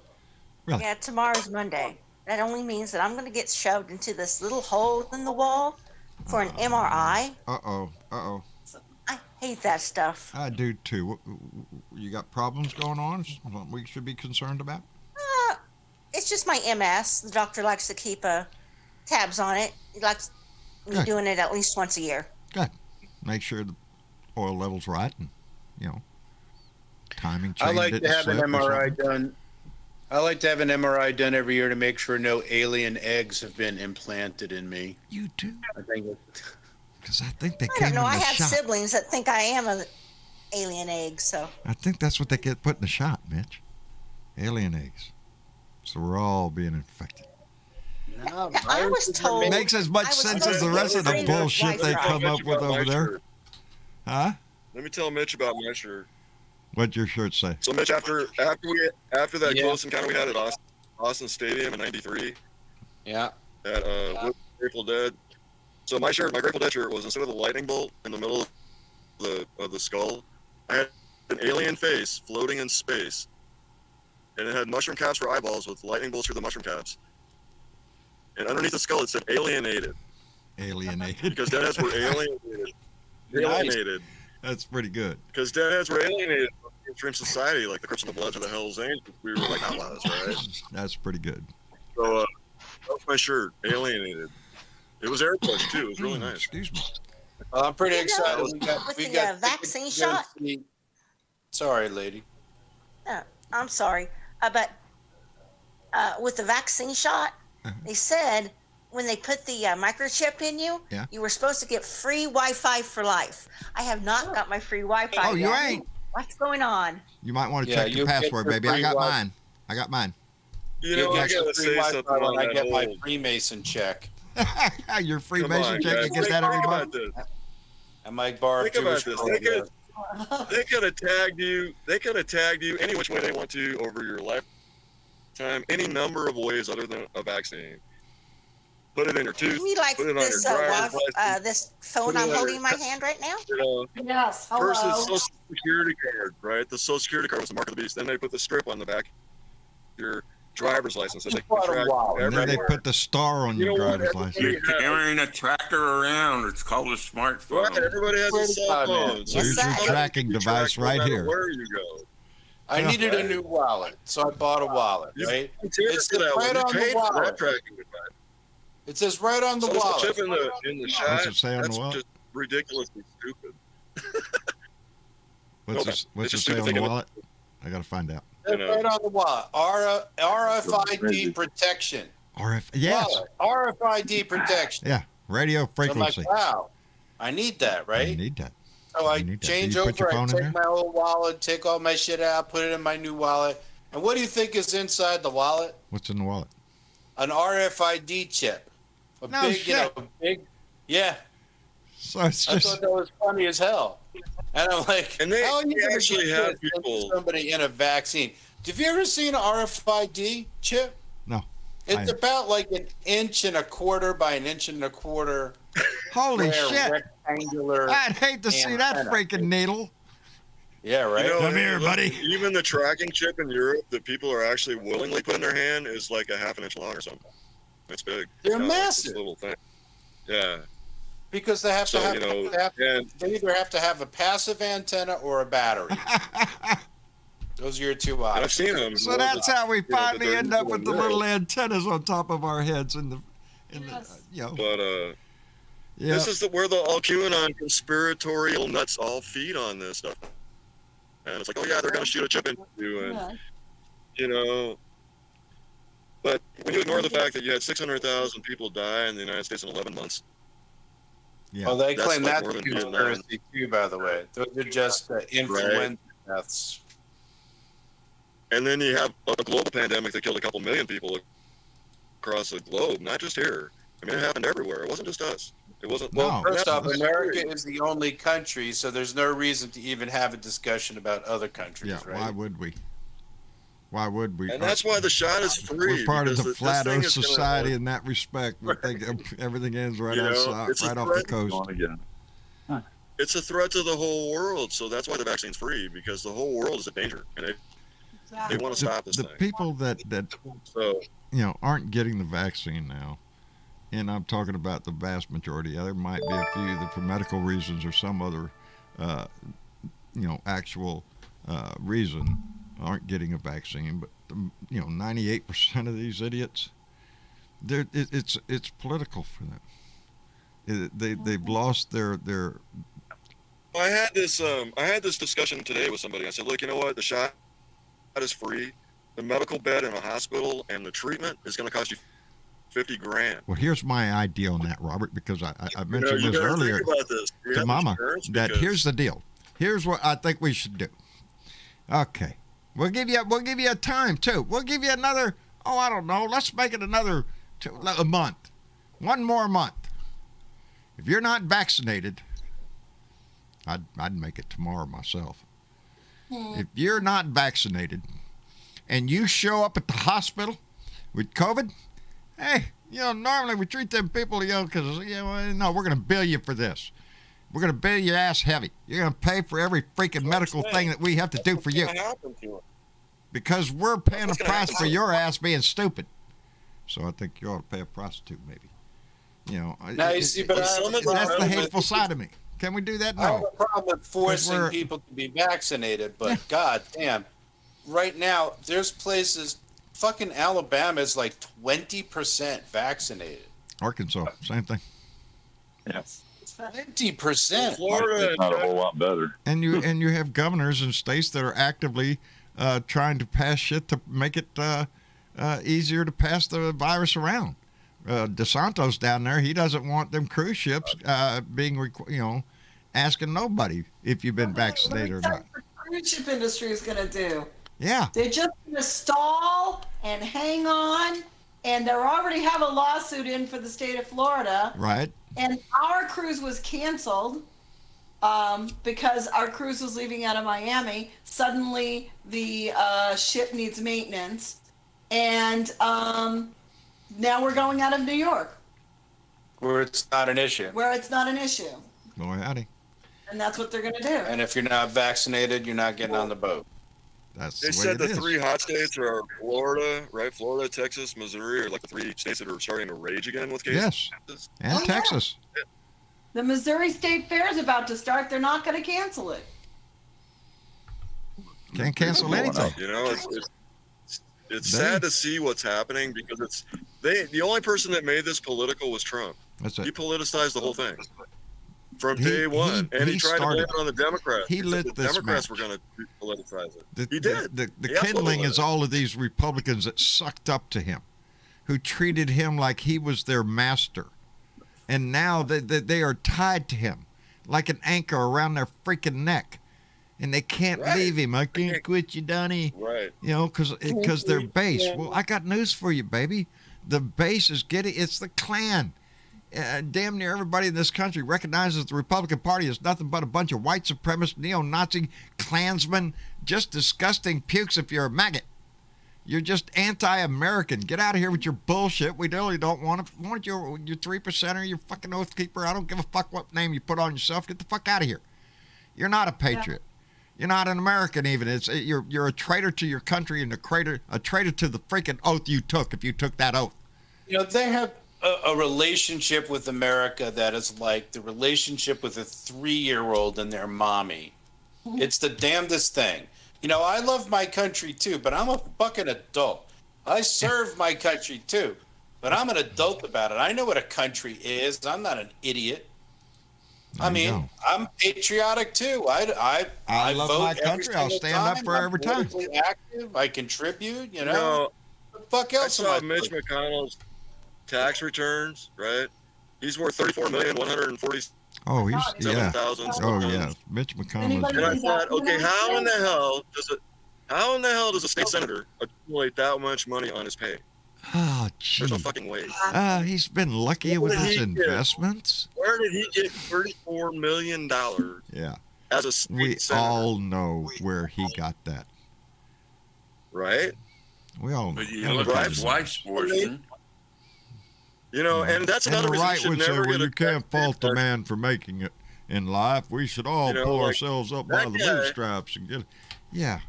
Speaker 1: Really?
Speaker 3: Yeah, tomorrow's Monday. That only means that I'm going to get shoved into this little hole in the wall for an MRI.
Speaker 1: Uh-oh. Uh-oh.
Speaker 3: I Hate that stuff.
Speaker 1: I do too. You got problems going on? Something we should be concerned about?
Speaker 3: It's just my MS. The doctor likes to keep tabs on it. He likes me
Speaker 1: Good.
Speaker 3: doing it at least once a year.
Speaker 1: Good. Make sure the oil level's right, and timing
Speaker 6: I
Speaker 1: chain
Speaker 6: like to
Speaker 1: didn't
Speaker 6: have an
Speaker 1: slip or
Speaker 6: MRI
Speaker 1: something.
Speaker 6: done. I like to have an MRI done every year to make sure no alien eggs have been implanted in me.
Speaker 1: You too?
Speaker 6: I think
Speaker 1: Because I think they
Speaker 3: I
Speaker 1: came
Speaker 3: don't know.
Speaker 1: in
Speaker 3: I
Speaker 1: the
Speaker 3: have
Speaker 1: shot.
Speaker 3: siblings that think I am an alien egg, so.
Speaker 1: I think that's what they get put in the shot, Mitch. Alien eggs. So we're all being infected.
Speaker 6: no,
Speaker 3: I was told.
Speaker 1: Makes as much
Speaker 3: I was
Speaker 1: sense as
Speaker 3: told
Speaker 1: the rest of the
Speaker 3: that
Speaker 1: bullshit they
Speaker 3: Wi-Fi.
Speaker 1: come up with over there. Huh?
Speaker 5: Let me tell Mitch about my shirt.
Speaker 1: What'd your shirt say?
Speaker 5: So Mitch, after that
Speaker 6: Yeah.
Speaker 5: close encounter we had at Austin Stadium in '93
Speaker 6: Yeah.
Speaker 5: at with Grateful Dead. So my Grateful Dead shirt was, instead of the lightning bolt in the middle of the skull, I had an alien face floating in space, and it had mushroom caps for eyeballs with lightning bolts for the mushroom caps. And underneath the skull it said alienated,
Speaker 1: Alienated.
Speaker 5: because deadheads were alienated. Alienated.
Speaker 1: That's pretty good.
Speaker 5: Because deadheads were alienated from mainstream society, like the Crips and the Bloods or the Hells Angels. We were like outlaws, right?
Speaker 1: That's pretty good.
Speaker 5: So that was my shirt, alienated. It was airbrushed too. It was really nice.
Speaker 1: Excuse me.
Speaker 6: Well, I'm pretty
Speaker 3: You know,
Speaker 6: excited.
Speaker 3: with
Speaker 6: We
Speaker 3: the,
Speaker 6: got
Speaker 3: vaccine
Speaker 6: tickets
Speaker 3: shot?
Speaker 6: to see- Sorry, lady.
Speaker 3: I'm sorry, but with the vaccine shot,
Speaker 1: Uh-huh.
Speaker 3: they said when they put the microchip in you,
Speaker 1: Yeah.
Speaker 3: you were supposed to get free Wi-Fi for life. I have not got my free Wi-Fi
Speaker 1: Oh, you
Speaker 3: yet.
Speaker 1: ain't?
Speaker 3: What's going on?
Speaker 1: You might want to
Speaker 6: Yeah,
Speaker 1: check your
Speaker 6: you'll get
Speaker 1: password,
Speaker 6: your
Speaker 1: baby. I
Speaker 6: free
Speaker 1: got
Speaker 6: Wi-
Speaker 1: mine. I got mine.
Speaker 5: You know, I
Speaker 6: get your
Speaker 5: gotta
Speaker 6: free
Speaker 5: say
Speaker 6: Wi-Fi
Speaker 5: something on
Speaker 6: when I
Speaker 5: that
Speaker 6: get my
Speaker 5: whole.
Speaker 6: Freemason check.
Speaker 1: Your
Speaker 5: Come
Speaker 1: Freemason
Speaker 5: on,
Speaker 1: check,
Speaker 5: guys.
Speaker 1: you get that every
Speaker 5: Think
Speaker 1: month?
Speaker 5: about this.
Speaker 6: I might borrow
Speaker 5: Think about
Speaker 6: Jewish
Speaker 5: this.
Speaker 6: clothes.
Speaker 5: They could have tagged you. They could have tagged you any which way they want to over your lifetime, any number of ways other than a vaccine. Put it in your tooth.
Speaker 3: Me like
Speaker 5: Put it on
Speaker 3: this
Speaker 5: your driver's license.
Speaker 3: this phone
Speaker 5: Put it
Speaker 3: I'm
Speaker 5: on
Speaker 3: holding
Speaker 5: your-
Speaker 3: in my hand right now.
Speaker 5: You know,
Speaker 7: Yes,
Speaker 5: first
Speaker 7: hello.
Speaker 5: it's Social Security card, right? The Social Security card was the mark of the beast. Then they put the strip on the back of your driver's license that they
Speaker 6: Just bought a
Speaker 5: track
Speaker 6: wallet.
Speaker 1: And then they
Speaker 5: everywhere.
Speaker 1: put the star on
Speaker 5: You
Speaker 1: your
Speaker 5: know what?
Speaker 1: driver's license.
Speaker 5: Everybody
Speaker 2: You're
Speaker 5: has-
Speaker 2: carrying a tracker around. It's called a smartphone.
Speaker 5: Right, everybody has a
Speaker 6: Swear to
Speaker 5: cell
Speaker 6: God, man.
Speaker 5: phone.
Speaker 1: So
Speaker 3: Yes,
Speaker 1: here's your
Speaker 3: sir.
Speaker 1: tracking
Speaker 5: You
Speaker 1: device
Speaker 5: track no
Speaker 1: right
Speaker 5: matter
Speaker 1: here.
Speaker 5: Where you go.
Speaker 6: I needed a new wallet, so I bought a wallet,
Speaker 5: You
Speaker 6: right?
Speaker 5: volunteered
Speaker 6: It's
Speaker 5: for that
Speaker 6: right
Speaker 5: one.
Speaker 6: on
Speaker 5: You
Speaker 6: the
Speaker 5: paid for
Speaker 6: wallet.
Speaker 5: that tracking device.
Speaker 6: It says right on the
Speaker 5: So
Speaker 6: wallet.
Speaker 5: chip in the shot.
Speaker 1: What's it say on the
Speaker 5: That's
Speaker 1: wallet?
Speaker 5: just ridiculously stupid.
Speaker 1: What's
Speaker 5: Okay.
Speaker 1: it
Speaker 5: It's
Speaker 1: say
Speaker 5: just
Speaker 1: on the
Speaker 5: stupid
Speaker 1: wallet? I got to find out.
Speaker 6: It's
Speaker 5: You know.
Speaker 6: right on the wallet. RFID
Speaker 4: Crazy.
Speaker 6: protection.
Speaker 1: Yes.
Speaker 6: Wallet. RFID protection.
Speaker 1: Yeah. Radio
Speaker 6: So I'm like,
Speaker 1: frequency.
Speaker 6: wow, I need that,
Speaker 1: You
Speaker 6: right?
Speaker 1: need that.
Speaker 6: So I
Speaker 1: You need that.
Speaker 6: change
Speaker 1: Do you put your
Speaker 6: over, I
Speaker 1: phone in
Speaker 6: take
Speaker 1: there?
Speaker 6: my old wallet, take all my shit out, put it in my new wallet. And what do you think is inside the wallet?
Speaker 1: What's in the wallet?
Speaker 6: An RFID chip. A
Speaker 1: No
Speaker 6: big,
Speaker 1: shit.
Speaker 6: yeah.
Speaker 1: So it's
Speaker 6: I
Speaker 1: just.
Speaker 6: thought that was funny as hell. And I'm like,
Speaker 5: And they
Speaker 6: how are you gonna
Speaker 5: actually
Speaker 6: get
Speaker 5: have
Speaker 6: this into
Speaker 5: people-
Speaker 6: somebody in a vaccine? Have you ever seen an RFID chip?
Speaker 1: No.
Speaker 6: It's
Speaker 1: I-
Speaker 6: about like an inch and a quarter by an inch and a quarter.
Speaker 1: Holy
Speaker 6: square
Speaker 1: shit.
Speaker 6: Rectangular.
Speaker 1: I'd hate to see that
Speaker 6: antenna.
Speaker 1: freaking needle.
Speaker 6: Yeah, right.
Speaker 5: You know,
Speaker 1: Come here,
Speaker 5: look,
Speaker 1: buddy.
Speaker 5: Even the tracking chip in Europe that people are actually willingly put in their hand is like a half an inch long or something. It's big.
Speaker 6: They're
Speaker 5: You know, it's this
Speaker 6: massive.
Speaker 5: little thing. Yeah.
Speaker 6: Because they have
Speaker 5: So,
Speaker 6: to have,
Speaker 5: you know,
Speaker 6: they, have
Speaker 5: and
Speaker 6: they either have to have a passive antenna or a battery. Those are your two
Speaker 5: I've
Speaker 6: options.
Speaker 5: seen them.
Speaker 1: So that's how we
Speaker 5: Yeah, but
Speaker 1: finally
Speaker 5: they're
Speaker 1: end up with the
Speaker 5: usually
Speaker 1: little antennas on top of our heads in the,
Speaker 7: Yes.
Speaker 5: But
Speaker 1: yeah.
Speaker 5: this is where the all QAnon conspiratorial nuts all feed on this stuff. And it's like, oh yeah, they're gonna shoot a chip into you, and
Speaker 7: Yeah.
Speaker 5: you know. But when you ignore the fact that you had 600,000 people die in the United States in 11 months,
Speaker 1: Yeah.
Speaker 6: Well, they
Speaker 5: That's
Speaker 6: claim
Speaker 5: like
Speaker 6: that's
Speaker 5: more
Speaker 6: a
Speaker 5: than Vietnam.
Speaker 6: conspiracy too, by the way. Those are just influenza deaths.
Speaker 5: and then you have a global pandemic that killed a couple million people across the globe, not just here. I mean, it happened everywhere. It wasn't just us. It wasn't.
Speaker 1: No.
Speaker 6: Well, first off,
Speaker 5: that's
Speaker 6: America
Speaker 5: free.
Speaker 6: is the only country, so there's no reason to even have a discussion about other countries,
Speaker 1: Yeah.
Speaker 6: right?
Speaker 1: Why would we? Why would we?
Speaker 5: And that's why the shot is free.
Speaker 1: We're part of
Speaker 5: because
Speaker 1: the
Speaker 5: this
Speaker 1: flat
Speaker 5: thing
Speaker 1: Earth
Speaker 5: is gonna-
Speaker 1: society in that respect. We think everything ends right
Speaker 5: You know,
Speaker 1: outside,
Speaker 5: it's a
Speaker 1: right off the
Speaker 5: threat.
Speaker 1: coast.
Speaker 4: On again.
Speaker 5: It's a threat to the whole world. So that's why the vaccine's free, because the whole world is a danger, and they want to stop this
Speaker 1: The
Speaker 5: thing.
Speaker 1: people that
Speaker 5: So
Speaker 1: aren't getting the vaccine now, and I'm talking about the vast majority. There might be a few that for medical reasons or some other actual reason aren't getting a vaccine. But 98% of these idiots, it's political for them. They've lost their.
Speaker 5: I had this discussion today with somebody. I said, look, you know what? The shot is free. The medical bed in a hospital and the treatment is going to cost you $50,000.
Speaker 1: Well, here's my idea on that, Robert, because I mentioned
Speaker 5: you
Speaker 1: this
Speaker 5: gotta
Speaker 1: earlier
Speaker 5: think about this. Do you
Speaker 1: to
Speaker 5: have
Speaker 1: Mama.
Speaker 5: insurance?
Speaker 1: That
Speaker 5: Because-
Speaker 1: here's the deal. Here's what I think we should do. Okay, we'll give you a time too. We'll give you another. Oh, I don't know. Let's make it a month. One more month. If you're not vaccinated, I'd make it tomorrow myself. If you're not vaccinated and you show up at the hospital with COVID, hey, normally we treat them people, because, no, we're going to bill you for this. We're going to bill your ass heavy. You're going to pay for every freaking medical thing that we have to do for you.
Speaker 5: What's gonna happen to him?
Speaker 1: Because we're paying a
Speaker 5: What's gonna
Speaker 1: price
Speaker 5: happen
Speaker 1: for
Speaker 5: to
Speaker 1: your ass being stupid. So I think you ought to pay a prostitute, maybe.
Speaker 6: Now, you see, but I have a
Speaker 1: that's
Speaker 6: problem
Speaker 1: the
Speaker 6: with-
Speaker 1: hateful side of me. Can we do that?
Speaker 6: I have
Speaker 1: No.
Speaker 6: a problem with forcing
Speaker 1: we're-
Speaker 6: people to be vaccinated, but god damn, right now there's places. Fucking Alabama is like 20% vaccinated.
Speaker 1: Arkansas, same thing.
Speaker 6: 20%.
Speaker 5: Florida,
Speaker 4: It's not a whole lot better.
Speaker 1: And you have governors in states that are actively trying to pass shit to make it easier to pass the virus around. DeSantos down there, he doesn't want them cruise ships being, asking nobody if you've been vaccinated or not.
Speaker 7: What the cruise ship industry is going to do.
Speaker 1: Yeah.
Speaker 7: They're just going to stall and hang on, and they already have a lawsuit in for the state of Florida.
Speaker 1: Right.
Speaker 7: And our cruise was canceled because our cruise was leaving out of Miami. Suddenly, the ship needs maintenance, and now we're going out of New York,
Speaker 6: Where it's not an issue.
Speaker 7: where it's not an issue,
Speaker 1: Boy, howdy.
Speaker 7: and that's what they're going to do.
Speaker 6: And if you're not vaccinated, you're not getting on the boat.
Speaker 1: That's
Speaker 5: they
Speaker 1: the way
Speaker 5: said
Speaker 1: it
Speaker 5: the
Speaker 1: is.
Speaker 5: three hot states are Florida, right? Florida, Texas, Missouri are like the three states that are starting to rage again with cases.
Speaker 1: Yes. And
Speaker 7: Oh, yeah.
Speaker 1: Texas.
Speaker 7: The Missouri State Fair is about to start. They're not going to cancel it.
Speaker 1: Can't cancel anything.
Speaker 5: It's sad to see what's happening because the only person that made this political was Trump.
Speaker 1: That's
Speaker 5: He
Speaker 1: it.
Speaker 5: politicized the whole thing from
Speaker 1: He-
Speaker 5: day one,
Speaker 1: he-
Speaker 5: and
Speaker 1: he
Speaker 5: he tried to
Speaker 1: started-
Speaker 5: blame it on the Democrats.
Speaker 1: he
Speaker 5: said
Speaker 1: lit
Speaker 5: the
Speaker 1: this
Speaker 5: Democrats
Speaker 1: match.
Speaker 5: were going to politicize it.
Speaker 1: The,
Speaker 5: He did.
Speaker 1: The
Speaker 5: He absolutely
Speaker 1: kindling
Speaker 5: lit
Speaker 1: is
Speaker 5: it.
Speaker 1: all of these Republicans that sucked up to him, who treated him like he was their master. And now they are tied to him like an anchor around their freaking neck. And they can't
Speaker 5: Right.
Speaker 1: leave him. I can't quit you, Donnie.
Speaker 5: Right.
Speaker 1: Because their base. Well, I got news for you, baby. The base is it's the Klan. Damn near everybody in this country recognizes the Republican Party is nothing but a bunch of white supremacist, neo-Nazi Klansmen, just disgusting pukes if you're a maggot. You're just anti-American. Get out of here with your bullshit. We really don't want your 3%er, your fucking oath keeper. I don't give a fuck what name you put on yourself. Get the fuck out of here. You're not a patriot. You're not an American even. You're a traitor to your country and a traitor to the freaking oath you took if you took that oath.
Speaker 6: They have a relationship with America that is like the relationship with a 3-year-old and their mommy. It's the damnedest thing. I love my country too, but I'm a fucking adult. I serve my country too, but I'm an adult about it. I know what a country is. I'm not an idiot.
Speaker 1: There you go.
Speaker 6: I'm patriotic too. I
Speaker 1: love
Speaker 6: vote
Speaker 1: my
Speaker 6: every
Speaker 1: country. I'll
Speaker 6: single
Speaker 1: stand up
Speaker 6: time.
Speaker 1: for
Speaker 6: I'm
Speaker 1: every time.
Speaker 6: politically active. I contribute.
Speaker 5: No,
Speaker 6: What the fuck
Speaker 5: I
Speaker 6: else am
Speaker 5: saw
Speaker 6: I
Speaker 5: Mitch
Speaker 6: doing?
Speaker 5: McConnell's tax returns, right? He's worth $34,147,000.
Speaker 1: Oh, he's yeah.
Speaker 5: something.
Speaker 1: Oh yeah. Mitch McConnell.
Speaker 5: And I
Speaker 1: Is,
Speaker 5: thought, okay, how in the hell does a state senator accumulate that much money on his pay?
Speaker 1: oh,
Speaker 5: There's no
Speaker 1: gee.
Speaker 5: fucking way.
Speaker 1: He's been lucky with
Speaker 5: What did
Speaker 1: his
Speaker 5: he get?
Speaker 1: investments.
Speaker 5: Where did he get $34 million
Speaker 1: Yeah.
Speaker 5: as a state
Speaker 1: We
Speaker 5: senator?
Speaker 1: all know where he got that.
Speaker 5: Right?
Speaker 1: We all know.
Speaker 2: But you look at his wife's portion.
Speaker 5: And that's
Speaker 1: And
Speaker 5: another
Speaker 1: the
Speaker 5: reason
Speaker 1: right
Speaker 5: you should
Speaker 1: would say,
Speaker 5: never
Speaker 1: well,
Speaker 5: get
Speaker 1: you
Speaker 5: a
Speaker 1: can't
Speaker 5: tax
Speaker 1: fault the
Speaker 5: cut.
Speaker 1: man for making it in life. We should all pull
Speaker 5: like,
Speaker 1: ourselves up by
Speaker 5: that
Speaker 1: the
Speaker 5: guy-
Speaker 1: bootstraps and get it. Yeah.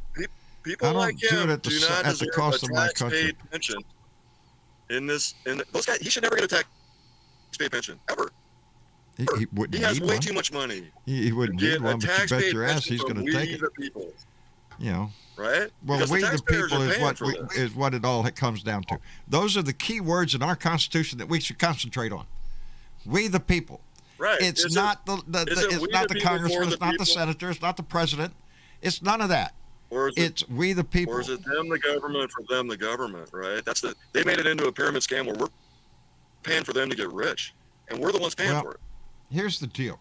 Speaker 5: People
Speaker 1: I don't
Speaker 5: like
Speaker 1: do
Speaker 5: him
Speaker 1: it at the
Speaker 5: do
Speaker 1: s-
Speaker 5: not
Speaker 1: at the
Speaker 5: deserve
Speaker 1: cost
Speaker 5: a
Speaker 1: of my country.
Speaker 5: tax-paid pension. Those guys, he should never get a tax-paid pension ever.
Speaker 1: He wouldn't
Speaker 5: He has
Speaker 1: need
Speaker 5: way
Speaker 1: one.
Speaker 5: too much money.
Speaker 1: He wouldn't
Speaker 5: to
Speaker 1: need
Speaker 5: get
Speaker 1: one,
Speaker 5: a
Speaker 1: but you bet
Speaker 5: tax-paid
Speaker 1: your ass
Speaker 5: pension
Speaker 1: he's
Speaker 5: from
Speaker 1: going to take
Speaker 5: we
Speaker 1: it.
Speaker 5: the people,
Speaker 1: You know.
Speaker 5: right?
Speaker 1: Well,
Speaker 5: Because
Speaker 1: we the
Speaker 5: taxpayers
Speaker 1: people
Speaker 5: are
Speaker 1: is
Speaker 5: paying
Speaker 1: what
Speaker 5: for this.
Speaker 1: is what it all comes down to. Those are the key words in our Constitution that we should concentrate on. We the people.
Speaker 5: Right.
Speaker 1: It's
Speaker 5: Isn't-
Speaker 1: not the
Speaker 5: isn't
Speaker 1: it's
Speaker 5: we
Speaker 1: not
Speaker 5: the
Speaker 1: the
Speaker 5: people
Speaker 1: congressman,
Speaker 5: for
Speaker 1: it's
Speaker 5: the
Speaker 1: not the
Speaker 5: people?
Speaker 1: senator, it's not the president. It's none of that.
Speaker 5: Or is it,
Speaker 1: It's we the people.
Speaker 5: or is it them the government for them the government, right? They made it into a pyramid scam where we're paying for them to get rich, and we're the ones paying
Speaker 1: Well,
Speaker 5: for it.
Speaker 1: Here's the deal.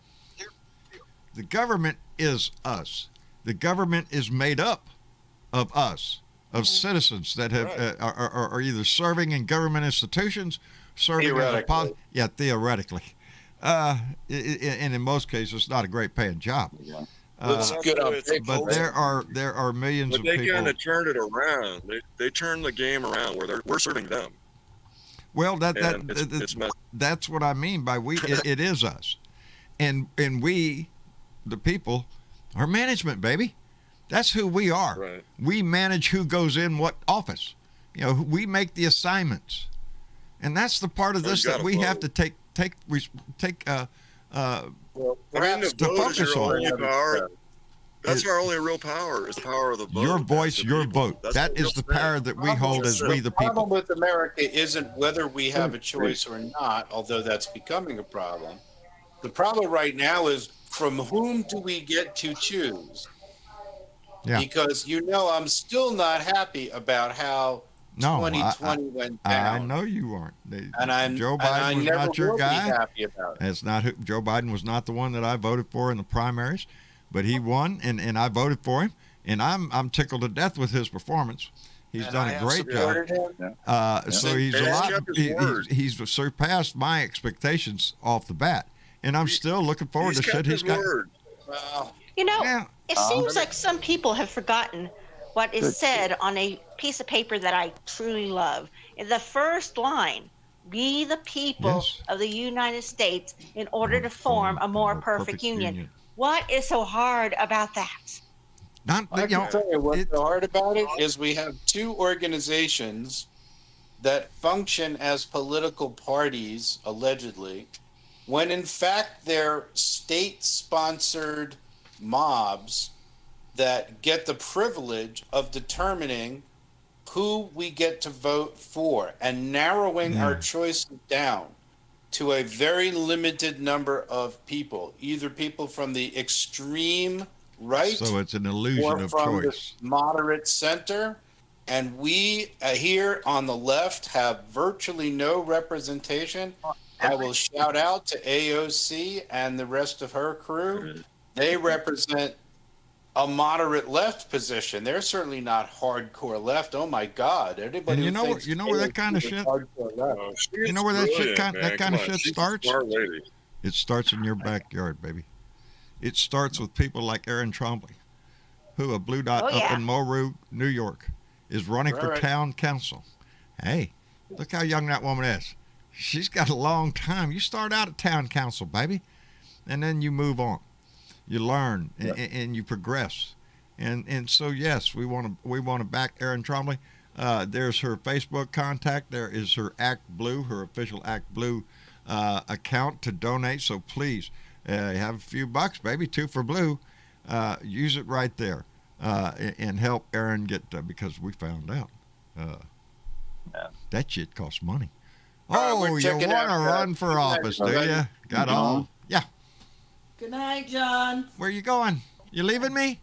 Speaker 1: The government is us. The government is made up of us, of citizens that have
Speaker 5: Right.
Speaker 1: are either serving in government institutions, serving as a
Speaker 6: Theoretically.
Speaker 1: theoretically. And in most cases, it's not a great paying job.
Speaker 6: Looks
Speaker 5: That's
Speaker 6: good
Speaker 5: the
Speaker 6: on
Speaker 5: way it's
Speaker 6: paper.
Speaker 1: But
Speaker 5: supposed
Speaker 1: there are millions
Speaker 5: But
Speaker 1: of
Speaker 5: they
Speaker 1: people.
Speaker 5: kind of turned it around. They turned the game around where we're serving them.
Speaker 1: Well,
Speaker 5: And it's messed
Speaker 1: that's what I mean by we. It is us, and we, the people, are management, baby. That's who we are.
Speaker 5: Right.
Speaker 1: We manage who goes in what office. You know, we make the assignments, and that's the part of
Speaker 5: Well,
Speaker 1: this
Speaker 5: you
Speaker 1: that
Speaker 5: gotta
Speaker 1: we have
Speaker 5: vote.
Speaker 1: to take.
Speaker 6: Well,
Speaker 5: I mean, the
Speaker 1: to
Speaker 5: vote is
Speaker 1: focus
Speaker 5: your
Speaker 1: on.
Speaker 5: only power. That's
Speaker 1: It-
Speaker 5: our only real power, is the power of the vote.
Speaker 1: Your
Speaker 5: That's
Speaker 1: voice,
Speaker 5: the
Speaker 1: your
Speaker 5: people.
Speaker 1: vote.
Speaker 5: That's
Speaker 1: That
Speaker 5: what
Speaker 1: is
Speaker 5: we'll
Speaker 1: the
Speaker 5: say.
Speaker 1: power that we hold as we the
Speaker 6: The problem
Speaker 1: people.
Speaker 6: with America isn't whether we have a choice or not, although that's becoming a problem. The problem right now is from whom do we get to choose?
Speaker 1: Yeah.
Speaker 6: Because I'm still not happy about how
Speaker 1: No,
Speaker 6: 2020 went down.
Speaker 1: I know you aren't. Joe
Speaker 6: and I
Speaker 1: Biden was
Speaker 6: never
Speaker 1: not your
Speaker 6: will
Speaker 1: guy.
Speaker 6: Be happy about it.
Speaker 1: That's not who Joe Biden was not the one that I voted for in the primaries, but he won, and I voted for him, and I'm tickled to death with his performance. He's
Speaker 6: And
Speaker 1: done
Speaker 6: I
Speaker 1: a
Speaker 6: have
Speaker 1: great job.
Speaker 6: supported him.
Speaker 1: So he's
Speaker 5: And
Speaker 1: a
Speaker 5: he's
Speaker 1: lot.
Speaker 5: kept his word.
Speaker 1: He's surpassed my expectations off the bat, and I'm still looking forward
Speaker 5: He's
Speaker 1: to shit
Speaker 5: kept
Speaker 1: he's
Speaker 5: his
Speaker 1: got.
Speaker 5: word.
Speaker 6: Well,
Speaker 3: You know,
Speaker 1: Yeah.
Speaker 3: it seems like some people have forgotten what is said on a piece of paper that I truly love. In the first line, we the people
Speaker 1: Yes.
Speaker 3: of the United States in order to form a more perfect union. What is so hard about that?
Speaker 1: Not
Speaker 6: I
Speaker 1: you
Speaker 6: can
Speaker 1: know,
Speaker 6: tell you what's
Speaker 1: it-
Speaker 6: so hard about it is we have two organizations that function as political parties, allegedly, when in fact they're state-sponsored mobs that get the privilege of determining who we get to vote for and narrowing our choices down to a very limited number of people, either people from the extreme right
Speaker 1: so it's an illusion
Speaker 6: or
Speaker 1: of
Speaker 6: from
Speaker 1: choice.
Speaker 6: the moderate center. And we here on the left have virtually no representation. I will shout out to AOC and the rest of her crew. They represent a moderate left position. They're certainly not hardcore left. Oh my God! Anybody
Speaker 1: And you
Speaker 6: who
Speaker 1: know
Speaker 6: thinks
Speaker 1: what- you know where that
Speaker 6: AOC
Speaker 1: kind of
Speaker 6: is
Speaker 1: shit-
Speaker 6: hardcore left.
Speaker 5: Oh, she's
Speaker 1: You know where that shit
Speaker 5: brilliant,
Speaker 1: kind-
Speaker 5: man.
Speaker 1: that kind of
Speaker 5: Come on,
Speaker 1: shit
Speaker 5: she's a
Speaker 1: starts?
Speaker 5: Smart lady.
Speaker 1: It starts in your backyard, baby. It starts with people like Aaron Trombley, who a blue dot
Speaker 3: Oh,
Speaker 1: up
Speaker 3: yeah.
Speaker 1: in Moreau, New York, is running for
Speaker 6: Right.
Speaker 1: town council. Hey, look how young that woman is. She's got a long time. You start out at town council, baby, and then you move on. You learn and you progress. And so yes, we want to back Aaron Trombley. There's her Facebook contact. There is her Act Blue, her official Act Blue account to donate. So please have a few bucks, baby. 2 for Blue. Use it right there and help Aaron get because we found out that shit costs money.
Speaker 6: right,
Speaker 1: Oh,
Speaker 6: we're
Speaker 1: you want
Speaker 6: checking
Speaker 1: to
Speaker 6: out,
Speaker 1: run for
Speaker 6: guys.
Speaker 1: office, do you? Got all? Yeah.
Speaker 7: Good night, John.
Speaker 1: Where you going? You leaving me?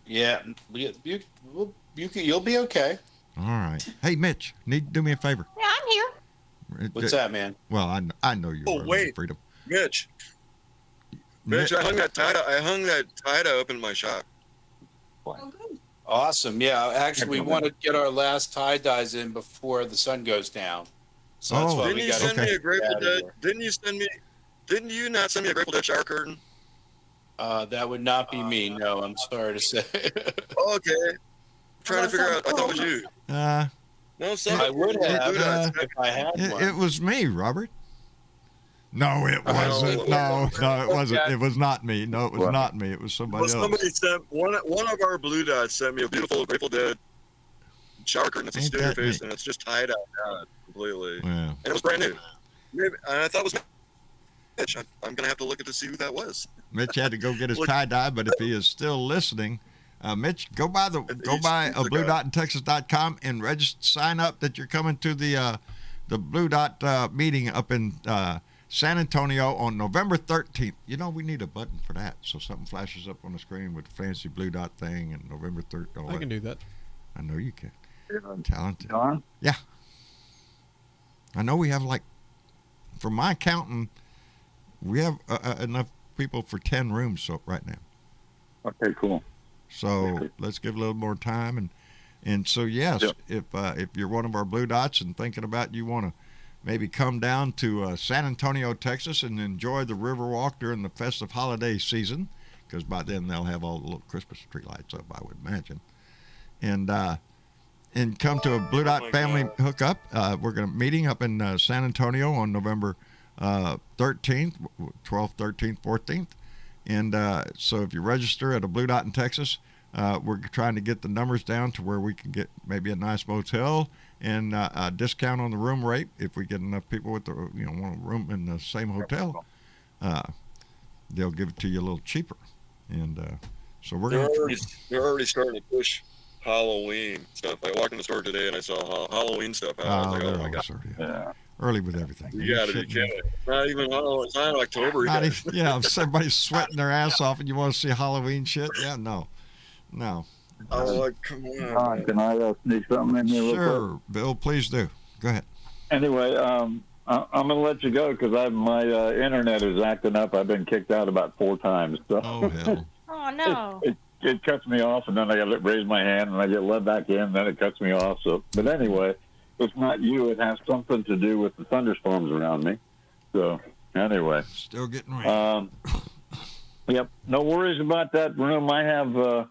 Speaker 6: Yeah, you'll be okay.
Speaker 1: All right. Hey, Mitch, need to do me a favor.
Speaker 3: Yeah, I'm here.
Speaker 6: What's that, man?
Speaker 1: Well, I know you.
Speaker 5: Oh,
Speaker 1: are,
Speaker 5: wait.
Speaker 1: Freedom.
Speaker 5: Mitch, I hung that tie-dye up in my shop.
Speaker 7: Oh, good.
Speaker 6: Awesome. Yeah, actually, we want to get our last tie dyes in before the sun goes down. So that's
Speaker 1: Oh.
Speaker 6: why
Speaker 5: Didn't
Speaker 6: we
Speaker 5: you
Speaker 6: got
Speaker 5: send me
Speaker 1: okay.
Speaker 5: a Grateful
Speaker 6: outta
Speaker 5: Dead?
Speaker 6: here.
Speaker 5: Didn't you not send me a Grateful Dead shower curtain?
Speaker 6: That would not be me. No, I'm sorry to say.
Speaker 5: Oh, okay. I'm trying to figure out. I thought it was you. No, somebody.
Speaker 6: I would have
Speaker 5: It,
Speaker 6: if I had one.
Speaker 1: It was me, Robert. No, it
Speaker 5: Oh,
Speaker 1: wasn't. No, it wasn't.
Speaker 6: Okay.
Speaker 1: It was not me. No, it was not me. It was somebody
Speaker 5: well,
Speaker 1: else.
Speaker 5: somebody sent one of our blue dots sent me a beautiful Grateful Dead shower curtain. It's a
Speaker 1: Ain't
Speaker 5: studio
Speaker 1: that
Speaker 5: face
Speaker 1: neat?
Speaker 5: and it's just tied out completely.
Speaker 1: Yeah.
Speaker 5: And it was brand new. Maybe, I thought it was Mitch. I'm going to have to look at to see who that was.
Speaker 1: Mitch had to go get his tie dye, but if he is still listening, Mitch, go by bluedotintexas.com and sign up that you're coming to the Blue Dot meeting up in San Antonio on November 13th. You know, we need a button for that, so something flashes up on the screen with the fancy Blue Dot thing and November 13th.
Speaker 8: I can do that.
Speaker 1: I know you can. Talented.
Speaker 4: John?
Speaker 1: Yeah. I know we have, like, for my counting, we have enough people for 10 rooms right now.
Speaker 4: Okay, cool.
Speaker 1: So let's give a little more time. And so, yes, if you're one of our Blue Dots and thinking about you want to maybe come down to San Antonio, Texas, and enjoy the Riverwalk during the festive holiday season, because by then they'll have all the little Christmas tree lights up, I would imagine. And come to a Blue Dot family hookup. We're going to meeting up in San Antonio on November 13th, 12th, 13th, 14th. And so if you register at a Blue Dot in Texas, we're trying to get the numbers down to where we can get maybe a nice motel and a discount on the room rate if we get enough people with want a room in the same hotel. They'll give it to you a little cheaper. And so we're
Speaker 5: they're already starting to push Halloween stuff. I walked in the store today and I saw Halloween stuff out. I was like, oh my god!
Speaker 4: Yeah.
Speaker 1: Early with everything.
Speaker 5: You got to be kidding. Not even it's not October yet.
Speaker 1: Everybody's sweating their ass off, and you want to see Halloween shit? Yeah, no.
Speaker 5: Oh, like, come on.
Speaker 4: Can I sneak something in here?
Speaker 1: Sure, Bill, please do. Go ahead.
Speaker 4: Anyway, I'm gonna let you go because my internet is acting up. I've been kicked out about 4 times. So.
Speaker 1: Oh hell!
Speaker 3: Oh no!
Speaker 4: It cuts me off, and then I got to raise my hand, and I get let back in, and then it cuts me off. So, but anyway, it's not you. It has something to do with the thunderstorms around me. So, anyway.
Speaker 1: Still getting rain.
Speaker 4: Yep. No worries about that room. I have 4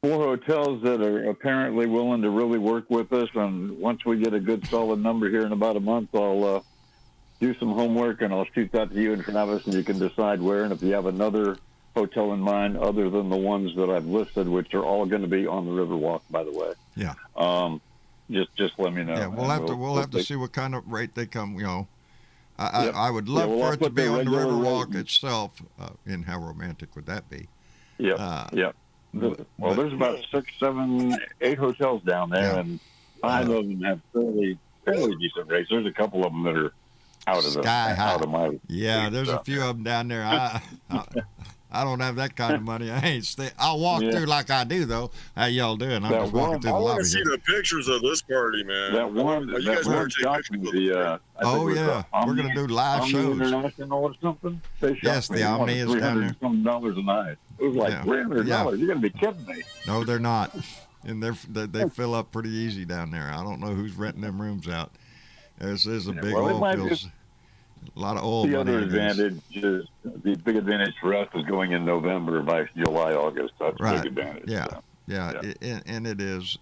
Speaker 4: hotels that are apparently willing to really work with us, and once we get a good solid number here in about a month, I'll do some homework, and I'll shoot that to you and Travis, and you can decide where. And if you have another hotel in mind other than the ones that I've listed, which are all going to be on the Riverwalk, by the way.
Speaker 1: Yeah.
Speaker 4: Just let me know.
Speaker 1: Yeah, we'll have to see what kind of rate they come. I would love for it to be on the Riverwalk itself. And how romantic would that be?
Speaker 4: Yeah. Well, there's about 6, 7, 8 hotels down there, and 5 of them have fairly decent rates. There's a couple of them that are out of my.
Speaker 1: Yeah, there's a few of them down there. I don't have that kind of money. I'll walk through like I do, though. How y'all doing? I'm just walking through the
Speaker 5: I want
Speaker 1: lobby.
Speaker 5: to see the pictures of this party, man.
Speaker 4: That one shot me.
Speaker 1: We're going to do live shows.
Speaker 4: International or something.
Speaker 1: Yes, the Omni is down there.
Speaker 4: $300 a night. It was like $300.
Speaker 1: Yeah.
Speaker 4: You're going to be kidding me.
Speaker 1: No, they're not. And they fill up pretty easy down there. I don't know who's renting them rooms out. This is a big oil fields. A lot of oil.
Speaker 4: The big advantage for us is going in November by July, August. That's a big advantage.
Speaker 1: Yeah, so. And it is,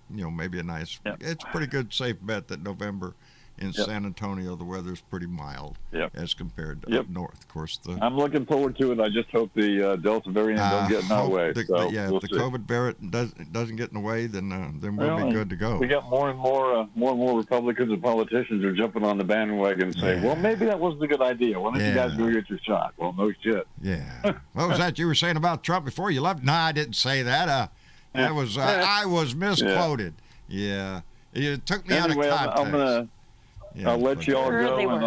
Speaker 1: maybe a nice. It's a pretty good safe bet that November in San Antonio the weather's pretty mild as compared to up north. Of course,
Speaker 4: I'm looking forward to it. I just hope the Delta variant don't get in our way.
Speaker 1: If the COVID variant doesn't get in the way, then we'll be good to go.
Speaker 4: We got more and more Republicans and politicians are jumping on the bandwagon saying, well, maybe that wasn't a good idea. Why don't you guys go get your shot? Well, no shit.
Speaker 1: Yeah. What was that you were saying about Trump before you left? No, I didn't say that. I was misquoted. Yeah. It took me out of context.
Speaker 4: I'll let you all go, and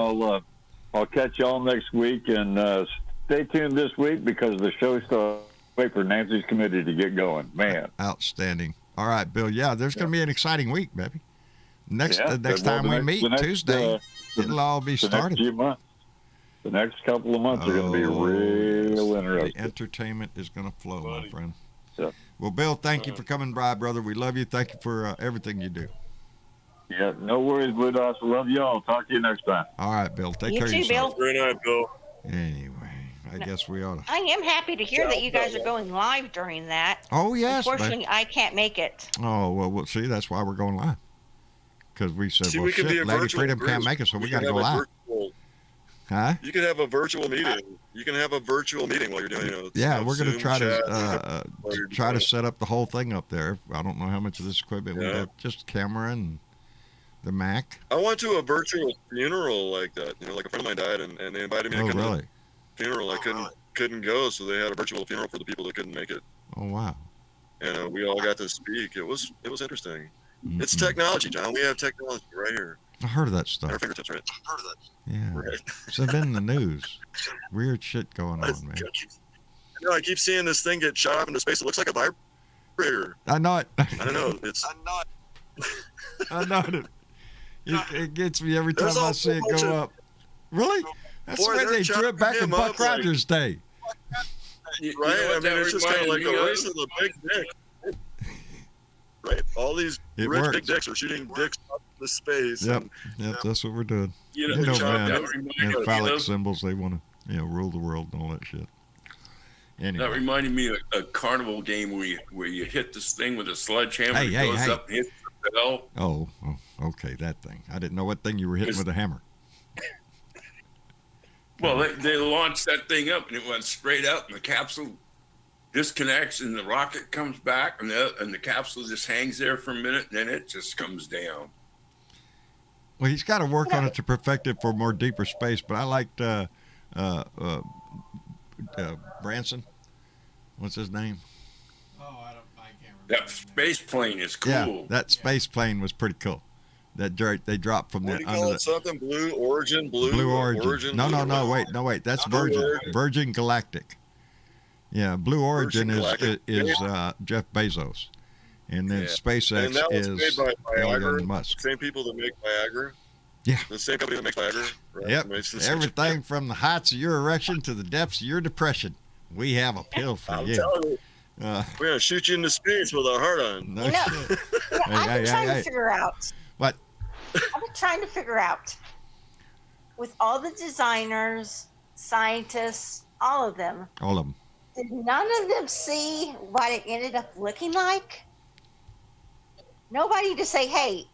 Speaker 4: I'll catch y'all next week. And stay tuned this week because the show starts. Wait for Nancy's committee to get going. Man,
Speaker 1: outstanding. All right, Bill. Yeah, there's going to be an exciting week, baby. Next time we meet Tuesday, it'll all be started.
Speaker 4: The next couple of months are going to be real interesting.
Speaker 1: The entertainment is going to flow, my friend.
Speaker 4: Yeah.
Speaker 1: Well, Bill, thank you for coming by, brother. We love you. Thank you for everything you do.
Speaker 4: Yeah, no worries, Blue Dots. Love y'all. Talk to you next time.
Speaker 1: All right, Bill. Take care of yourself.
Speaker 3: You too, Bill.
Speaker 5: Great night, Bill.
Speaker 1: Anyway, I guess we ought to.
Speaker 3: I am happy to hear that you guys are going live during that.
Speaker 1: Oh, yes.
Speaker 3: Unfortunately, I can't make it.
Speaker 1: Oh, well, see, that's why we're going live. Because we said, Lady Freedom can't make it, so we got to go live. Huh?
Speaker 5: You could have a virtual meeting. You can have a virtual meeting while you're doing it.
Speaker 1: Yeah, we're going to try to set up the whole thing up there. I don't know how much of this equipment we have. Just camera and The Mac.
Speaker 5: I went to a virtual funeral like that. You know, like a friend of mine died, and they invited me to
Speaker 1: Oh,
Speaker 5: come to
Speaker 1: really?
Speaker 5: the funeral. I couldn't go, so they had a virtual funeral for the people that couldn't make it.
Speaker 1: Oh, wow.
Speaker 5: And we all got to speak. It was interesting.
Speaker 1: Mm-mm.
Speaker 5: It's technology, John. We have technology right here
Speaker 1: I heard of that
Speaker 5: at
Speaker 1: stuff.
Speaker 5: our fingertips, right?
Speaker 1: Yeah.
Speaker 5: Right.
Speaker 1: It's been in the news. Weird shit going on, man.
Speaker 5: You know, I keep seeing this thing get shot up into space. It looks like a vibrator.
Speaker 1: I know it.
Speaker 5: I don't know. It's
Speaker 1: I know it. It gets me every time
Speaker 5: There's
Speaker 1: I
Speaker 5: a
Speaker 1: see it
Speaker 5: bunch
Speaker 1: go
Speaker 5: of-
Speaker 1: up. Really? That's
Speaker 5: Boy,
Speaker 1: where
Speaker 5: they're
Speaker 1: they drew it back in
Speaker 5: chopping him
Speaker 1: Buck
Speaker 5: up like-
Speaker 1: Rogers' day.
Speaker 5: right. I
Speaker 2: what
Speaker 5: mean,
Speaker 2: that
Speaker 5: it's just kind of like
Speaker 2: reminded
Speaker 5: a
Speaker 2: me
Speaker 5: race
Speaker 2: of?
Speaker 5: of the big dick. Right. All these
Speaker 1: It
Speaker 5: rich
Speaker 1: works.
Speaker 5: big dicks are shooting dicks up into space.
Speaker 1: Yep.
Speaker 5: and-
Speaker 1: Yep. That's what we're doing.
Speaker 2: You
Speaker 1: You know, man.
Speaker 2: that reminded
Speaker 1: And
Speaker 2: me
Speaker 1: phallic
Speaker 2: of-
Speaker 1: symbols, they want to, rule the world and all that shit.
Speaker 2: That
Speaker 1: Anyway.
Speaker 2: reminded me of a carnival game where you hit this thing with a sledgehammer.
Speaker 1: Hey,
Speaker 2: it
Speaker 1: hey,
Speaker 2: goes
Speaker 1: hey.
Speaker 2: up and hits the bell.
Speaker 1: Oh, okay, that thing. I didn't know what thing you were hitting
Speaker 2: It's-
Speaker 1: with a hammer.
Speaker 2: Well, they launched that thing up and it went straight up, and the capsule disconnects, and the rocket comes back, and the capsule just hangs there for a minute, and then it just comes down.
Speaker 1: Well, he's got to work on it to perfect it for more deeper space. But I liked Branson. What's his name?
Speaker 8: I can't remember.
Speaker 2: That space plane is cool.
Speaker 1: Yeah, that space plane was pretty cool. That they dropped from
Speaker 5: What
Speaker 1: the
Speaker 5: do you
Speaker 1: under
Speaker 5: call
Speaker 1: the
Speaker 5: it? Something Blue Origin?
Speaker 1: Blue Origin. No, wait. That's
Speaker 5: Blue
Speaker 1: Virgin.
Speaker 5: Origin.
Speaker 1: Virgin Galactic. Yeah, Blue Origin
Speaker 5: Virgin
Speaker 1: is
Speaker 5: Galactic.
Speaker 1: Jeff Bezos, and then
Speaker 5: Yeah.
Speaker 1: SpaceX
Speaker 5: And that was
Speaker 1: is
Speaker 5: made by
Speaker 1: Elon
Speaker 5: Viagra.
Speaker 1: Musk.
Speaker 5: Same people that make Viagra.
Speaker 1: Yeah.
Speaker 5: The same company that makes Viagra. Right?
Speaker 1: Yep.
Speaker 5: Makes this-
Speaker 1: Everything from the heights of your erection to the depths of your depression. We have a pill for
Speaker 5: I'm
Speaker 1: you.
Speaker 5: telling you,
Speaker 1: Uh,
Speaker 5: we're gonna shoot you into space with our heart on.
Speaker 1: no
Speaker 3: You know-
Speaker 1: shit.
Speaker 3: I've been trying
Speaker 1: hey.
Speaker 3: to figure out.
Speaker 1: What?
Speaker 3: I've been trying to figure out with all the designers, scientists, all of them,
Speaker 1: All of them.
Speaker 3: did none of them see what it ended up looking like? Nobody to say, hey,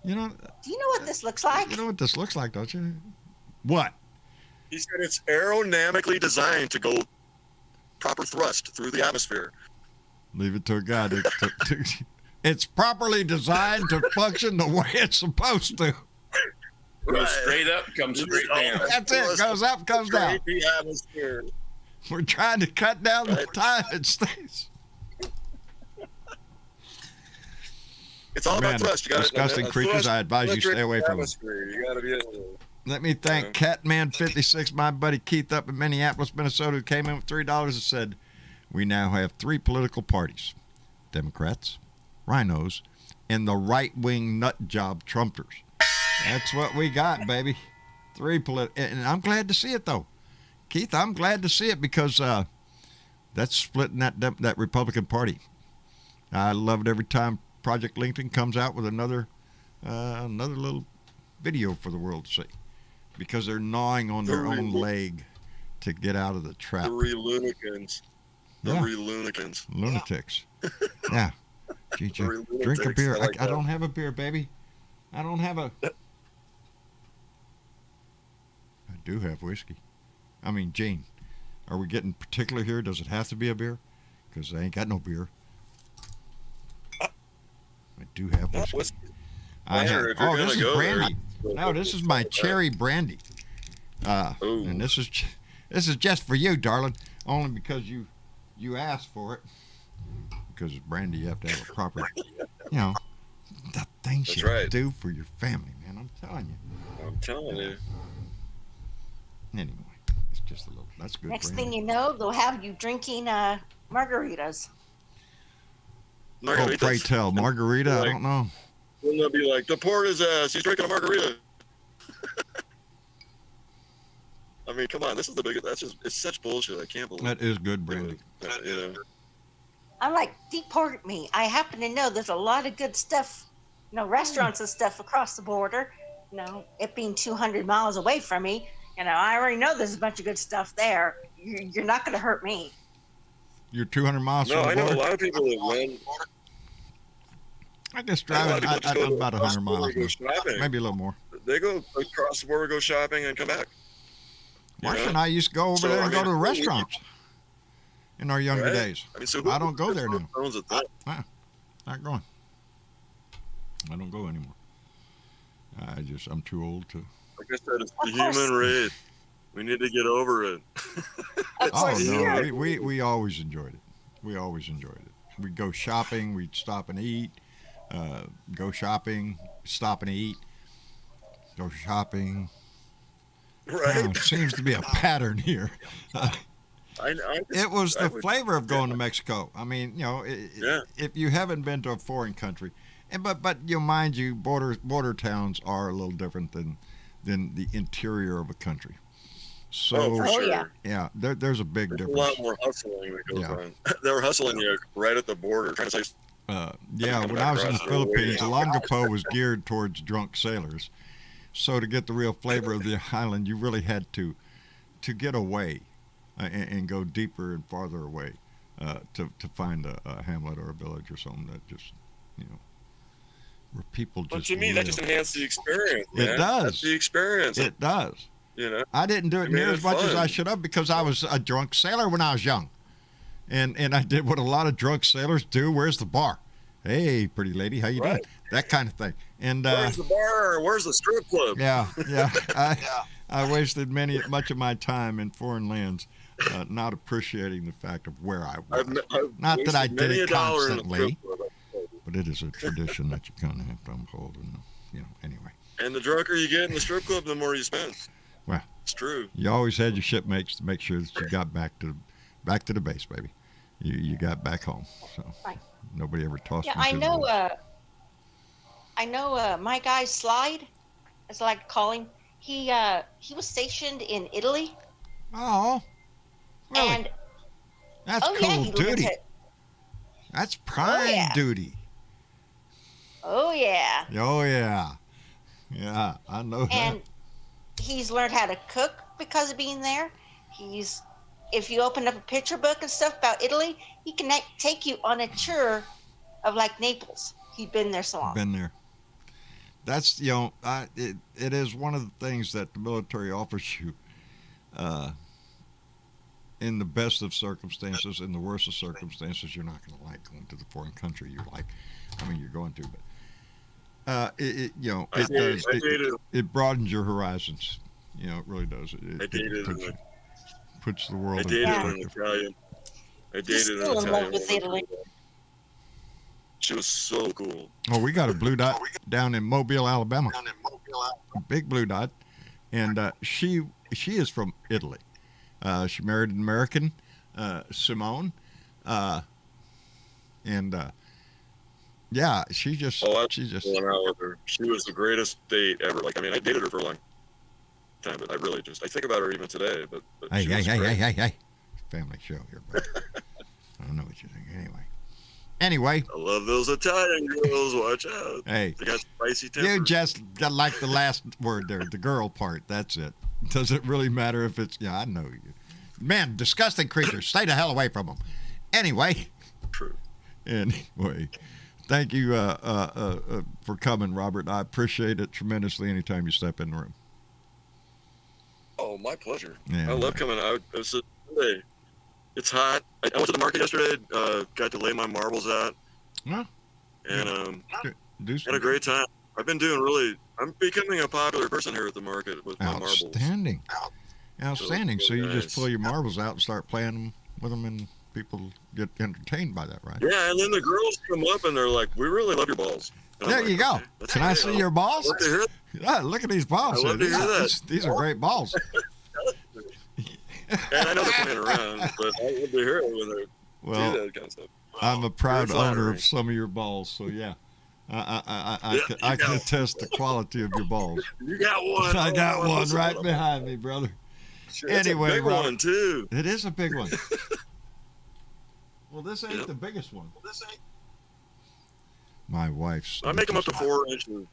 Speaker 1: You know,
Speaker 3: do you know what this looks like?
Speaker 1: you know what this looks like, don't you? What?
Speaker 5: He said it's aerodynamically designed to go proper thrust through the atmosphere.
Speaker 1: Leave it to a guy it's properly designed to function the way it's supposed to.
Speaker 2: Goes straight up, comes straight down.
Speaker 1: That's it. Goes up, comes down.
Speaker 5: Create the atmosphere.
Speaker 1: We're trying to cut down the time it stays.
Speaker 5: It's all
Speaker 1: Man,
Speaker 5: about thrust. You gotta,
Speaker 1: disgusting
Speaker 5: a
Speaker 1: creatures,
Speaker 5: thrust
Speaker 1: I advise you stay away from them.
Speaker 5: atmosphere. You gotta be able to.
Speaker 1: Let me thank Catman56, my buddy Keith up in Minneapolis, Minnesota, who came in with $3 and said, we now have 3 political parties, Democrats, rhinos, and the right-wing nut job Trumpers. That's what we got, baby. 3 and I'm glad to see it, though. Keith, I'm glad to see it because that's splitting that Republican Party. I love it every time Project LinkedIn comes out with another little video for the world to see, because they're gnawing on their own leg to get out of the trap.
Speaker 5: 3 lunicans. The
Speaker 1: Yeah.
Speaker 5: 3 lunicans.
Speaker 1: Lunatics. Yeah. Gee,
Speaker 5: Three
Speaker 1: drink a
Speaker 5: lunatics,
Speaker 1: beer.
Speaker 5: I like
Speaker 1: I
Speaker 5: that.
Speaker 1: don't have a beer, baby. I don't have a. I do have whiskey. I mean, Gene, are we getting particular here? Does it have to be a beer? Because I ain't got no beer. I do have whiskey.
Speaker 5: Whiskey.
Speaker 1: I have.
Speaker 5: If you're
Speaker 1: Oh,
Speaker 5: gonna
Speaker 1: this is
Speaker 5: go there,
Speaker 1: brandy. No, this is my cherry brandy.
Speaker 5: Ooh.
Speaker 1: And this is just for you, darling. Only because you asked for it. Because it's brandy, you have to have a proper, the things
Speaker 5: That's
Speaker 1: you
Speaker 5: right.
Speaker 1: do for your family, man. I'm telling you.
Speaker 5: I'm telling you.
Speaker 1: Anyway, it's just a little. That's good.
Speaker 3: Next
Speaker 1: brandy.
Speaker 3: thing you know, they'll have you drinking margaritas.
Speaker 1: Oh, pray tell, margarita. I don't know.
Speaker 5: Then they'll be like, deport his ass. He's drinking a margarita. I mean, come on. This is the biggest. It's such bullshit. I can't believe
Speaker 1: That is good brandy.
Speaker 5: it. You know.
Speaker 3: I'm like, deport me. I happen to know there's a lot of good stuff, restaurants and stuff across the border. It being 200 miles away from me, I already know there's a bunch of good stuff there. You're not going to hurt me.
Speaker 1: You're 200 miles
Speaker 5: No,
Speaker 1: from
Speaker 5: I
Speaker 1: the
Speaker 5: know a
Speaker 1: border.
Speaker 5: lot of people that win.
Speaker 1: I guess
Speaker 5: A lot of
Speaker 1: driving.
Speaker 5: people just go
Speaker 1: I'm about
Speaker 5: across
Speaker 1: 100
Speaker 5: the border
Speaker 1: miles.
Speaker 5: to go
Speaker 1: now.
Speaker 5: shopping.
Speaker 1: Maybe a little more.
Speaker 5: They go across the border, go shopping, and come back. You
Speaker 1: Marcia
Speaker 5: know?
Speaker 1: and I used to go over
Speaker 5: So,
Speaker 1: there
Speaker 5: I
Speaker 1: and go
Speaker 5: mean,
Speaker 1: to the
Speaker 5: we-
Speaker 1: restaurants in our younger
Speaker 5: Right?
Speaker 1: days.
Speaker 5: I mean, so
Speaker 1: I don't go there now.
Speaker 5: owns it then?
Speaker 1: Not going. I don't go anymore. I'm too old to.
Speaker 5: Like I said, it's the
Speaker 3: Of course.
Speaker 5: human race. We need to get over it.
Speaker 3: Of
Speaker 1: Oh
Speaker 3: course,
Speaker 1: no,
Speaker 3: here.
Speaker 1: we always enjoyed it. We always enjoyed it. We'd go shopping. We'd stop and eat. Go shopping. Stop and eat. Go shopping.
Speaker 5: Right?
Speaker 1: Seems to be a pattern here. It was the flavor of going to Mexico. I mean,
Speaker 5: Yeah.
Speaker 1: if you haven't been to a foreign country, but mind you, border towns are a little different than the interior of a country. So
Speaker 5: for
Speaker 3: Oh,
Speaker 5: sure.
Speaker 3: yeah.
Speaker 1: yeah, there's a big
Speaker 5: There's a
Speaker 1: difference.
Speaker 5: lot more hustling that goes
Speaker 1: Yeah.
Speaker 5: on. They were hustling you right at the border, trying to say,
Speaker 1: Yeah, when I was in the
Speaker 5: Across the
Speaker 1: Philippines,
Speaker 5: way.
Speaker 1: Olongapo was geared towards drunk sailors. So to get the real flavor of the island, you really had to get away and go deeper and farther away to find a hamlet or a village or something that just, where people just
Speaker 5: but to me, that just
Speaker 1: live.
Speaker 5: enhanced the experience.
Speaker 1: It
Speaker 5: Man.
Speaker 1: does.
Speaker 5: That's the experience.
Speaker 1: It does. I didn't do it
Speaker 5: It made
Speaker 1: near
Speaker 5: it
Speaker 1: as much as I
Speaker 5: fun.
Speaker 1: should have because I was a drunk sailor when I was young. And I did what a lot of drunk sailors do. Where's the bar? Hey, pretty lady, how you doing?
Speaker 5: Right.
Speaker 1: That kind of thing. And
Speaker 5: Where's the bar? Where's the strip club?
Speaker 1: yeah. I wasted much of my time in foreign lands not appreciating the fact of where I was.
Speaker 5: I've
Speaker 1: Not that I
Speaker 5: wasted
Speaker 1: did
Speaker 5: many
Speaker 1: it
Speaker 5: a dollar in the
Speaker 1: constantly.
Speaker 5: strip club.
Speaker 1: But it is a tradition that you kind of have to uphold. Anyway.
Speaker 5: And the drunker you get in the strip club, the more you spend.
Speaker 1: Well,
Speaker 5: It's true.
Speaker 1: you always had your shipmates to make sure that you got back to the base, baby. You got back home. So
Speaker 3: Right.
Speaker 1: nobody ever tossed
Speaker 3: Yeah,
Speaker 1: me
Speaker 3: I
Speaker 1: to the
Speaker 3: know.
Speaker 1: wolves.
Speaker 3: I know. My guy Slide, as I like to call him. He was stationed in Italy,
Speaker 1: Oh, really?
Speaker 3: and
Speaker 1: That's
Speaker 3: oh
Speaker 1: cool
Speaker 3: yeah, he
Speaker 1: duty.
Speaker 3: lived.
Speaker 1: That's prime
Speaker 3: yeah.
Speaker 1: duty.
Speaker 3: Oh yeah,
Speaker 1: Oh yeah, yeah. I know
Speaker 3: and he's learned how to cook because of being there. If you open up a picture book and stuff about Italy, he can take you on a tour of like Naples. He'd been there so
Speaker 1: that.
Speaker 3: long.
Speaker 1: Been there. That's it is one of the things that the military offers you. In the best of circumstances, in the worst of circumstances, you're not going to like going to the foreign country. You're going to, but it broadens your horizons. It really does.
Speaker 5: I dated
Speaker 1: puts the
Speaker 5: I
Speaker 1: world in
Speaker 5: dated an
Speaker 1: perspective.
Speaker 5: Italian. I
Speaker 3: He's
Speaker 5: dated an
Speaker 3: still in love
Speaker 5: Italian
Speaker 3: with
Speaker 5: woman.
Speaker 3: Italy.
Speaker 5: She was so cool.
Speaker 1: Oh, we got a blue dot down in Mobile, Alabama. A big blue dot, and she is from Italy. She married an American, Simone, and yeah, she just
Speaker 5: Went out with her. She was the greatest date ever. I dated her for a long time, but I think about her even today. But
Speaker 1: hey,
Speaker 5: she
Speaker 1: hey,
Speaker 5: was
Speaker 1: hey,
Speaker 5: great.
Speaker 1: hey, hey, hey, family show here, bro. I don't know what you think. Anyway,
Speaker 5: I love those Italian girls. Watch out.
Speaker 1: hey,
Speaker 5: They got spicy tempers.
Speaker 1: you just got like the last word there, the girl part. That's it. Does it really matter if it's? Yeah, I know you. Man, disgusting creatures. Stay the hell away from them. Anyway.
Speaker 5: True.
Speaker 1: Anyway, thank you for coming, Robert. I appreciate it tremendously anytime you step in the room.
Speaker 5: Oh, my pleasure.
Speaker 1: Yeah.
Speaker 5: I love coming out. It's hot. I went to the market yesterday. Got to lay my marbles out.
Speaker 1: Huh?
Speaker 5: And
Speaker 1: Do
Speaker 5: had a great time. I'm becoming a popular person here at the market with my marbles.
Speaker 1: Outstanding. So you
Speaker 5: nice.
Speaker 1: just pull your marbles out and start playing with them, and people get entertained by that, right?
Speaker 5: Yeah, and then the girls come up and they're like, "We really love your balls." And I'm
Speaker 1: There
Speaker 5: like,
Speaker 1: you go.
Speaker 5: "Okay, that's
Speaker 1: Can I
Speaker 5: great.
Speaker 1: see your balls?
Speaker 5: Love to hear
Speaker 1: Yeah, look at these balls.
Speaker 5: I love
Speaker 1: here.
Speaker 5: to hear that.
Speaker 1: These are great balls.
Speaker 5: And I know they're playing around, but I love to hear it when they
Speaker 1: Well,
Speaker 5: do that kind of stuff.
Speaker 1: I'm a proud
Speaker 5: Very
Speaker 1: owner
Speaker 5: flattering.
Speaker 1: of some of your balls, so yeah. I
Speaker 5: Yeah,
Speaker 1: I
Speaker 5: you
Speaker 1: can
Speaker 5: got
Speaker 1: attest the quality of your balls.
Speaker 5: You got one.
Speaker 1: I got
Speaker 5: Oh,
Speaker 1: one
Speaker 5: that's
Speaker 1: right
Speaker 5: what
Speaker 1: behind me, brother.
Speaker 5: Sure, it's
Speaker 1: Anyway,
Speaker 5: a big
Speaker 1: Robert.
Speaker 5: one too.
Speaker 1: It is a big one. Well, this ain't
Speaker 5: Yep.
Speaker 1: the biggest one. My wife's.
Speaker 5: I make them up to 4 inches.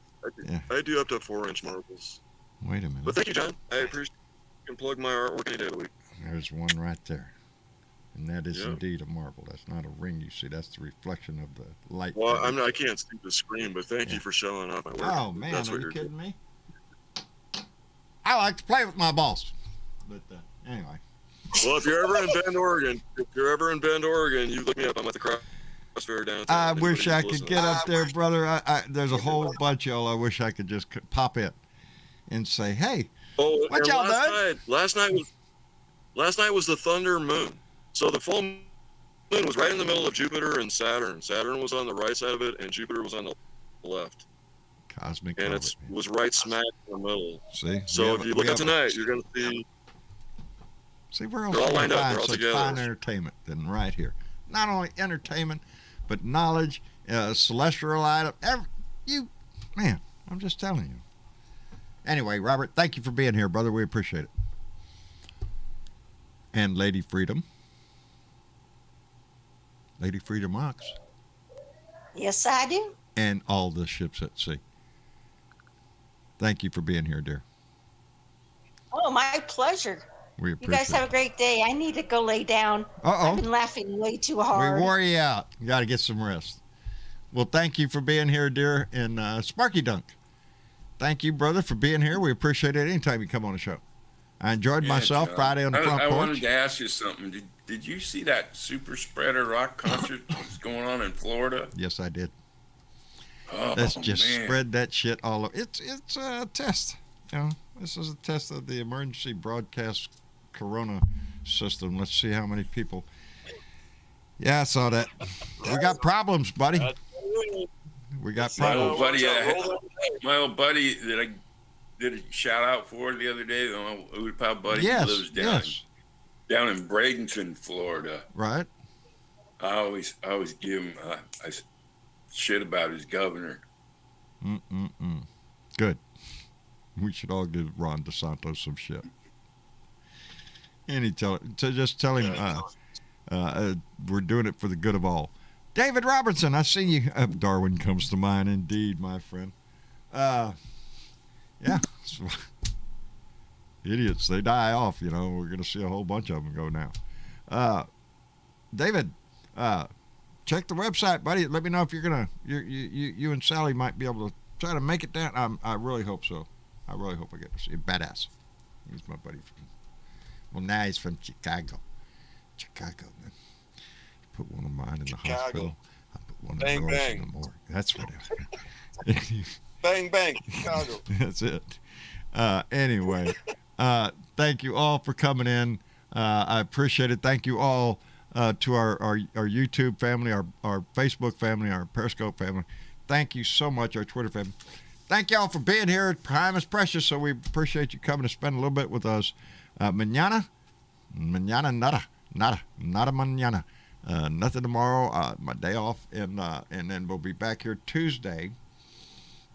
Speaker 1: Yeah.
Speaker 5: I do up to 4-inch marbles.
Speaker 1: Wait a minute.
Speaker 5: But thank you, John. I appreciate you can plug my artwork any day of the week.
Speaker 1: There's one right there. And that is
Speaker 5: Yeah.
Speaker 1: indeed a marble. That's not a ring you see. That's the reflection of the light.
Speaker 5: Well,
Speaker 1: that
Speaker 5: I can't see the screen, but thank
Speaker 1: Yeah.
Speaker 5: you for showing off my work.
Speaker 1: Oh, man.
Speaker 5: That's
Speaker 1: Are
Speaker 5: what
Speaker 1: you
Speaker 5: you're
Speaker 1: kidding me? I like to play with my balls. But anyway.
Speaker 5: Well, if you're ever in Bend, Oregon, you look me up. I'm at the fair downtown.
Speaker 1: I
Speaker 5: Anybody
Speaker 1: wish I
Speaker 5: who's
Speaker 1: could
Speaker 5: listening.
Speaker 1: get up there, brother. There's a whole bunch of y'all. I wish I could just pop in and say, hey,
Speaker 5: Oh,
Speaker 1: what
Speaker 5: and
Speaker 1: y'all doing?
Speaker 5: last night was the thunder moon. So the full moon was right in the middle of Jupiter and Saturn. Saturn was on the right side of it, and Jupiter was on the left.
Speaker 1: Cosmic
Speaker 5: And
Speaker 1: COVID,
Speaker 5: it
Speaker 1: man.
Speaker 5: was right smack in the middle.
Speaker 1: See?
Speaker 5: So if you look at tonight, you're going to see.
Speaker 1: See, we're
Speaker 5: They're all
Speaker 1: also
Speaker 5: lined up.
Speaker 1: find
Speaker 5: They're all
Speaker 1: such
Speaker 5: together.
Speaker 1: fine entertainment than right here. Not only entertainment, but knowledge, celestial item. Man, I'm just telling you. Anyway, Robert, thank you for being here, brother. We appreciate it. And Lady Freedom. Lady Freedom Ox.
Speaker 3: Yes, I do.
Speaker 1: And all the ships at sea. Thank you for being here, dear.
Speaker 3: Oh, my pleasure.
Speaker 1: We
Speaker 3: You
Speaker 1: appreciate
Speaker 3: guys have a
Speaker 1: it.
Speaker 3: great day. I need to go lay down. I've been laughing way too hard.
Speaker 1: We wore you out. You got to get some rest. Well, thank you for being here, dear. And Sparky Dunk, thank you, brother, for being here. We appreciate it anytime you come on the show. I enjoyed myself
Speaker 2: John.
Speaker 1: Friday on the front
Speaker 2: I
Speaker 1: porch.
Speaker 2: wanted to ask you something. Did you see that super spreader rock concert that's going on in Florida?
Speaker 1: Yes, I did.
Speaker 2: Oh,
Speaker 1: Let's just
Speaker 2: man.
Speaker 1: spread that shit all over. It's a test. You know, this is a test of the emergency broadcast corona system. Let's see how many people. Yeah, I saw that. We got problems, buddy. We got
Speaker 2: My old
Speaker 1: problems.
Speaker 2: buddy that I did a shout out for the other day, my old pal buddy,
Speaker 1: Yes,
Speaker 2: he lives down in Bradenton, Florida.
Speaker 1: Right.
Speaker 2: I always give him shit about his governor.
Speaker 1: Good. We should all give Ron DeSantos some shit. And just tell him we're doing it for the good of all. David Robertson, I see you. Darwin comes to mind, indeed, my friend. Yeah. Idiots, they die off, you know. We're going to see a whole bunch of them go now. David, check the website, buddy. Let me know if you're going to, you and Sally might be able to try to make it down. I really hope so. I really hope I get to see it. Badass. He's my buddy now he's from Chicago. Chicago, man. Put one of mine in the hospital. I put one of yours in the morgue. That's what it is.
Speaker 5: Bang, bang, Chicago.
Speaker 1: That's it. Anyway, thank you all for coming in. I appreciate it. Thank you all to our YouTube family, our Facebook family, our Periscope family. Thank you so much, our Twitter family. Thank y'all for being here. Time is precious, so we appreciate you coming to spend a little bit with us. Mañana nada mañana. Nothing tomorrow. My day off, and then we'll be back here Tuesday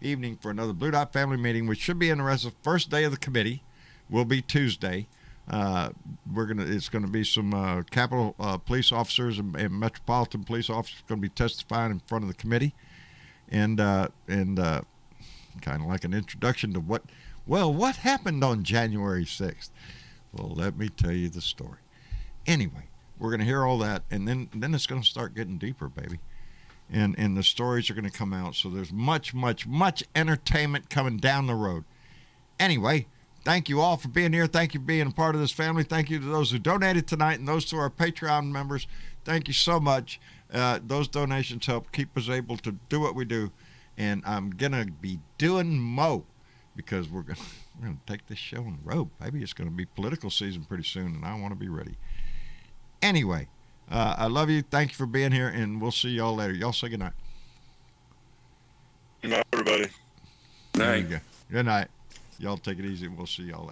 Speaker 1: evening for another Blue Dot family meeting, which should be interesting. First day of the committee will be Tuesday. It's gonna be some Capitol police officers and Metropolitan police officers going to be testifying in front of the committee, and kind of like an introduction to what happened on January 6th. Well, let me tell you the story. Anyway, we're going to hear all that, and then it's going to start getting deeper, baby. And the stories are going to come out. So there's much, much, much entertainment coming down the road. Anyway, thank you all for being here. Thank you for being a part of this family. Thank you to those who donated tonight and those to our Patreon members. Thank you so much. Those donations help keep us able to do what we do. And I'm going to be doing more because we're going to take this show on the road, baby. It's going to be political season pretty soon, and I want to be ready. Anyway, I love you. Thank you for being here, and we'll see y'all later. Y'all say goodnight.
Speaker 5: Good night, everybody.
Speaker 2: Night.
Speaker 1: Good night. Y'all take it easy, and we'll see y'all later.